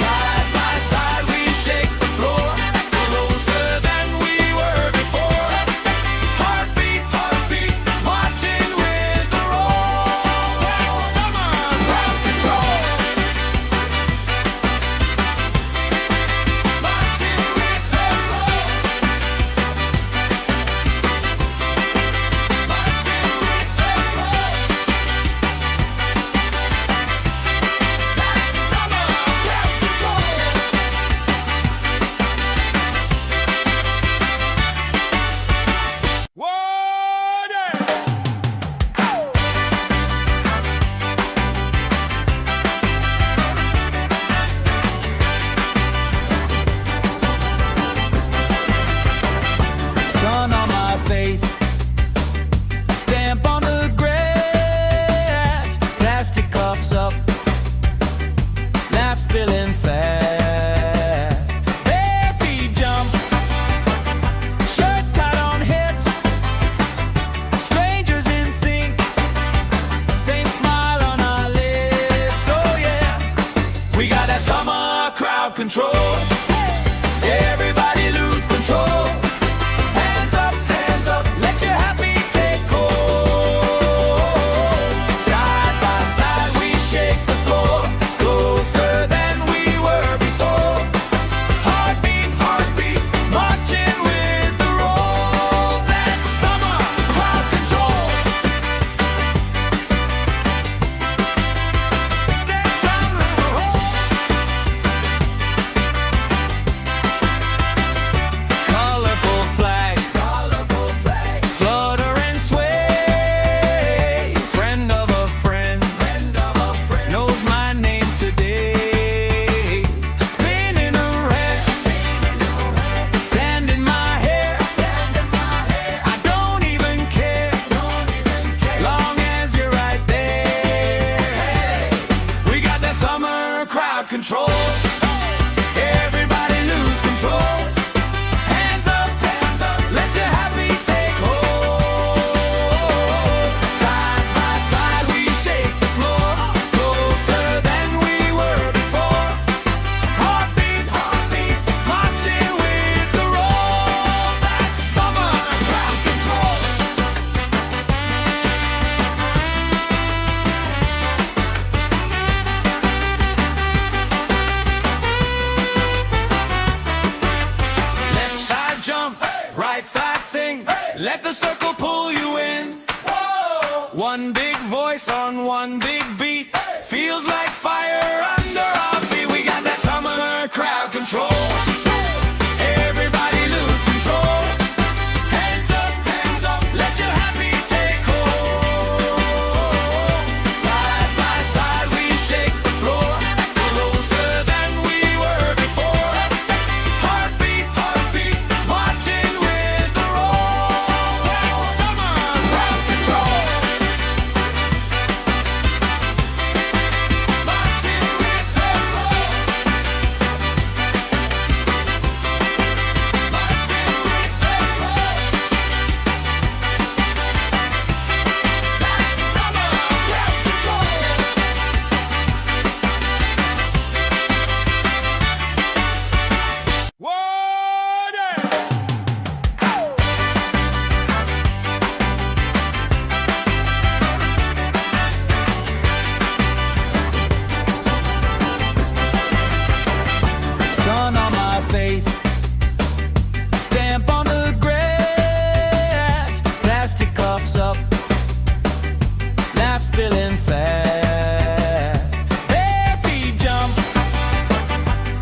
Side by side we shake the floor, closer than we were before. Heartbeat, marching with the roll. That's summer crowd control. Everybody lose control. Hands up, let your happy take hold. Side by side we shake the floor, closer than we were before. Heartbeat, marching with the roll. That's summer crowd control. That's summer. Colorful flags, flutter and sway. Friend of a friend, knows my name today. Spinning around, sand in my hair. I don't even care, long as you're right there. We got that summer crowd control. Everybody lose control. Hands up, let your happy take hold. Side by side we shake the floor, closer than we were before. Heartbeat, marching with the roll. That's summer crowd control. Left side jump, right side sing. Let the circle pull you in. One big voice on one big beat. Feels like fire under our feet. We got that summer crowd control. Everybody lose control. Hands up, let your happy take hold. Side by side we shake the floor, closer than we were before. Heartbeat, marching with the roll. That's summer crowd control. Marching with the roll. Marching with the roll. That's summer crowd control. Sun on my face, stamp on the grass, plastic cups up, laugh spilling fast. Bare feet jump,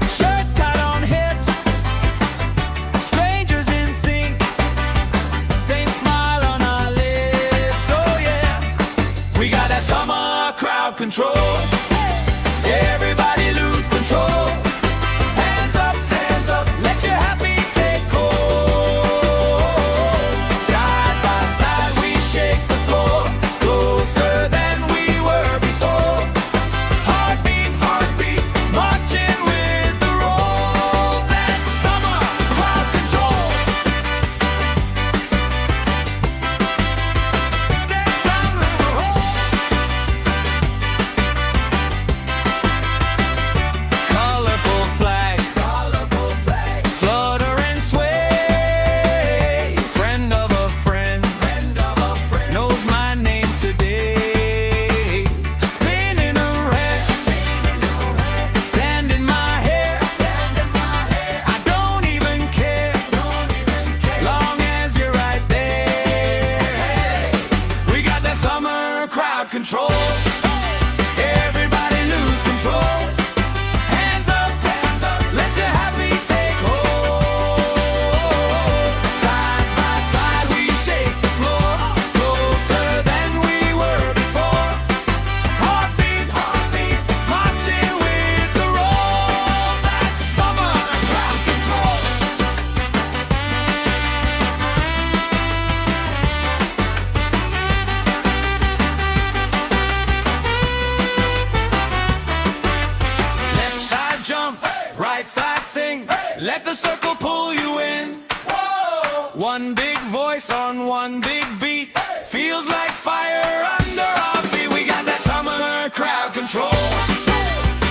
shirts tied on hips, strangers in sync, same smile on our lips. Oh yeah, we got that summer crowd control. Everybody lose control. Hands up, let your happy take hold. Side by side we shake the floor, closer than we were before. Heartbeat, marching with the roll. That's summer crowd control. That's summer. Colorful flags, flutter and sway. Friend of a friend, knows my name today. Spinning around, sand in my hair. I don't even care, long as you're right there. We got that summer crowd control. Everybody lose control. Hands up, let your happy take hold. Side by side we shake the floor, closer than we were before. Heartbeat, marching with the roll. That's summer crowd control. Left side jump, right side sing. Let the circle pull you in. One big voice on one big beat. Feels like fire under our feet. We got that summer crowd control.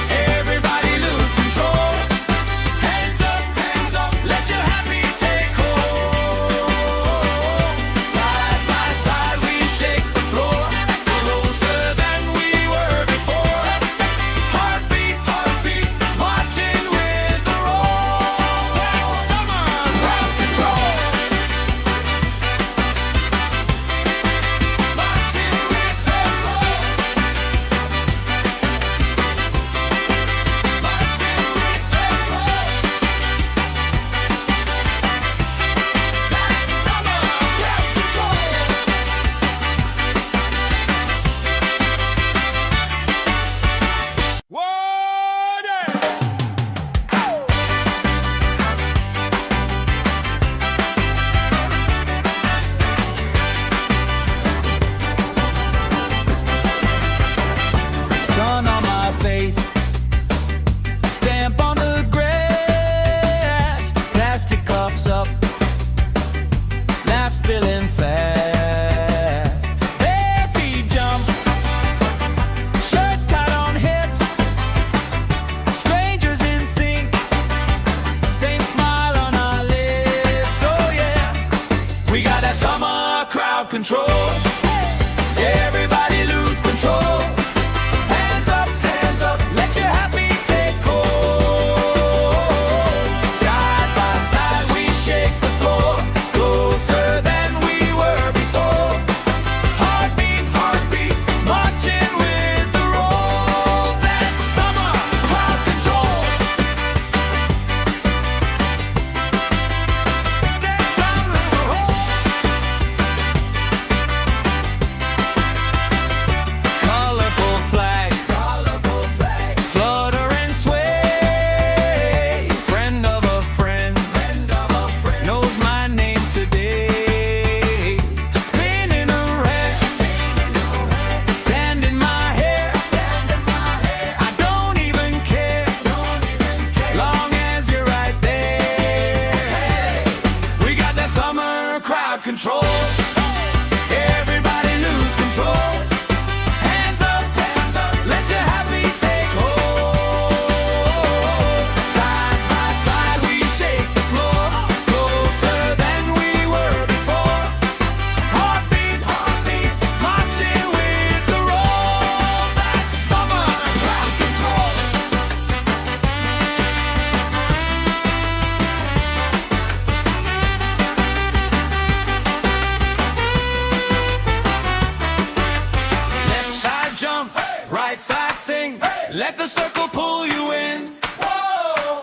Everybody lose control. summer crowd control. Everybody lose control. Hands up, let your happy take hold. Side by side we shake the floor, closer than we were before. Heartbeat, heartbeat, marching with the roll. That's summer crowd control. That's summer crowd. Colorful flags, flutter and sway. Friend of a friend, knows my name today. Spinning around, sand in my hair. I don't even care, long as you're right there. We got that summer crowd control. Everybody lose control. Hands up, let your happy take hold. Side by side we shake the floor, closer than we were before. Heartbeat, heartbeat, marching with the roll. That's summer crowd control. Left side jump, right side sing. Let the circle pull you in.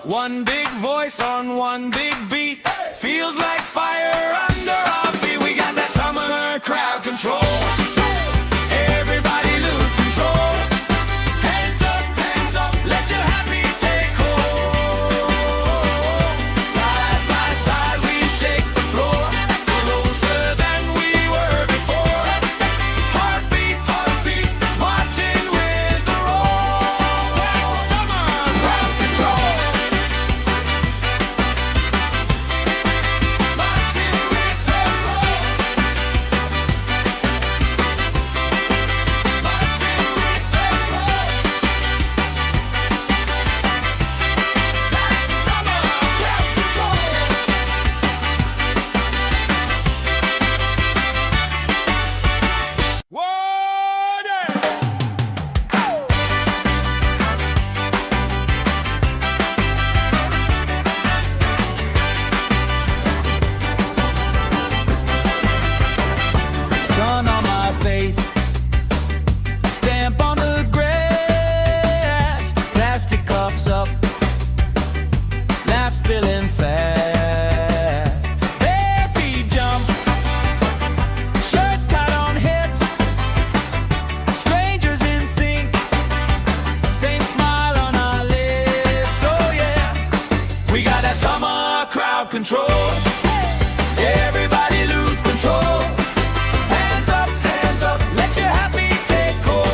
One big voice on one big beat. Feels like fire under our feet. We got that summer crowd control. Everybody lose control. Hands up, let your happy take hold. Side by side we shake the floor, closer than we were before. Heartbeat, heartbeat, marching with the roll. That's summer crowd control. Marching with the roll. Marching with the roll. That's summer crowd control. Sun on my face, stamp on the grass, plastic cups up, laugh spilling fast. Bare feet jump, shirts tied on hips, strangers in sync, same smile on our lips. Oh yeah, we got that summer crowd control. Everybody lose control. Hands up, let your happy take hold.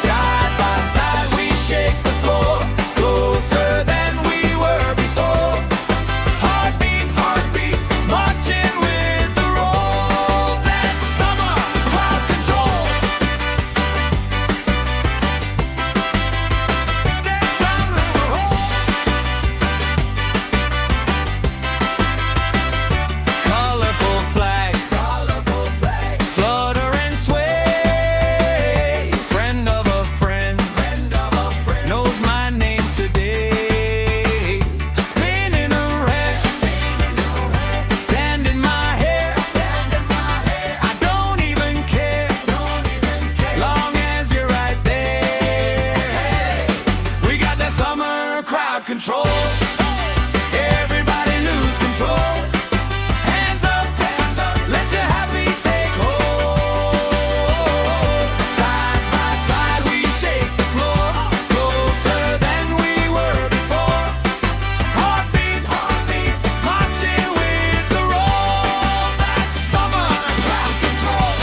Side by side we shake the floor, closer than we were before. Heartbeat, heartbeat, marching with the roll. That's summer crowd control. That's summer crowd. Colorful flags, flutter and sway. Friend of a friend, knows my name today. Spinning around, sand in my hair. I don't even care, long as you're right there. We got that summer crowd control. Everybody lose control. Hands up, let your happy take hold. Side by side we shake the floor, closer than we were before. Heartbeat, heartbeat, marching with the roll. That's summer crowd control.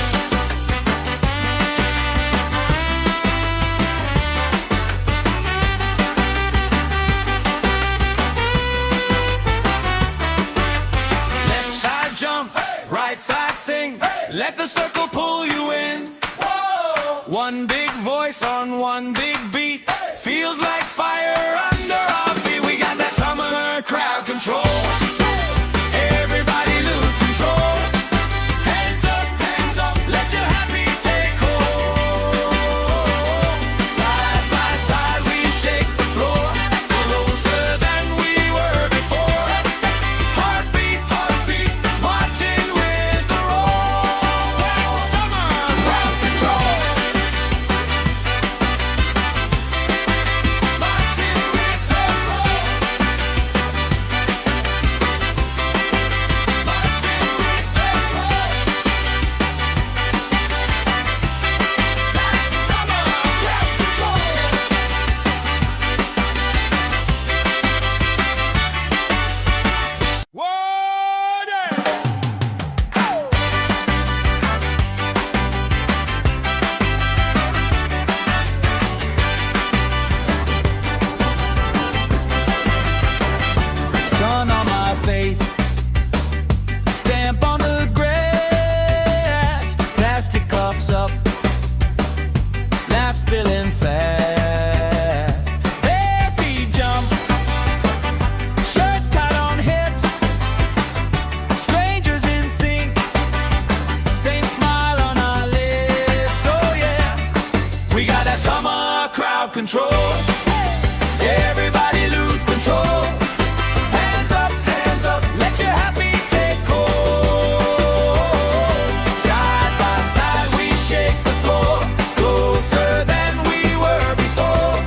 Left side jump, right side sing. Let the circle pull you in. One big voice on one big beat. Feels like fire under our feet. We got that summer crowd control. Everybody lose control. Everybody lose control. Hands up, let your happy take hold. Side by side we shake the floor, closer than we were before.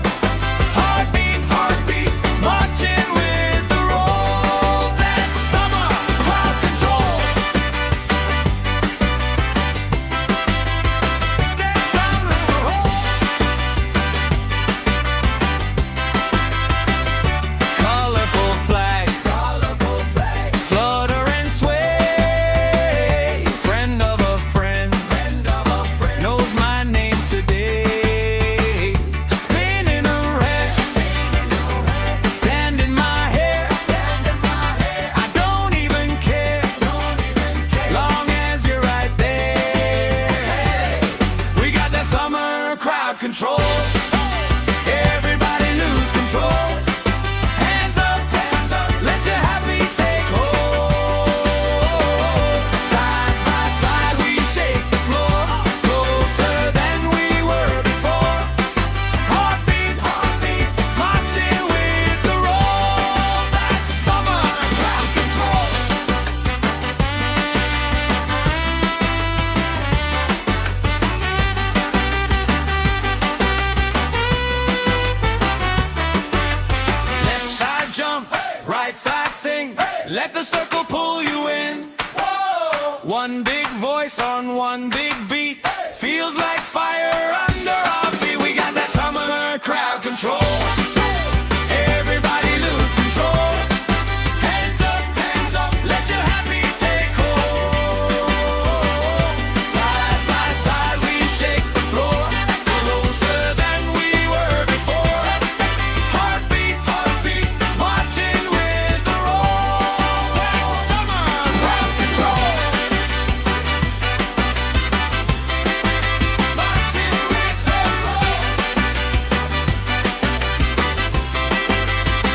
Heartbeat, heartbeat, marching with the roll. That's summer crowd control. That's summer roll. Colorful flags, flutter and sway. Friend of a friend, knows my name today. Spinning around, sand in my hair. I don't even care, long as you're right there. We got that summer crowd control. Everybody lose control. Hands up, let your happy take hold. Side by side we shake the floor, closer than we were before. Heartbeat, heartbeat, marching with the roll. That's summer crowd control. Left side jump, right side sing. Let the circle pull you in. One big voice on one big beat. Feels like fire under our feet. We got that summer crowd control. Everybody lose control. Hands up, let your happy take hold. Side by side we shake the floor, closer than we were before. Heartbeat, heartbeat, marching with the roll. That's summer crowd control. Marching with the roll.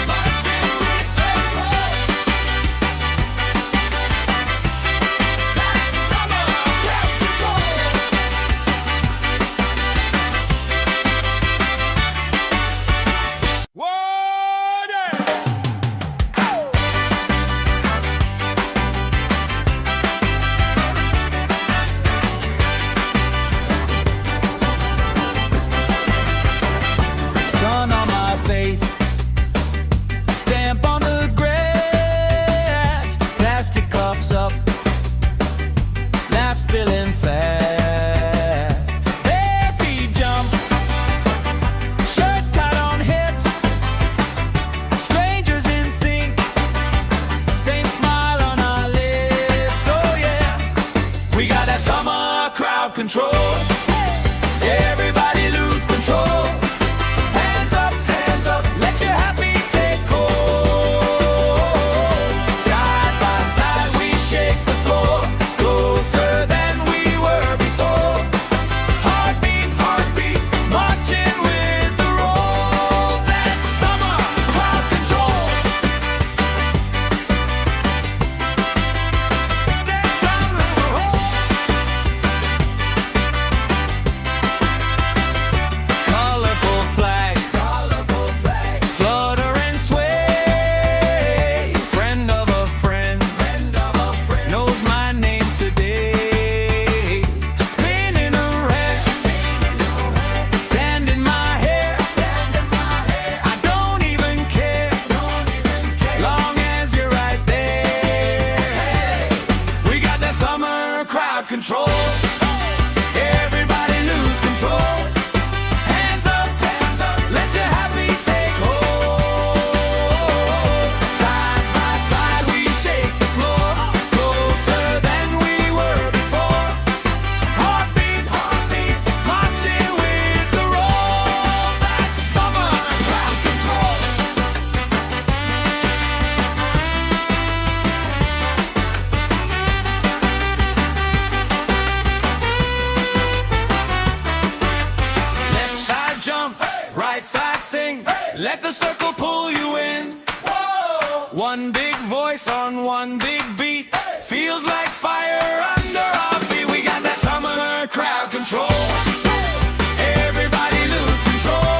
Marching with the roll. That's summer crowd control. Water! Sun on my face, stamp on the grass, plastic cups up, laugh spilling fast. Bare feet jump, shirts tied on hips, strangers in sync, same smile on our lips. Oh yeah, we got that summer crowd control. Everybody lose control. Hands up, let your happy take hold. Side by side we shake the floor, closer than we were before. Heartbeat, heartbeat, marching with the roll. That's summer crowd control. That's summer roll. Colorful flags, flutter and sway. Friend of a friend, knows my name today. Spinning around, sand in my hair. I don't even care, long as you're right there. We got that summer crowd control. Everybody lose control. Hands up, let your happy take hold. Side by side we shake the floor, closer than we were before. Heartbeat, heartbeat, marching with the roll. That's summer crowd control. Left side jump, right side sing. Let the circle pull you in. One big voice on one big beat. Feels like fire under our feet. We got that summer crowd control. Everybody lose control.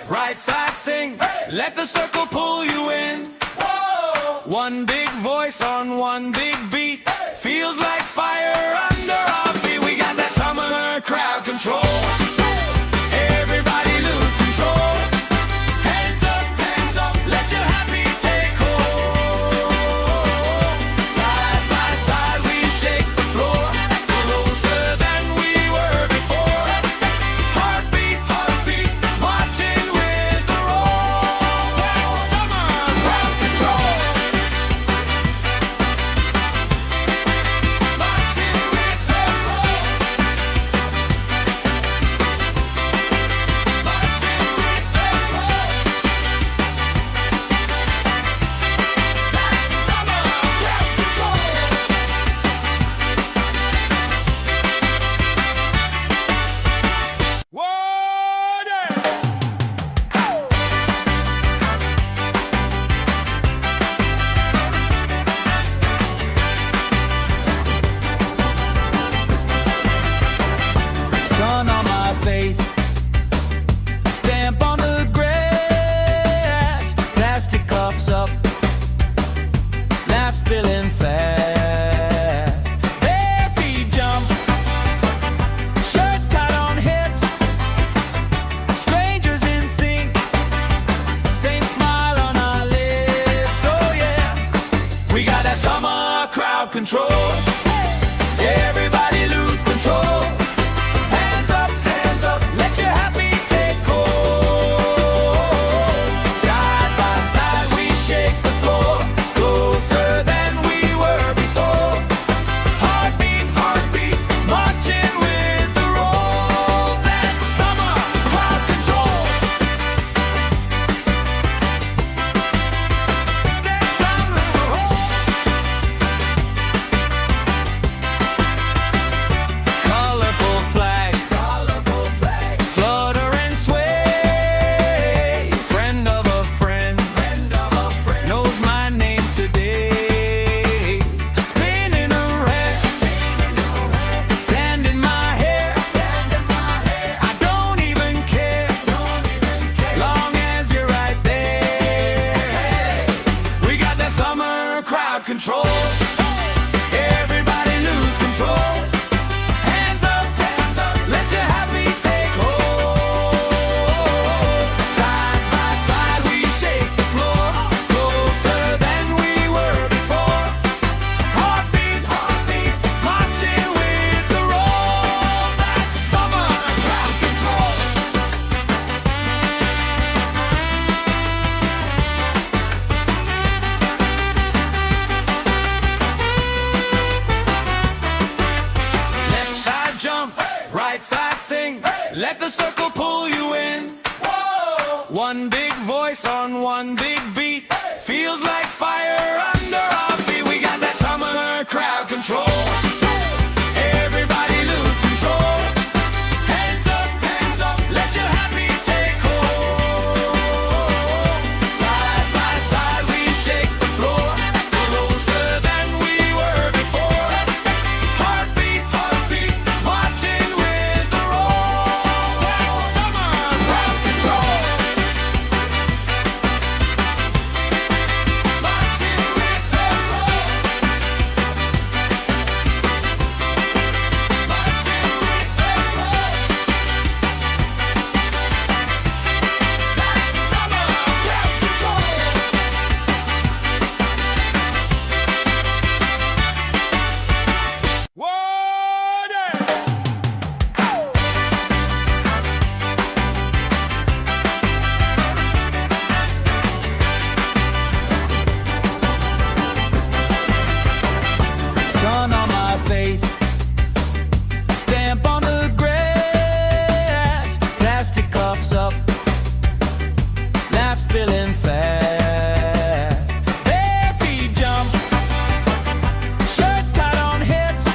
right side sing. Let the circle pull you in. One big voice on one big beat. Feels like fire under our feet. We got that summer crowd control. Everybody lose control. Hands up, let your happy take hold. Side by side we shake the floor, closer than we were before. Heartbeat, marching with the roll. That's summer crowd control. Marching with the roll. Marching with the roll. That's summer crowd control. Sun on my face, stamp on the grass, plastic cups up, laugh spilling fast. Bare feet jump, shirts tied on hips, strangers in sync, same smile on our lips. Oh yeah, we got that summer crowd control. Everybody lose control. Hands up, let your happy take hold. Side by side we shake the floor, closer than we were before. Heartbeat, marching with the roll. That's summer crowd control. That's summer crowd. Colorful flags, flutter and sway. Friend of a friend, knows my name today. Spinning around, sand in my hair. I don't even care, long as you're right there. We got that summer crowd control. Everybody lose control. Hands up, let your happy take hold. Side by side we shake the floor, closer than we were before. Heartbeat, marching with the roll. That's summer crowd control. Left side jump, right side sing. Let the circle pull you in. One big voice on one big beat. Feels like fire under our feet. We got that summer crowd control. Everybody lose control. Hands up, let your happy take hold. Side by side we shake the floor, closer than we were before. Heartbeat, marching with the roll. That's summer crowd control. Marching with the roll. Marching with the roll. That's summer crowd control. Sun on my face, stamp on the grass, plastic cups up, laugh spilling fast. Bare feet jump, shirts tied on hips,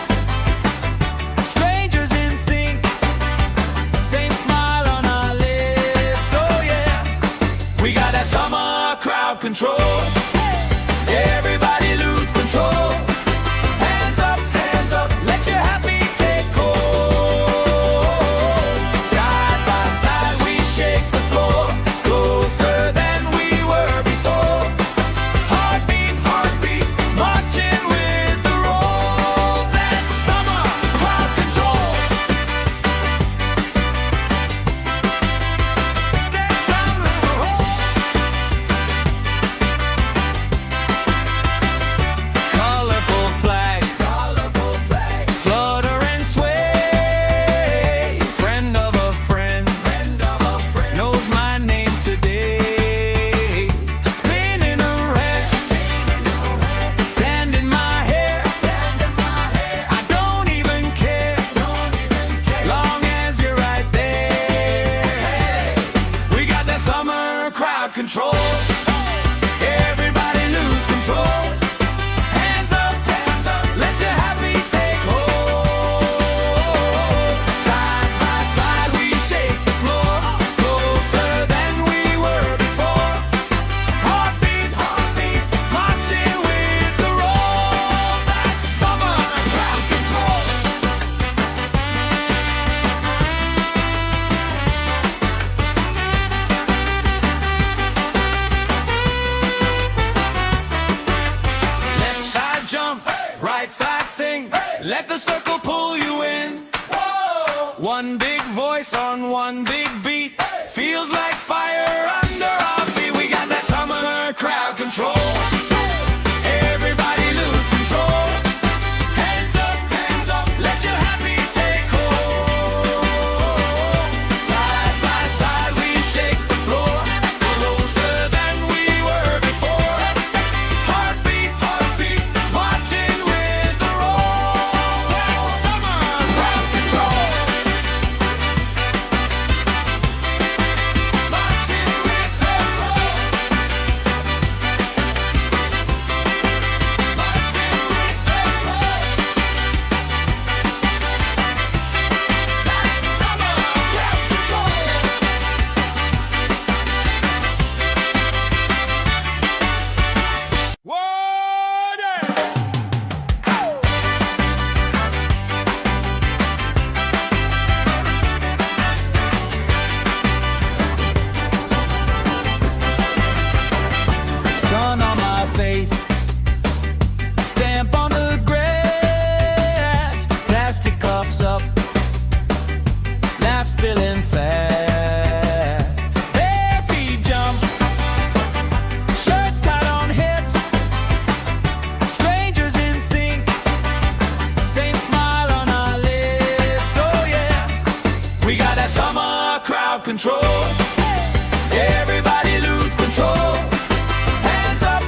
strangers in sync, same smile on our lips. Oh yeah, we got that summer crowd control. Everybody lose control. Hands up, let your happy take hold. Side by side we shake the floor, voice on one big beat. Feels like fire under our feet. We got that summer crowd control. Everybody lose control. Hands up, let your happy take hold. Side by side we shake the floor, closer than we were before. Heartbeat, marching with the roll. That's summer crowd control. Marching with the roll. Marching with the roll. That's summer crowd control. Sun on my face, stamp on the grass, plastic cups up, laugh spilling fast. Bare feet jump, shirts tied on hips, strangers in sync, same smile on our lips. Oh yeah, we got that summer crowd control. Everybody lose control. Hands up,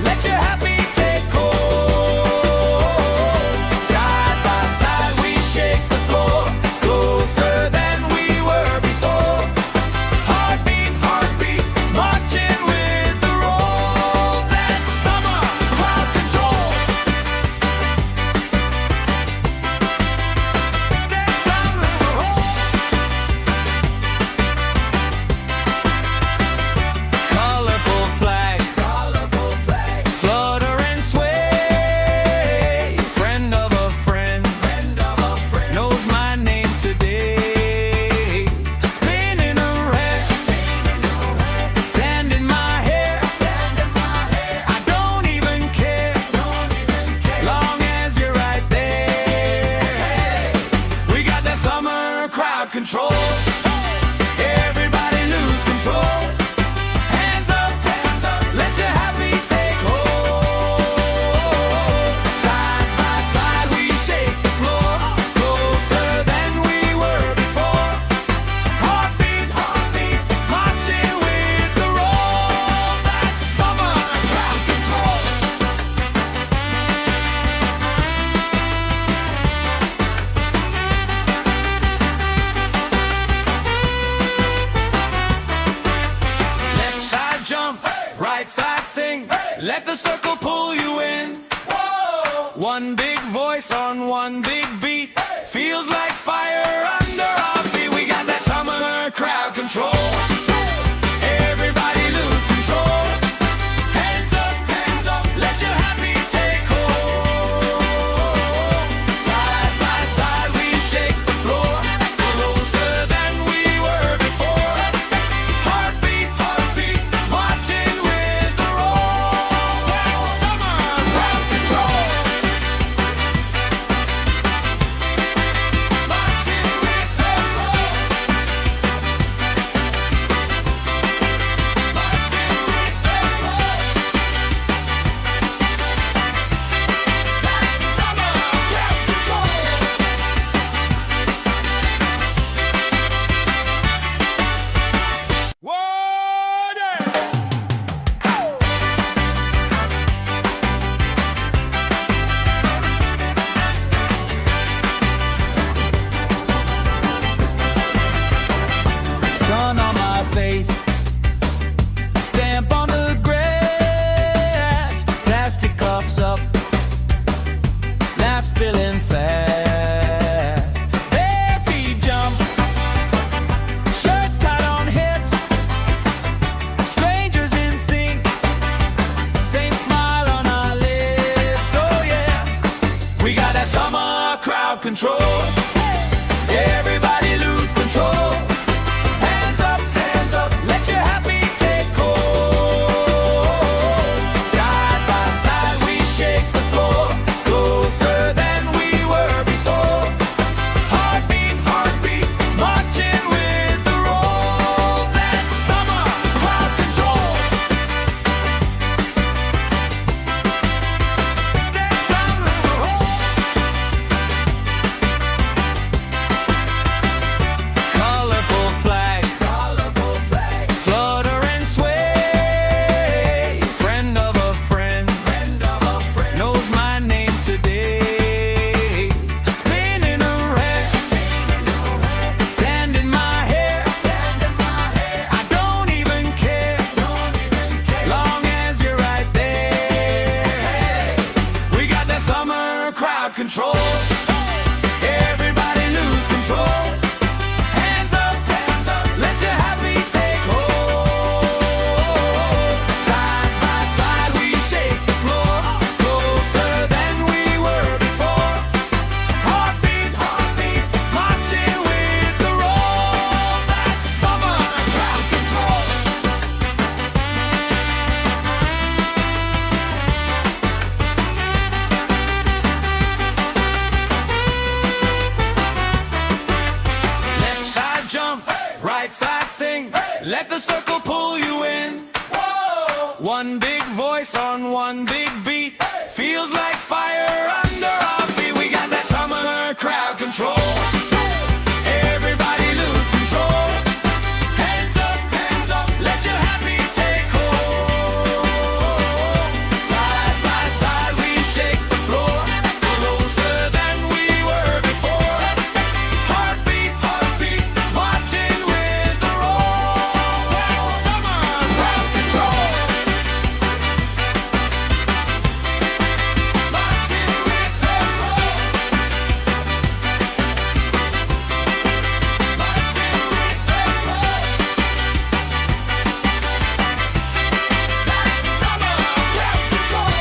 let your happy take hold. Side by side we shake the floor, closer than we were before. Heartbeat, marching with the roll. That's summer crowd control. That's summer colorful flags, flutter and sway. Friend of a friend, knows my name today. Spinning around, sand in my hair. I don't even care, long as you're right there. We got that summer crowd control. Everybody lose control. Hands up, let your happy take hold. Side by side we shake the floor, closer than we were before. Heartbeat, marching with the roll. That's summer crowd control. Left side jump, right side sing. Let the circle pull you in. One big voice on one big beat. Feels like fire under our feet. We got that summer crowd control. Everybody lose control. Hands up, let your happy take hold. Side by side we shake the floor, closer than we were before. Heartbeat, marching with the roll. That's summer crowd control. Marching with the roll. Marching with the roll. That's summer crowd control. Sun on my face, stamp on the grass, plastic cups up, laugh spilling fast. Bare feet jump, shirts tied on hips, strangers in sync, same smile on our lips. Oh yeah, we got that summer crowd control. Everybody lose control. Hands up, let your happy take hold. Side by side we shake the floor, closer than we were before. Heartbeat, marching right side sing. Let the circle pull you in. One big voice on one big beat. Feels like fire under our feet. We got that summer crowd control. Everybody lose control. Hands up, let your happy take hold. Side by side we shake the floor, closer than we were before. Heartbeat, marching with the roll. That's summer crowd control. Marching with the roll. Marching with the roll. That's summer crowd control.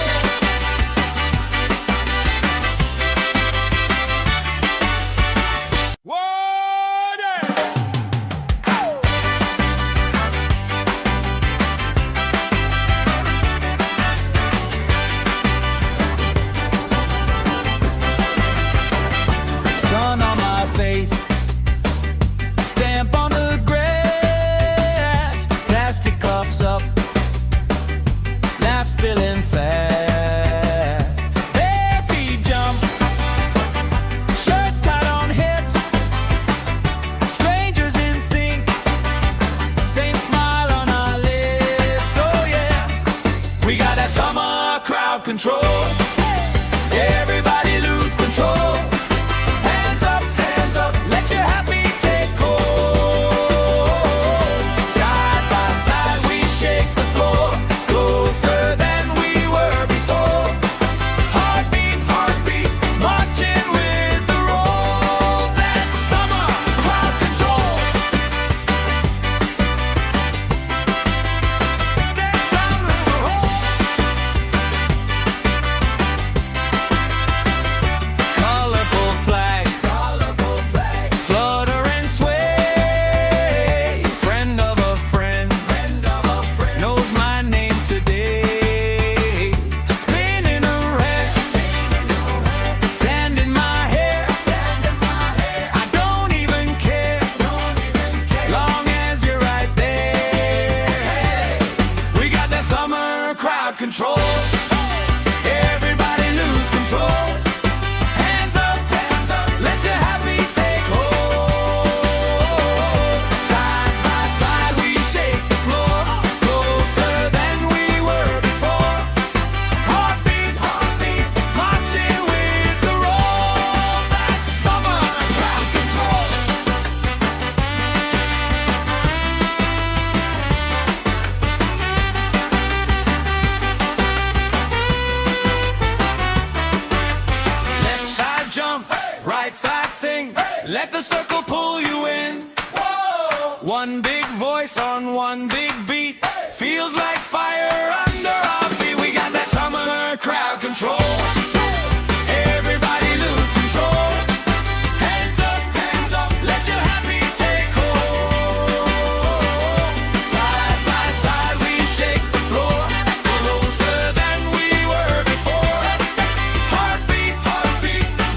Sun on my face, stamp on the grass, plastic cups up, laugh spilling fast. Bare feet jump, shirts tied on hips, strangers in sync, same smile on our lips. Oh yeah, we got that summer crowd control. Everybody lose control. Hands up, let your happy take hold. Side by side we shake the floor, closer than we were before. Heartbeat, marching with the roll. That's summer crowd control. That's summer colorful flags, flutter and sway. Friend of a friend, knows my name today. Spinning around, sand in my hair. I don't even care, long as you're right there. We got that summer crowd control. Everybody lose control. Hands up, let your happy take hold. Side by side we shake the floor, closer than we were before. Heartbeat, marching with the roll. That's summer crowd control. Left side jump, right side sing. Let the circle pull you in. One big voice on one big beat. Feels like fire under our feet. We got that summer crowd control. Everybody lose control. Hands up, let your happy take hold. Side by side we shake the floor, closer than we were before. Heartbeat,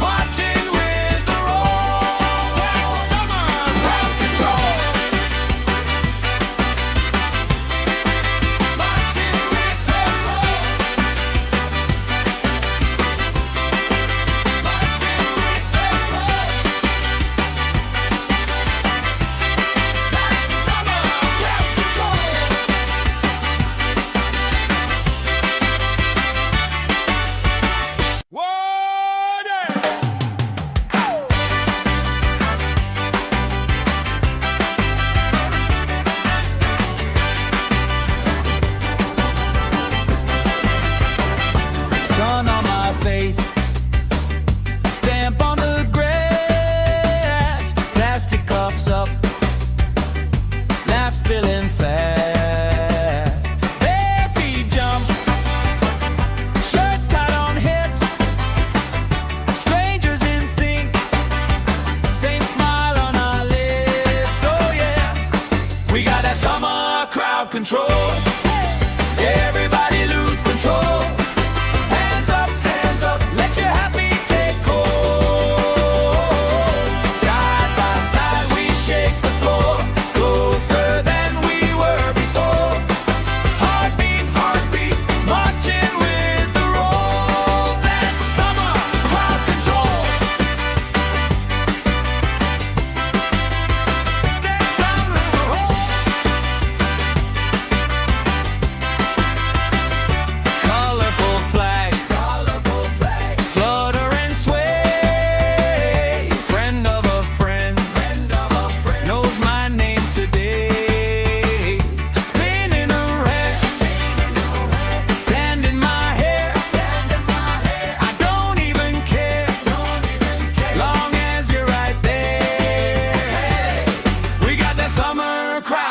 marching with the roll. That's summer crowd control. Marching with the roll. Marching with the roll. That's summer crowd control. Sun on my face, stamp on the grass, plastic cups up, laugh spilling fast. Bare feet jump, shirts tied on hips, strangers in sync, same smile on our lips. Oh yeah, we got that summer crowd control. Everybody lose control. Hands up, let your happy take hold. Side by side we shake the floor,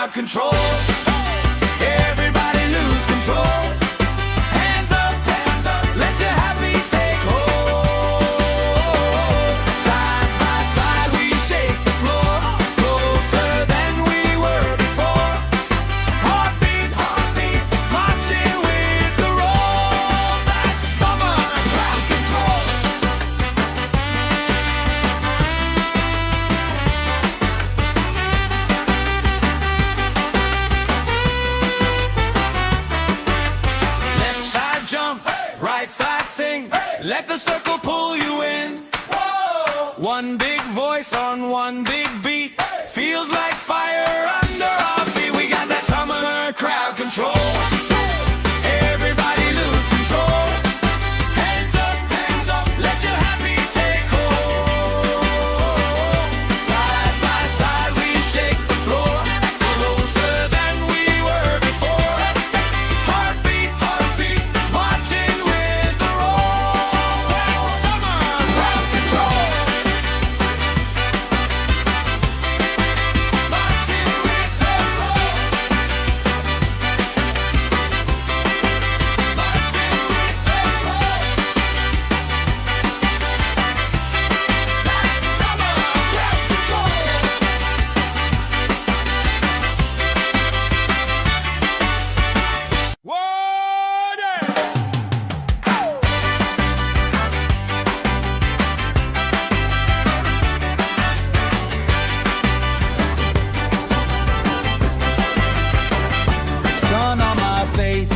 crowd control. Everybody lose control. Hands up, let your happy take hold. Side by side we shake the floor, closer than we were before. Heartbeat, marching with the roll. That's summer crowd control. Left side jump, right side sing. Let the circle pull you in. One big voice on one big beat. Feels like fire under our feet. We got that summer crowd control. Everybody lose control. Hands up, let your happy take hold. Side by side we shake the floor, closer than we were before. Heartbeat, marching with the roll. That's summer crowd control. Marching with the roll. Marching with the roll. That's summer crowd control. Sun on my face,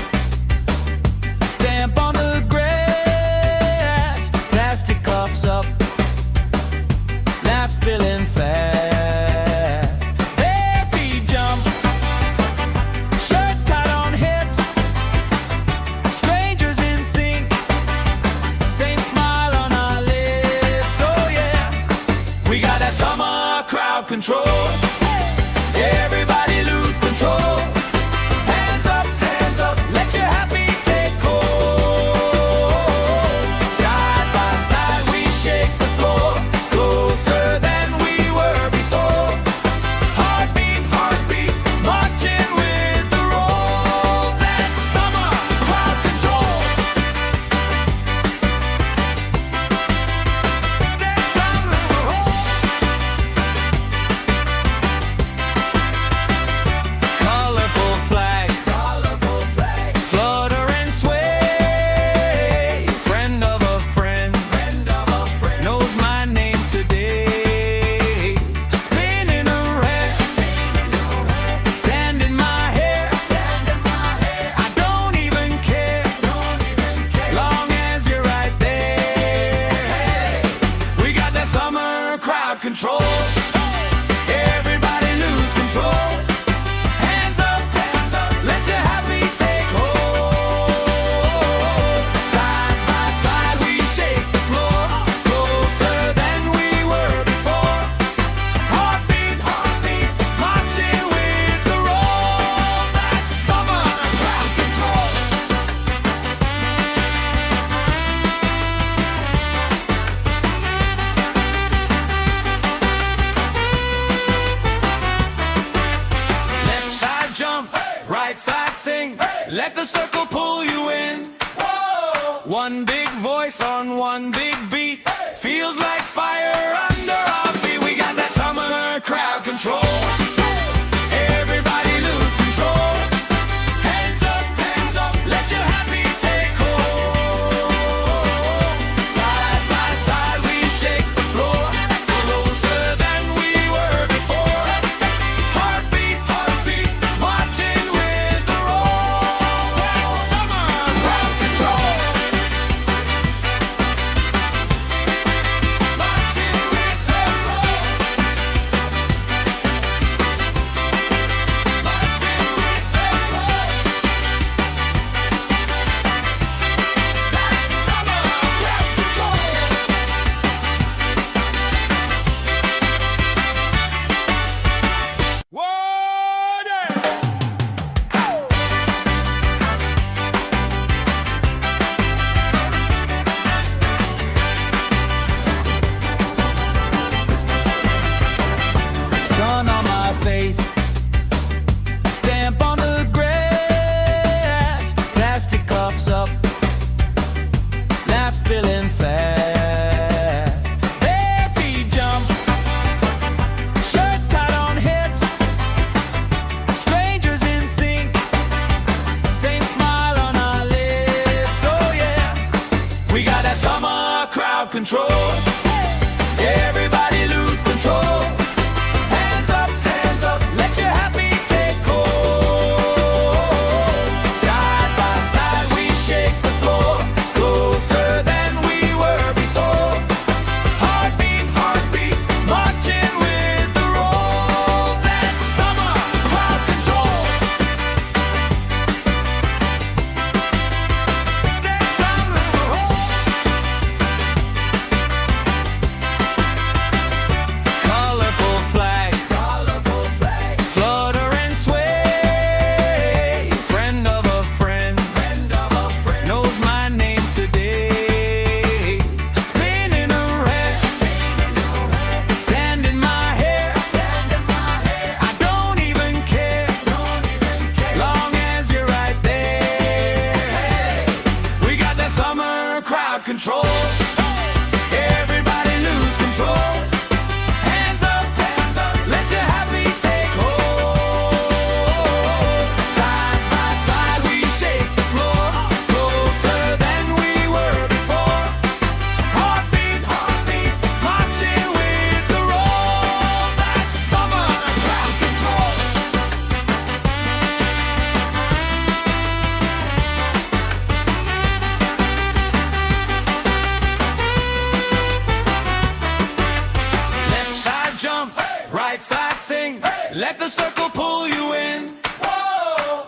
stamp on the grass, plastic cups up, laugh spilling fast. Bare feet jump, shirts tied on hips, strangers in sync, same smile on our lips. Oh yeah, we got that summer crowd control. Everybody lose control. Hands up, let your happy take hold. Side by side we shake the floor, closer than we were before. Heartbeat, marching with the roll. That's summer crowd control. That's summer crowd. Colorful flags, flutter and sway. Friend of a friend, knows my name today. Spinning around, sand in my hair. I don't even care, long as you're right there. We got that summer crowd control. Everybody lose control. Hands up, let your happy take hold. Side by side we shake the floor, closer than we were before. Heartbeat, marching with the roll. That's summer crowd control. Left side jump, right side sing. Let the circle pull you in. One big voice on one big beat. Feels like fire under our feet. We got that summer crowd control. Everybody lose control. Hands up, let your happy take hold. Side by side we shake the floor, closer than we were before. Heartbeat, marching with the roll. That's summer crowd control. Marching with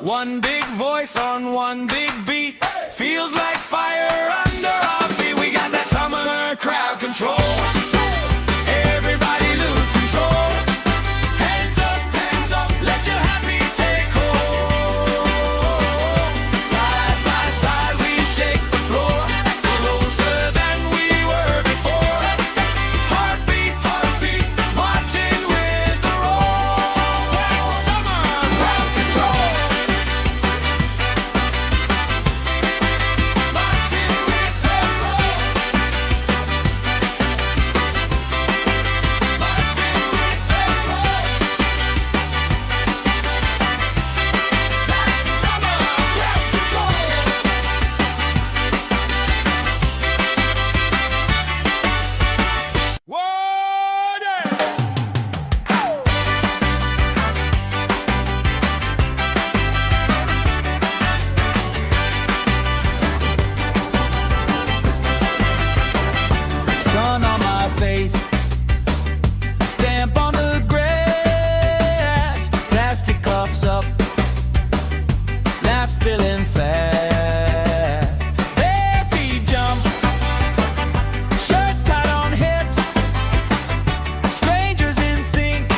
One big voice on one big beat. Feels like fire under our feet. We got that summer crowd control. Everybody lose control. Hands up, let your happy take hold. Side by side we shake the floor, closer than we were before. Heartbeat, marching with the roll. That's summer crowd control. Marching with the roll. Marching with the roll. That's summer crowd control. Sun on my face, stamp on the grass, plastic cups up, laugh spilling fast. Bare feet jump, shirts tied on hips, strangers in sync,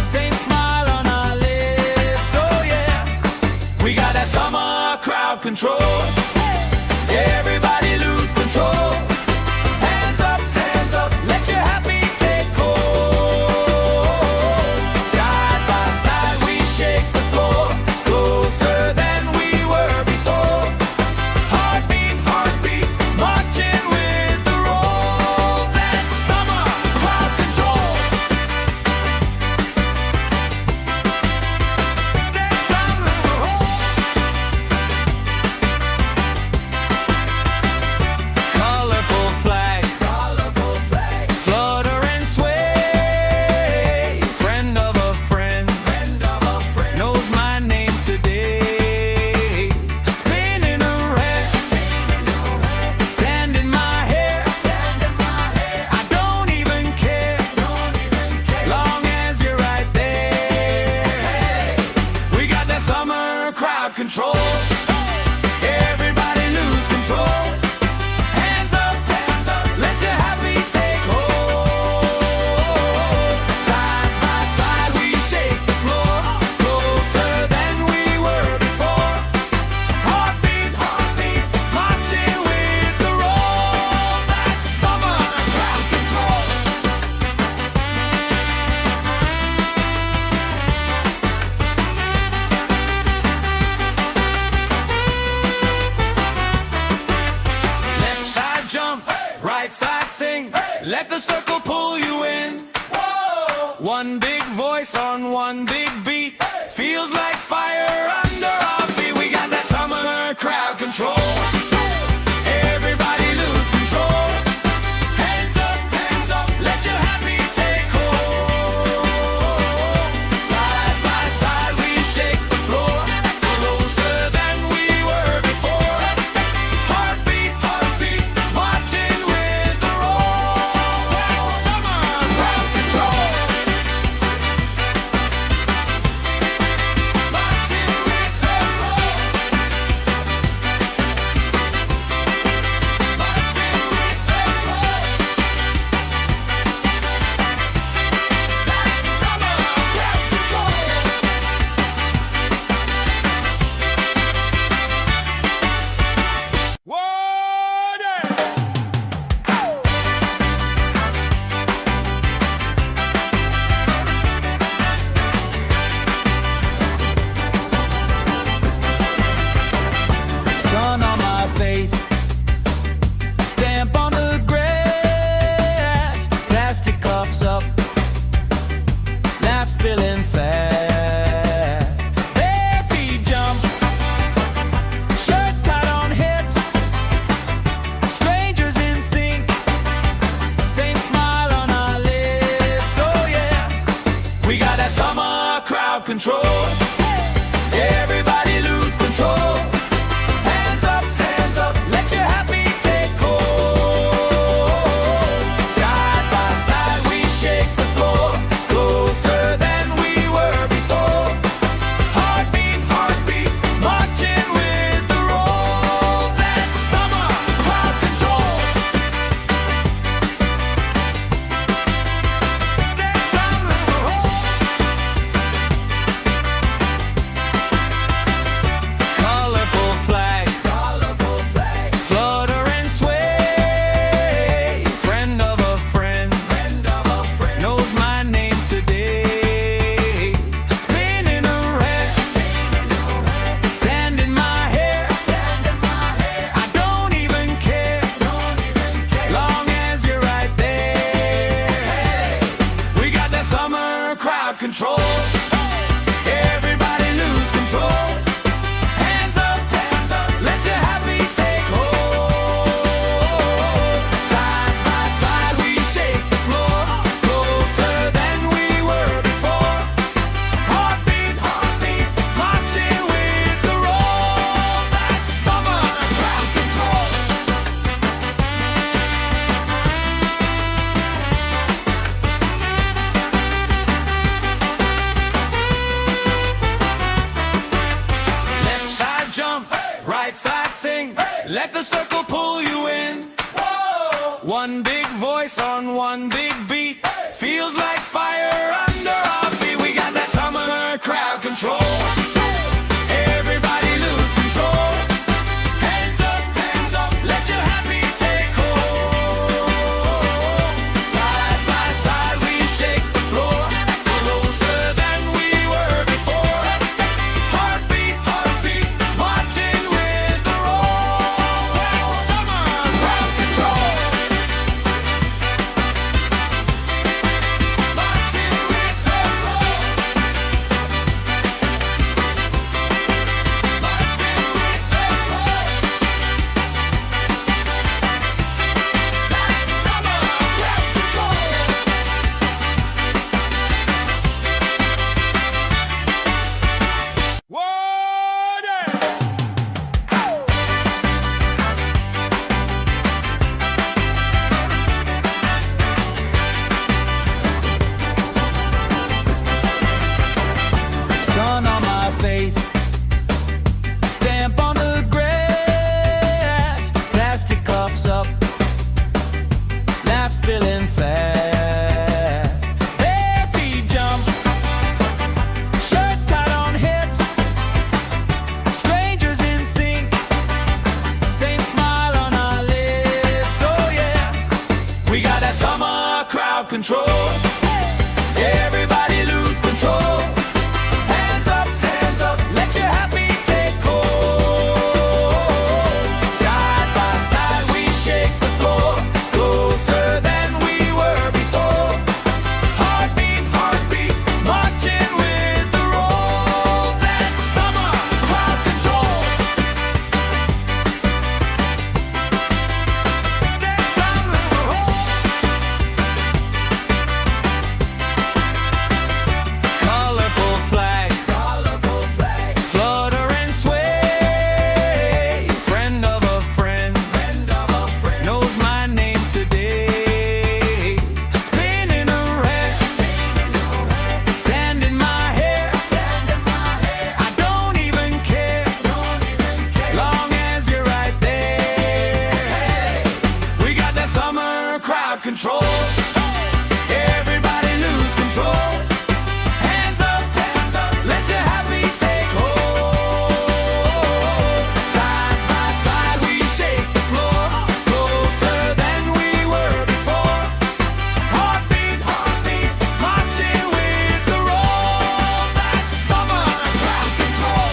same smile on our lips. Oh yeah, we got that summer crowd control. Everybody lose control. Hands up, let your happy take hold. Side by side we shake the floor, closer than we were before. Heartbeat, marching with the roll. That's summer crowd control. That's summer colorful flags, flutter and sway. Friend of a friend, knows my name today. Spinning around, sand in my hair. I don't even care, long as you're right there. We got that summer crowd control. Everybody lose control. Hands up, let your happy take hold. Side by side we shake the floor, closer than we were before. Heartbeat, marching with the roll. That's summer crowd control. Left side jump, right side sing. Let the circle pull you in. One big voice on one big beat. Feels like fire under our feet. We got that summer crowd control. Everybody lose control. Hands up, let your happy take hold. Side by side we shake the floor, closer than we were before. Heartbeat, marching with the roll. That's summer crowd control. Marching with the roll. Marching with the roll. That's summer crowd control. Sun on my face, stamp on the grass, plastic cups up, laugh spilling fast. Bare feet jump, shirts tied on hips, strangers in sync, same smile on our lips. Oh yeah, we got that summer crowd control. Everybody lose control. Hands up, let your happy take hold. Side by side we shake the floor, closer than we were before. Heartbeat, let the circle pull you in. Whoa! One big voice on one big beat, feels like fire under our feet. We got that summer crowd control. Everybody lose control. Hands up, let your happy take hold. Side by side we shake the floor, closer than we were before. Heartbeat, marching with the roll. That's summer crowd control. Marching with the roll. Marching with the roll. That's summer crowd control. Water! Sun on my face, stamp on the grass, plastic cups up, laugh spilling fast. Bare feet jump, shirts tied on hips, strangers in sync, same smile on our lips. Oh yeah, we got that summer crowd control. Everybody lose control. Hands up, let your happy take hold. Side by side we shake the floor, closer than we were before. Heartbeat, marching with the roll. That's summer crowd control. That's summer colorful flags, flutter and sway. Friend of a friend, knows my name today. Spinning around, sand in my hair. I don't even care, long as you're right there. We got that summer crowd control. Everybody lose control. Hands up, let your happy take hold. Side by side we shake the floor, closer than we were before. Heartbeat, marching with the roll. That's summer crowd control.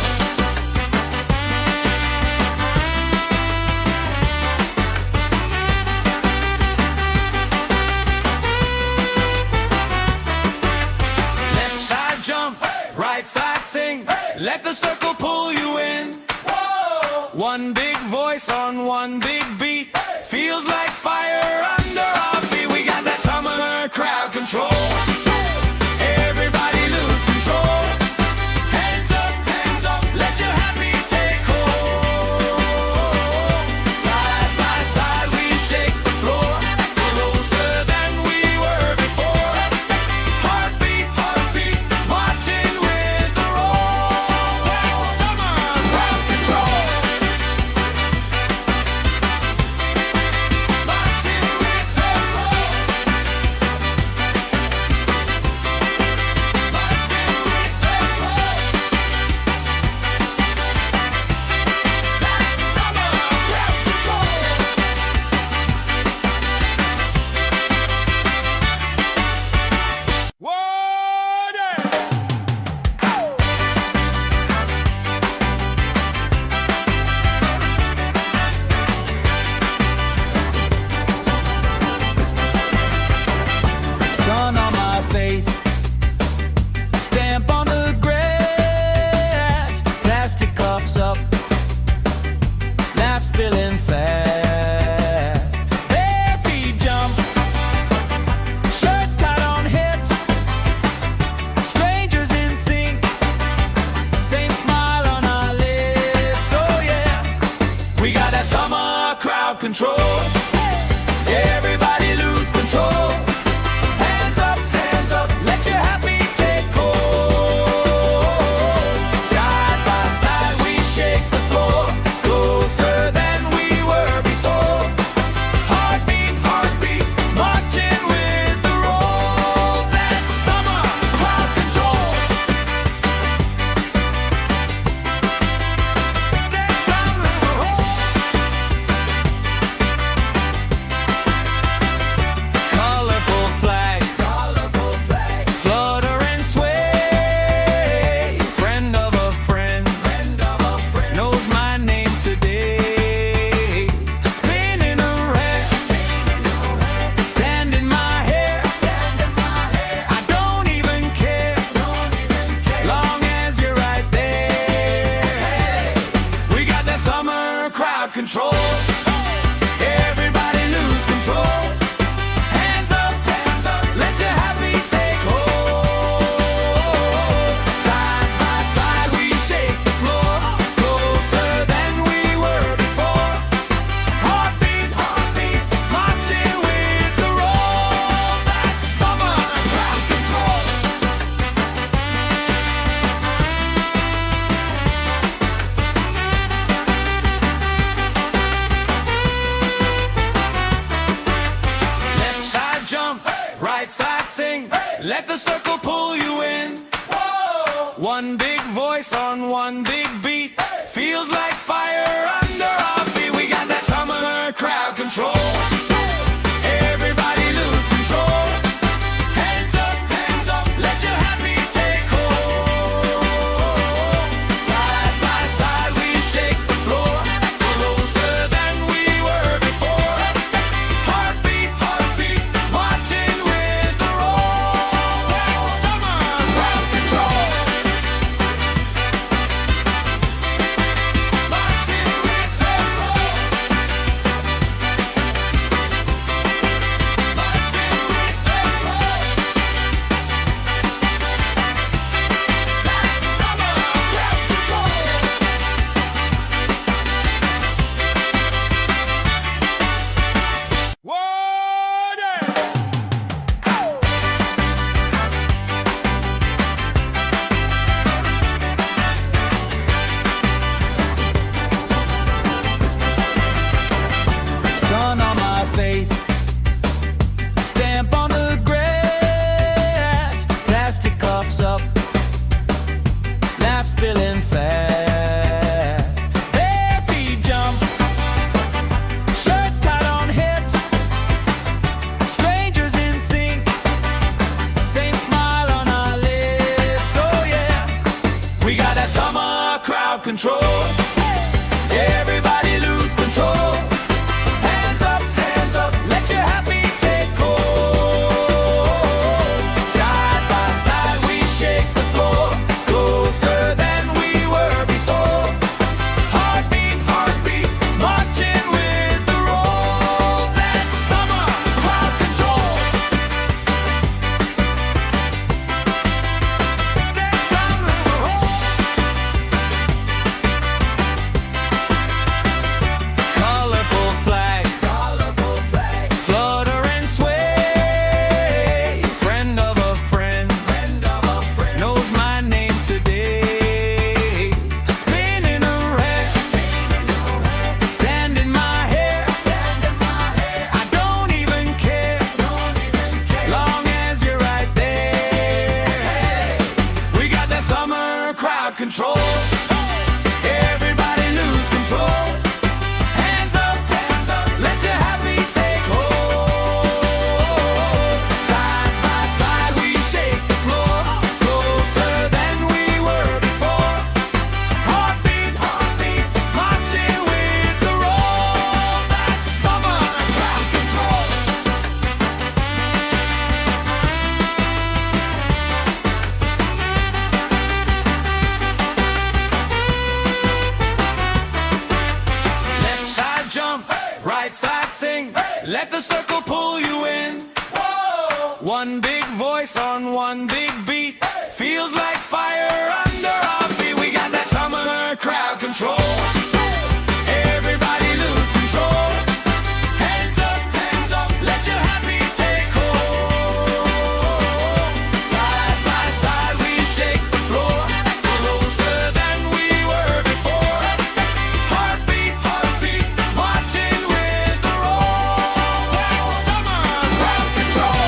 Left side jump, right side sing, let the circle pull you in. Whoa! One big voice on one big beat, feels like fire under our feet. We got that summer crowd control. Everybody lose control. Hands up, let your happy take hold. Side by side we shake the floor, closer than we were before. Heartbeat, marching with the roll. That's summer crowd control. Marching with the roll. Marching with the roll. That's summer crowd control. Water! Sun on my face, stamp on the grass, plastic cups up, laugh spilling fast. Bare feet jump, shirts tied on hips, strangers in sync, same smile on our lips. Oh yeah, we got that summer crowd control. Everybody lose control. Hands up, let your happy take hold. Side by side we shake the floor, closer than we control. Everybody lose control. Hands up, let your happy take hold. Side by side we shake the floor, closer than we were before. Heartbeat, marching with the roll. That's summer crowd control. Left side jump, right side sing. Let the circle pull you in. One big voice on one big beat. Feels like fire under our feet. We got that summer crowd control. Everybody lose control. Hands up, let your happy take hold. Side by side we shake the floor, closer than we were before. Heartbeat, marching with the roll. That's summer crowd control. Marching with the roll. Marching with the roll. That's summer crowd control. Sun on my face, stamp on the grass, plastic cups up, laugh spilling fast. Bare feet jump, shirts tied on hips, strangers in sync, same smile on our lips. Oh yeah, we got that summer crowd control. Everybody lose control. Hands up, let your happy take hold. Side by side we shake the floor, closer than we were before. Heartbeat, marching with the roll. That's summer crowd control. That's summer crowd. Colorful flags, flutter and sway. Friend of a friend, knows my name today. Spinning around, sand in my hair. I don't even care, long as you're right there. We got that summer crowd control. Everybody lose control. Hands up, let your happy take hold. Side by side we shake the floor, closer than we were before. Heartbeat, marching with the roll. That's summer crowd control. Left side jump, right side sing. Let the circle pull you in. One big voice on one big beat. Feels like fire under our feet. We got that summer crowd control. Everybody lose control. Hands up, let your happy take hold. Side by side we shake the floor, closer than we were before. Heartbeat, marching with the roll. That's summer crowd control.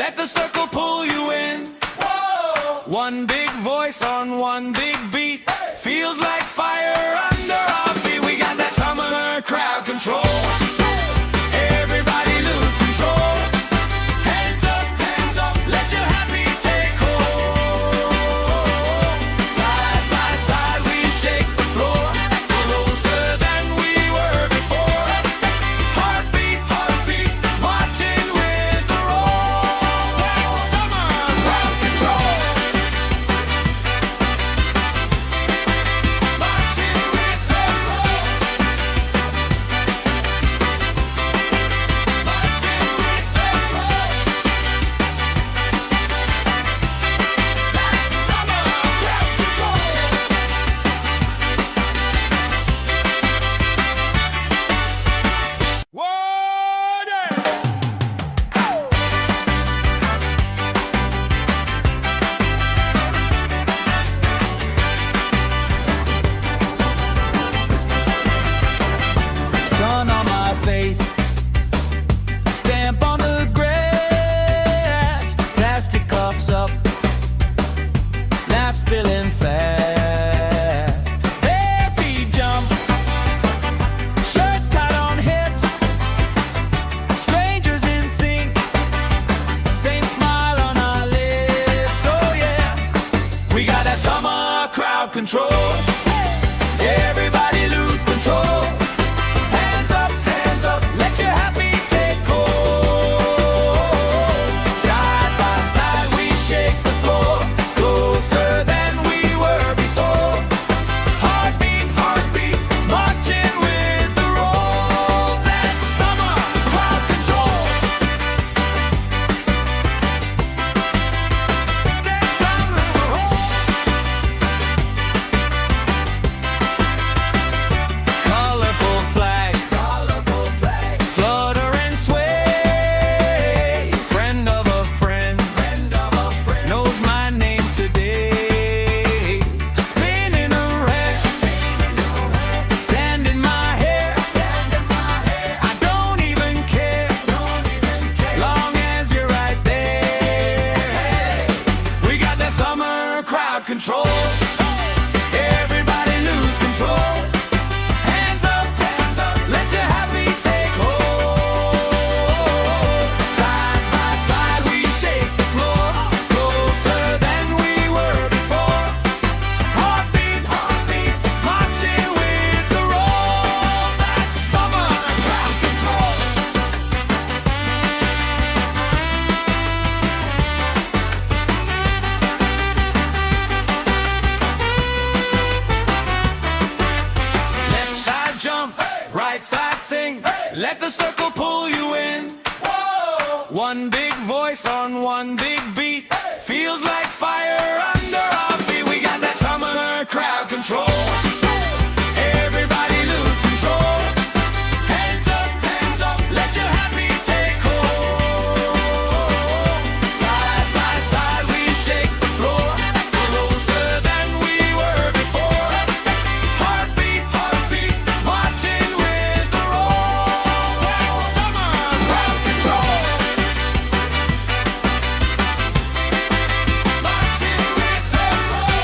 let the circle pull you in. Whoa. One big voice on one big beat, feels like fire under our feet. We got that summer crowd control. Everybody lose control. Hands up, let your happy take hold. Side by side we shake the floor, closer than we were before. Heartbeat, marching with the roll. That's summer crowd control. Marching with the roll. Marching with the roll. That's summer crowd control. Sun on my face, stamp on the grass, plastic cups up, laugh spilling fast. Bare feet jump, shirts tied on hips, strangers in sync, same smile on our lips. Oh yeah, we got that summer crowd control. Everybody lose control. Hands up, let your happy take hold. Side by side we shake the floor, closer than we were before. Heartbeat, marching with the roll. That's summer crowd control. That's summer crowd. Colorful flags, flutter and sway. Friend of a friend, knows my name today. Spinning around, sand in my hair. I don't even care, long as you're right there. We got that summer crowd control. Everybody lose control. Hands up, let your happy take hold. Side by side we shake the floor, closer than we were before. Heartbeat, marching with the roll. That's summer crowd control. Left side jump, right side sing, let the circle pull you in. One big voice on one big beat, feels like fire under our feet. We got that summer crowd control. Everybody lose control. Hands up, let your happy take hold. Side by side we shake the floor, closer than we were before. Heartbeat, marching with the roll. That's summer crowd control. Marching with the roll.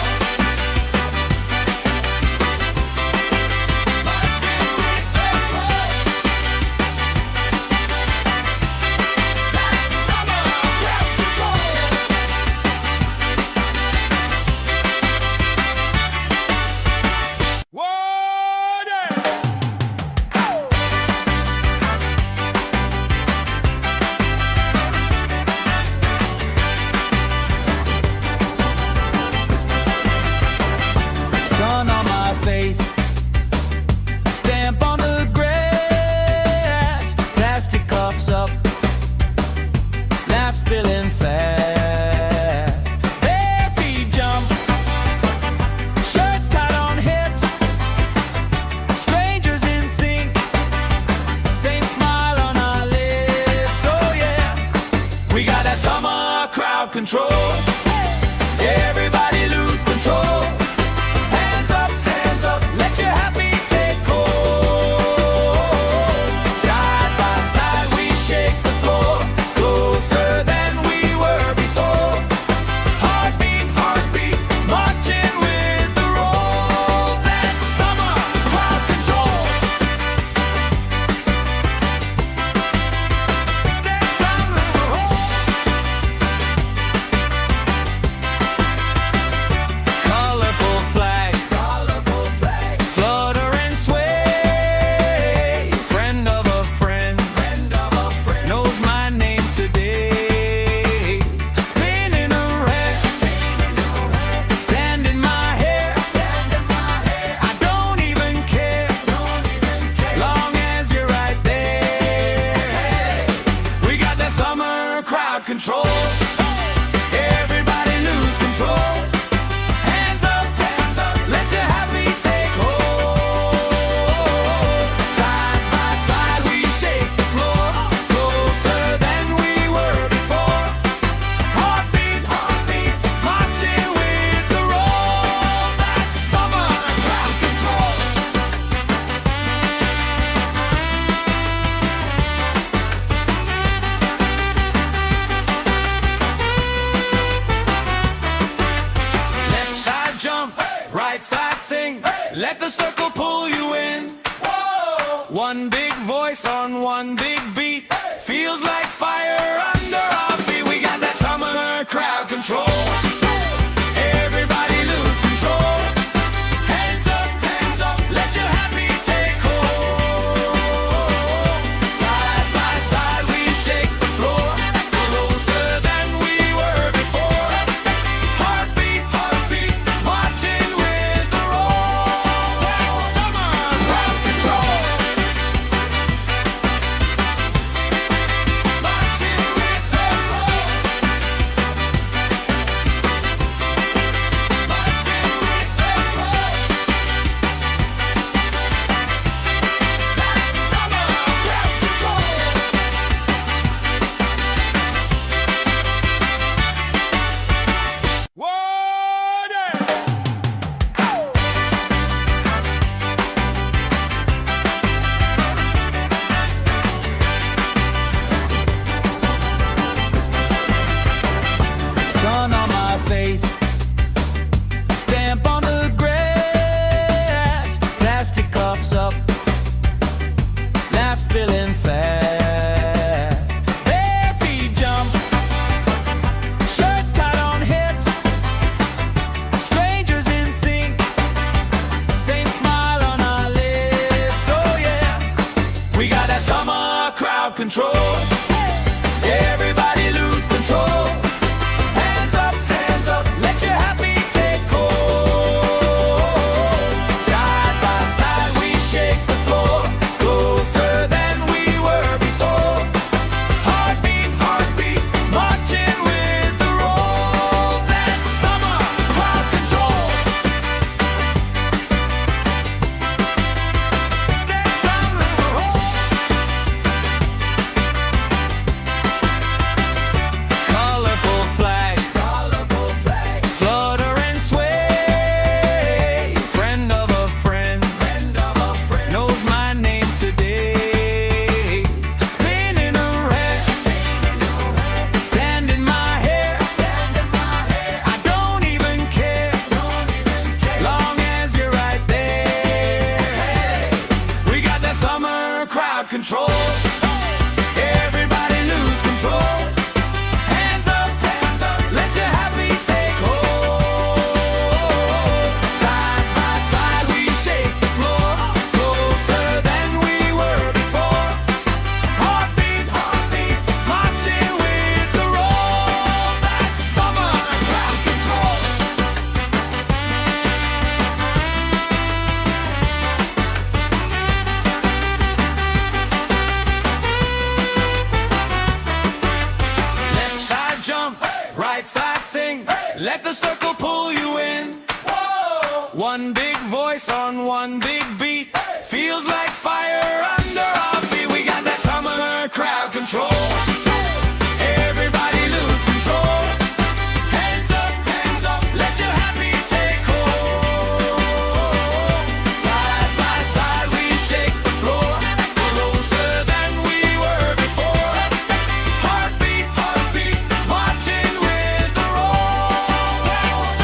Marching with the roll. That's summer crowd control. Sun on my face, stamp on the grass, plastic cups up, laugh spilling fast. Bare feet jump, shirts tied on hips, strangers in sync, same smile on our lips. Oh yeah, we got that summer crowd control. Everybody lose control. Hands up, let your happy take hold. Side by side we shake the floor, closer than we crowd control. Everybody lose control. Hands up, let your happy take hold. Side by side we shake the floor, closer than we were before. Heartbeat, marching with the roll. That's summer crowd control. Left side jump, right side sing. Let the circle pull you in. One big voice on one big beat. Feels like fire under our feet. We got that summer crowd control. Everybody lose control. Hands up, let your happy take hold. Side by side we shake the floor, closer than we were before. Heartbeat, marching with the roll. That's summer crowd control. Marching with the roll. Marching with the roll. That's summer crowd control. Sun on my face, stamp on the grass, plastic cups up, laugh spilling fast. Bare feet jump, shirts tied on hips, strangers in sync, same smile on our lips. Oh yeah, we got that summer crowd control. Everybody lose control. Hands up, let your happy take hold. Side by side we shake the floor, closer than we were before. Heartbeat, marching with the roll. That's summer crowd control. That's summer crowd. Colorful flags, flutter and sway. Friend of a friend, knows my name today. Spinning around, sand in my hair. I don't even care, long as you're right there. We got that summer crowd control. Everybody lose control. Hands up, let your happy take hold. Side by side we shake the floor, closer than we were before. Heartbeat, marching with the roll. That's summer crowd control. Left side jump, right side sing. Let the circle pull you in. One big voice on one big beat. Feels like fire under our feet. We got that summer crowd control. Everybody lose control. Hands up, let your happy take hold. Side by side we shake the floor, closer than we were before. Heartbeat, marching with the roll. That's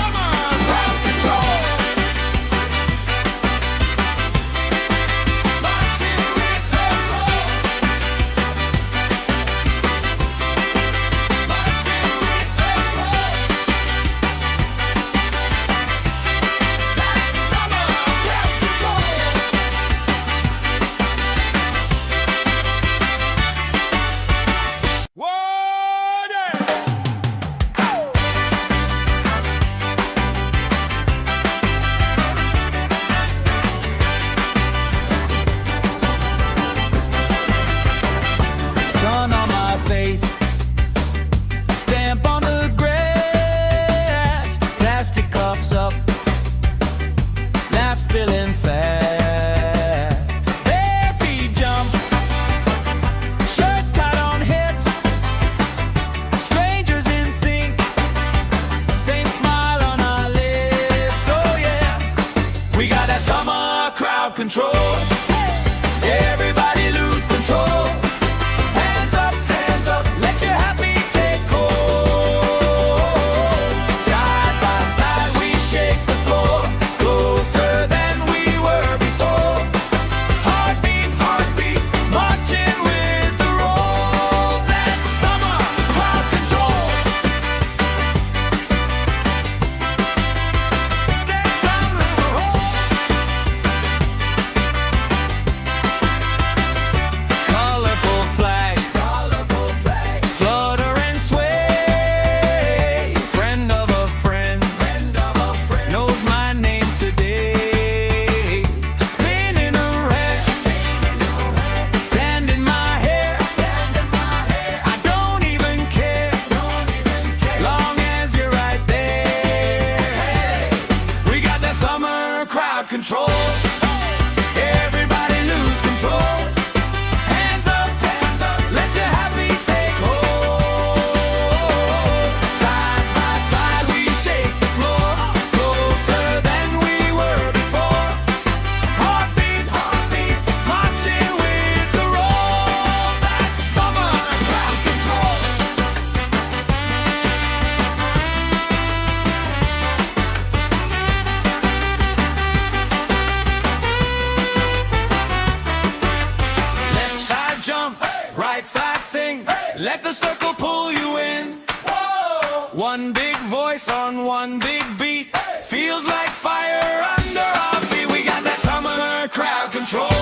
let the circle pull you in. Whoa! One big voice on one big beat, feels like fire under our feet. We got that summer crowd control.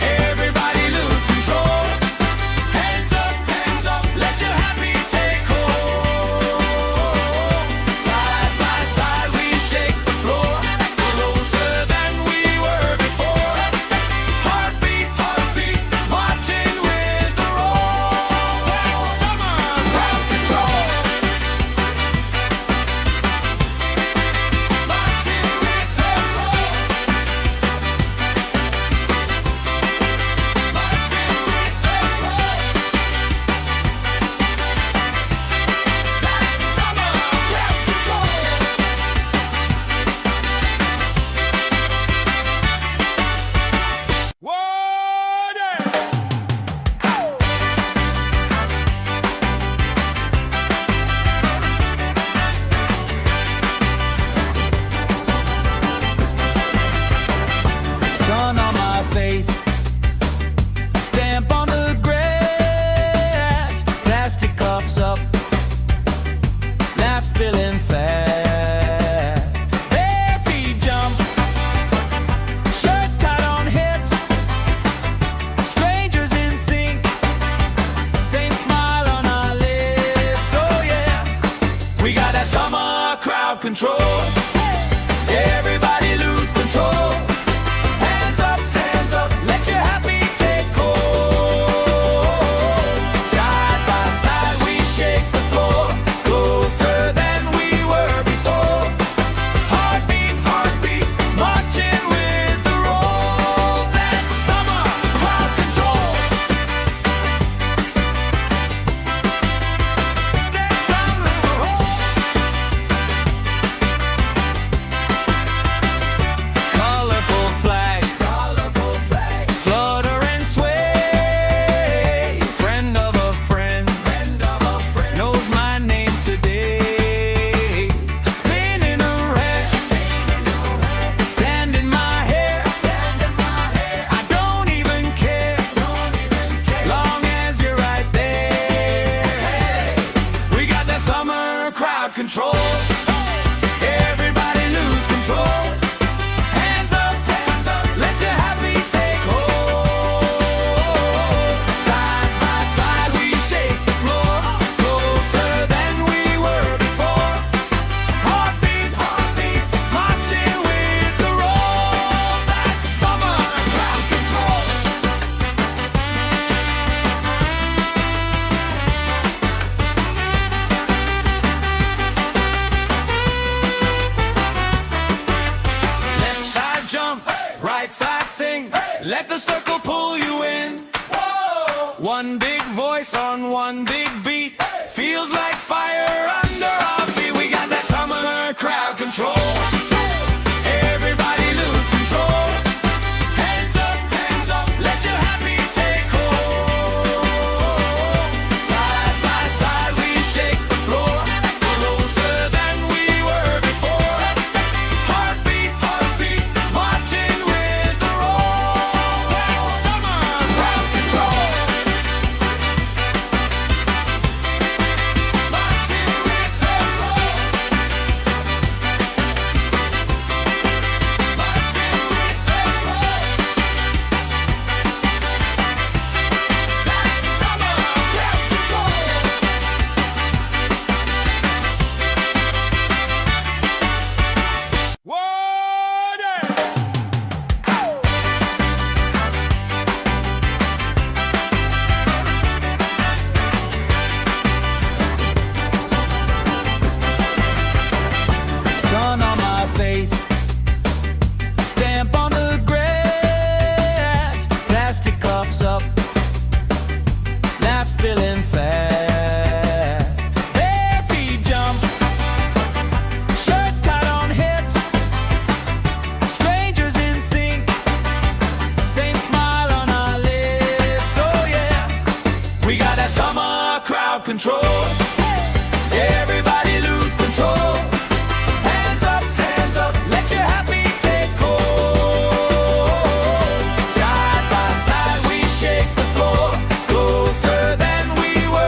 Everybody lose control. Hands up, let your happy take hold. Side by side we shake the floor, closer than we were before. Heartbeat, marching with the roll. That's summer crowd control. Marching with the roll. Marching with the roll. That's summer crowd control. Water! Sun on my face, stamp on the grass, plastic cups up, laugh spilling fast. Bare feet jump, shirts tied on hips, strangers in sync, same smile on our lips. Oh yeah, we got that summer crowd control. Everybody lose control. Hands up, let your happy take hold. Side by side we shake the floor, closer than we were before. Heartbeat, marching with the roll. That's summer crowd control. That's summer roll. Colorful flags, flutter and sway. Friend of a friend, knows my name today. Spinning around, sand in my hair. I don't even care, long as you're right there. We got that summer crowd control. Everybody lose control. Hands up, let your happy take hold. Side by side we shake the floor, closer than we were before. Heartbeat, marching with the roll. That's summer crowd control. Left side jump, right side sing, let the circle pull you in. Whoa! One big voice on one big beat, feels like fire under our feet. We got that summer crowd control. Everybody lose control. Hands up, let your happy take hold. Side by side we shake the floor, closer than we were before. Heartbeat, marching with the roll. That's summer crowd control. Marching with the roll. Marching with the roll. That's summer crowd control. Water! Sun on my face, stamp on the grass, plastic cups up, laugh spilling fast. Bare feet jump, shirts tied on hips, strangers in sync, same smile on our lips. Oh yeah, we got that summer crowd control. Everybody lose control. Hands up, let your happy take hold. Side by side we shake the floor, closer than we were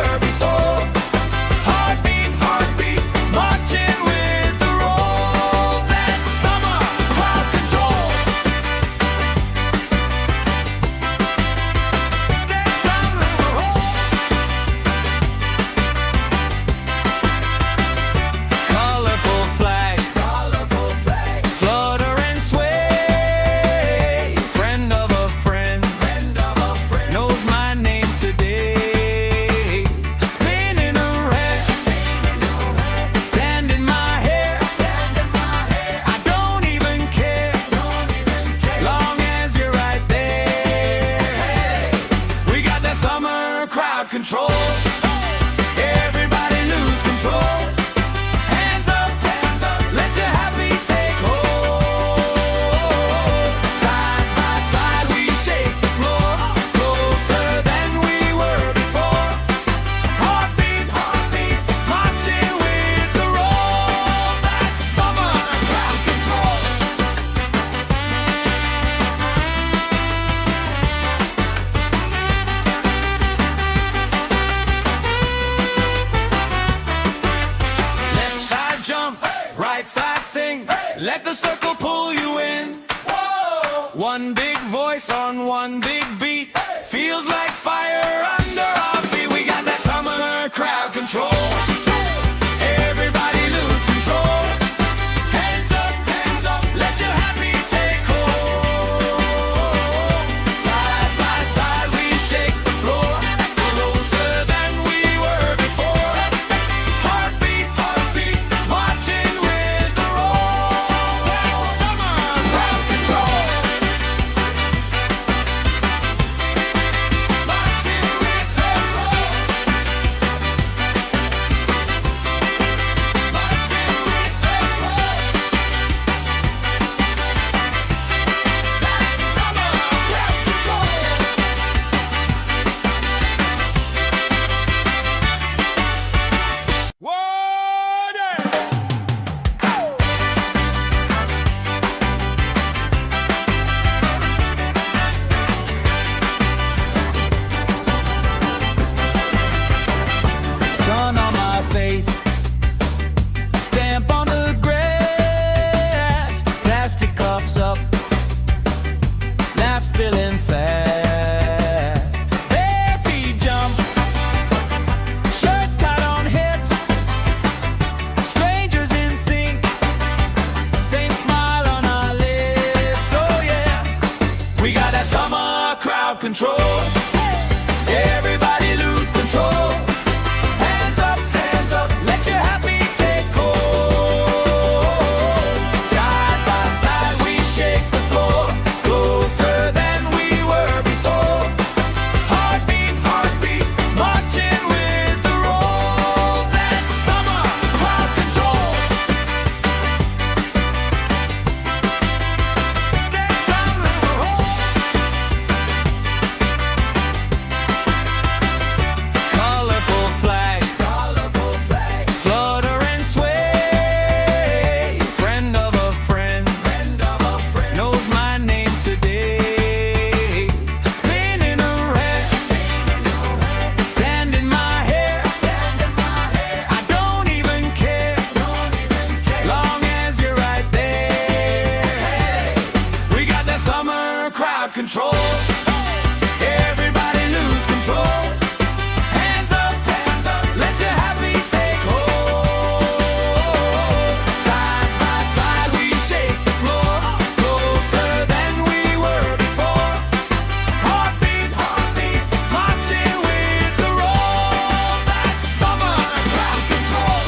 control. Everybody lose control. Hands up, let your happy take hold. Side by side we shake the floor, closer than we were before. Heartbeat, marching with the roll. That's summer crowd control. Left side jump, right side sing. Let the circle pull you in. One big voice on one big beat. Feels like fire under our feet. We got that summer crowd control. Everybody lose control. Hands up, let your happy take hold. Side by side we shake the floor, closer than we were before. Heartbeat, marching with the roll. That's summer crowd control. Marching with the roll. Marching with the roll. That's summer crowd control. Sun on my face, stamp on the grass, plastic cups up, laugh spilling fast. Bare feet jump, shirts tied on hips, strangers in sync, same smile on our lips. Oh yeah, we got that summer crowd control. Everybody lose control. Hands up, let your happy take hold. Side by side we shake the floor, closer than we were before. Heartbeat, marching with the roll. That's summer crowd control. That's summer control. Colorful flags, flutter and sway. Friend of a friend, knows my name today. Spinning around, sand in my hair. I don't even care, long as you're right there. We got that summer crowd control. Everybody lose control. Hands up, let your happy take hold. Side by side we shake the floor, closer than we were before. Heartbeat, marching with the roll. That's summer crowd control.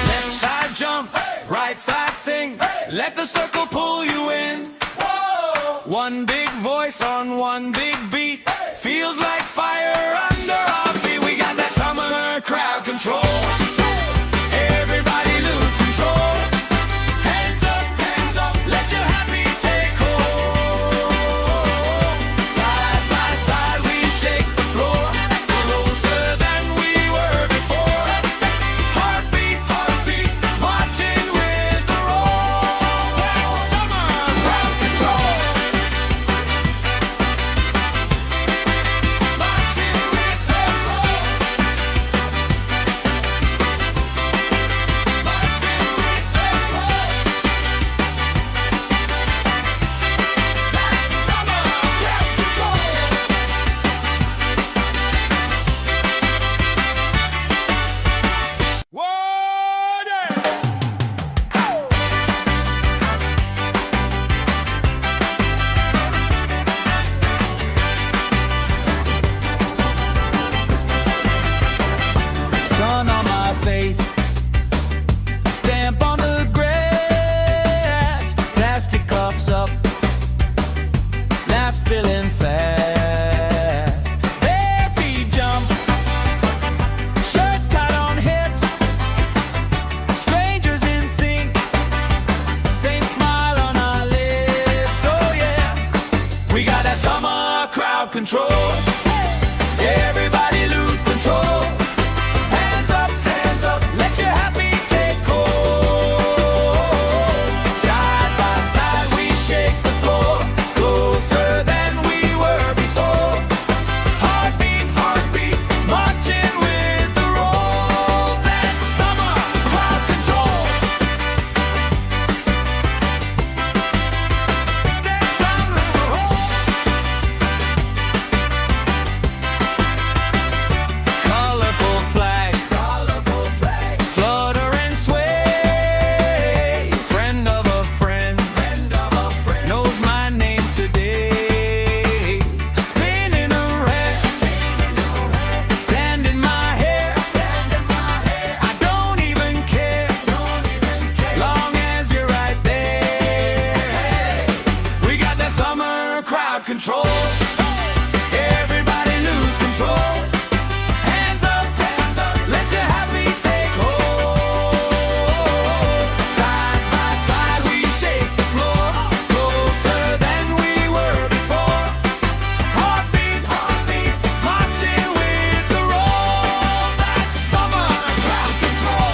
Left side jump, right side sing. Let the circle pull you in. One big voice on one big beat. Feels like fire under our feet. We got that summer crowd control. Everybody lose control. Hands up, let your happy take hold. Side by side we shake the floor, closer than we were before. Heartbeat, marching with the roll. That's summer crowd control. crowd control. Everybody lose control. Hands up, let your happy take hold. Side by side we shake the floor, closer than we were before. Heartbeat, heartbeat, marching with the roll. That's summer crowd control. That's summer colorful flags, flutter and sway. Friend of a friend, knows my name today. Spinning around, sand in my hair. I don't even care, long as you're right there. We got that summer crowd control. Everybody lose control. Hands up, let your happy take hold. Side by side we shake the floor, closer than we were before. Heartbeat, heartbeat, marching with the roll. That's summer crowd control.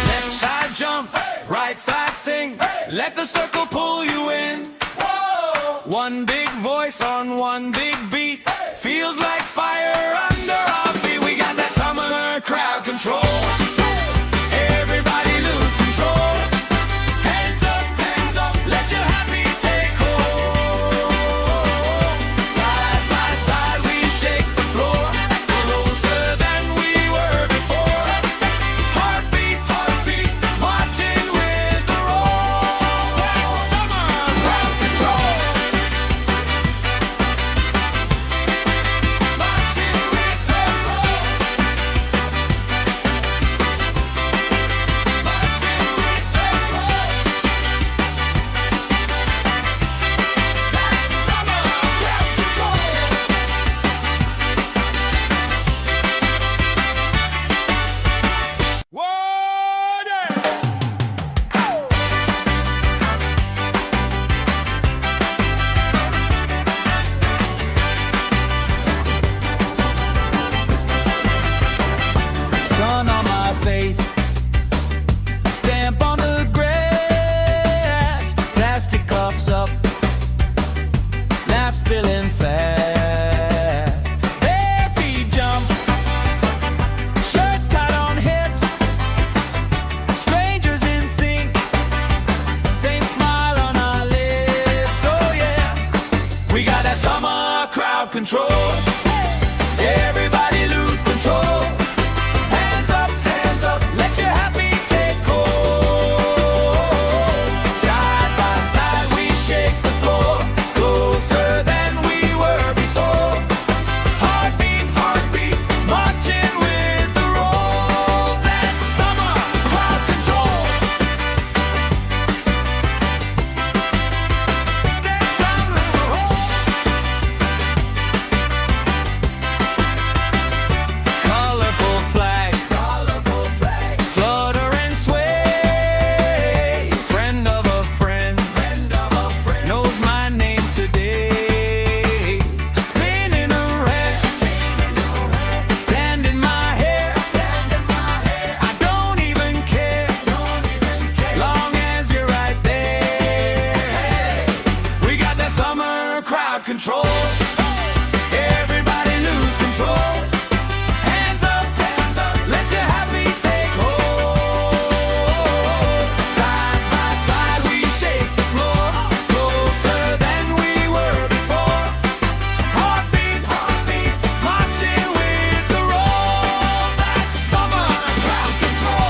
Left side jump, right side sing. Let the circle pull you in. One big voice on one big beat. Feels like fire under our feet. We got that summer crowd control. Everybody lose control. Hands up, let your happy take hold. Side by side we shake the floor, closer than we were before. Heartbeat, heartbeat, marching with the roll. That's summer crowd control. Marching with the roll. Marching with the roll. That's summer crowd control. Sun on my face, stamp on the grass, plastic cups up, laugh spilling fast. Bare feet jump, shirts tied on hips, strangers in sync, same smile on our lips. Oh yeah, we got that summer crowd control. Everybody lose control. Hands up, let your happy take hold. Side by side we shake the floor, closer than we were before. Heartbeat, heartbeat, marching with the roll. That's summer crowd control. That's summer colorful flags, flutter and sway. Friend of a friend, knows my name today. Spinning around, sand in my hair. I don't even care, long as you're right there. We got that summer crowd control. Everybody lose control. Hands up, let your happy take hold. Side by side we shake the floor, closer than we were before. Heartbeat, heartbeat, marching with the roll. That's summer crowd control.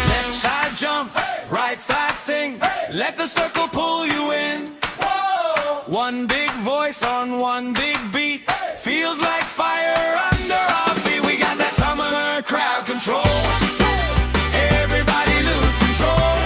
Left side jump, right side sing. Let the circle pull you in. One big voice on one big beat. Feels like fire under our feet. We got that summer crowd control. Everybody lose control.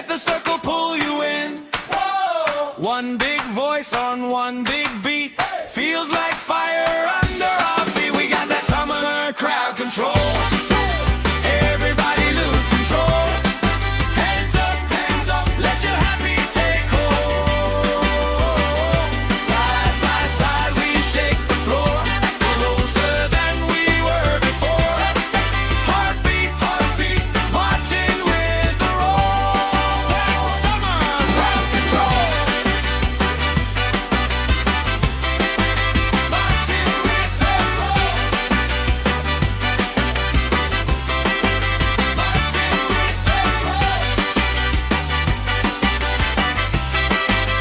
let the circle pull you in. Whoa! One big voice on one big beat, feels like fire under our feet. We got that summer crowd control. Everybody lose control. Hands up, let your happy take hold. Side by side we shake the floor, closer than we were before. Heartbeat, marching with the roll. That's summer crowd control. Marching with the roll. Marching with the roll.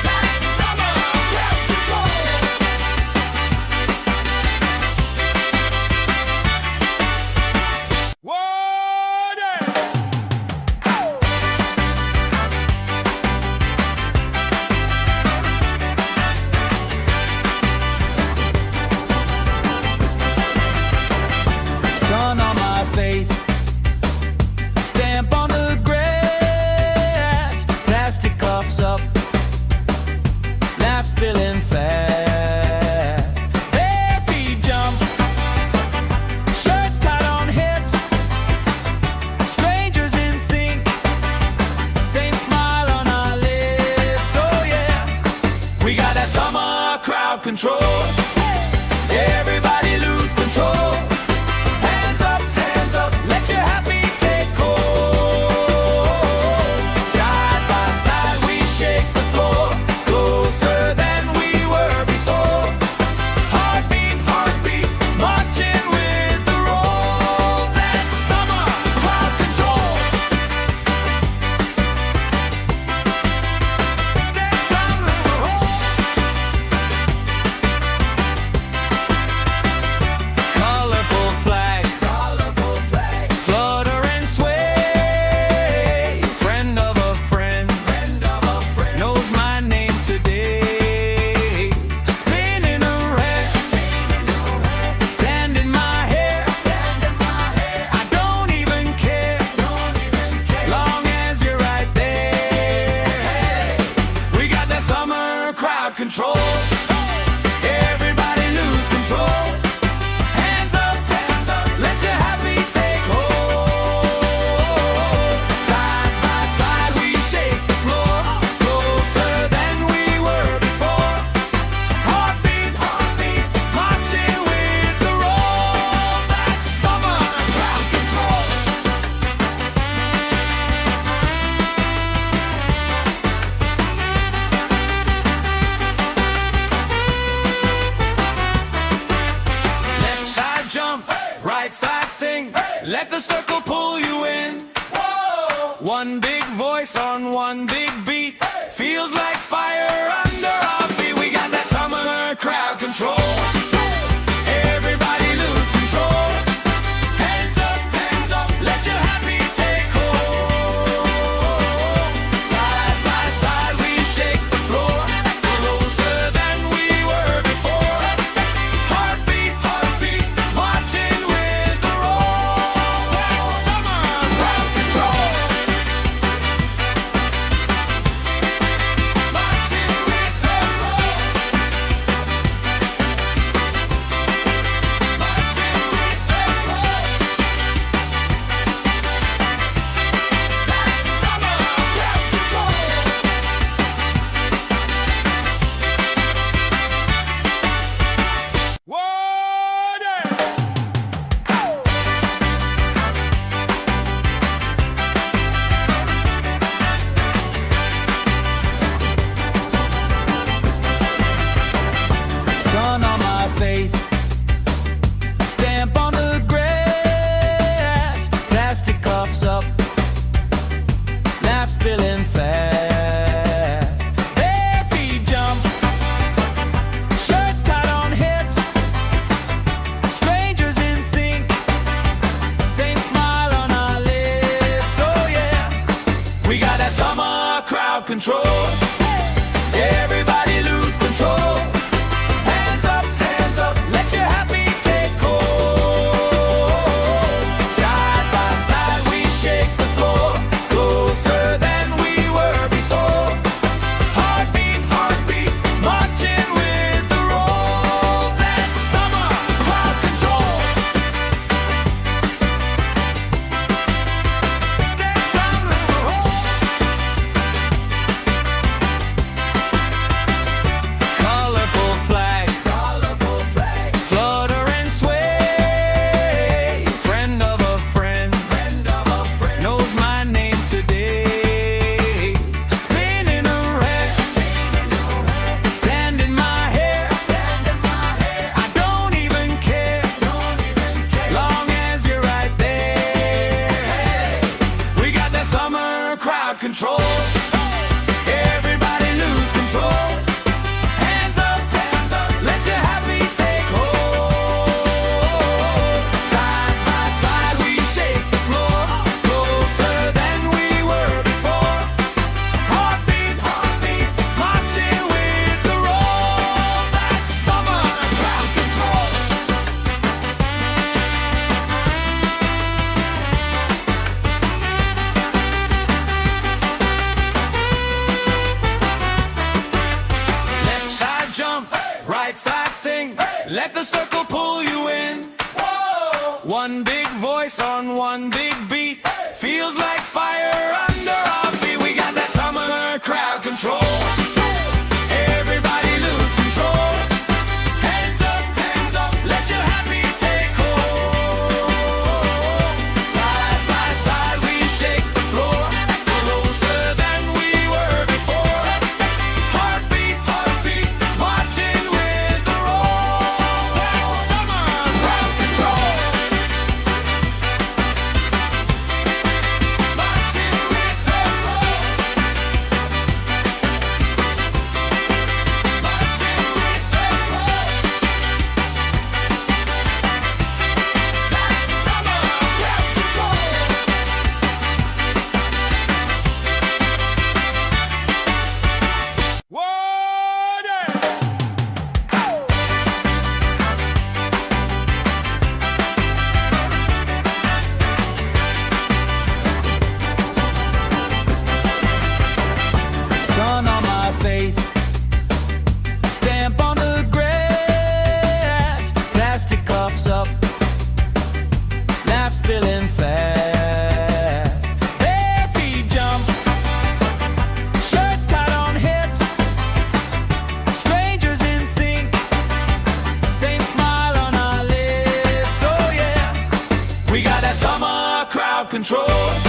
That's summer crowd control. Sun on my face, stamp on the grass, plastic cups up, laugh spilling fast. Bare feet jump, shirts tied on hips, strangers in sync, same smile on our lips. Oh yeah, we got that summer crowd control. Everybody lose control. Hands up, let your happy take hold. Side by side we shake the floor, closer than we were before. Heartbeat, marching with the roll. That's summer crowd control. That's summer colorful flags, flutter and sway. Friend of a friend, knows my name today. Spinning around, sand in my hair. I don't even care, long as you're right there. We got that summer crowd control. Everybody lose control. Hands up, let your happy take hold. Side by side we shake the floor, closer than we were before. Heartbeat, marching with the roll. That's summer crowd control. Left side jump, right side sing, let the circle pull you in. One big voice on one big beat, feels like fire under our feet. We got that summer crowd control. Everybody lose control. Hands up, let your happy take hold. Side by side we shake the floor, closer than we were before. Heartbeat, marching with the roll. That's summer crowd control. Marching with the roll. Marching with the roll. That's summer crowd control. Sun on my face, stamp on the grass, plastic cups up, laugh spilling fast. Bare feet jump, shirts tied on hips, strangers in sync, same smile on our lips. Oh yeah, we got that summer crowd control. Everybody lose control. Hands up, let your happy take hold. Side by side we shake the floor, closer than we were. voice on one big beat. Feels like fire under our feet. We got that summer crowd control. Everybody lose control. Hands up, let your happy take hold. Side by side we shake the floor, closer than we were before. Heartbeat, marching with the roll. That's summer crowd control. Marching with the roll. Marching with the roll. That's summer crowd control. Water! Sun on my face, stamp on the grass, plastic cups up, laugh spilling fast. Bare feet jump, shirts tied on hips, strangers in sync, same smile on our lips. Oh yeah, we got that summer crowd control.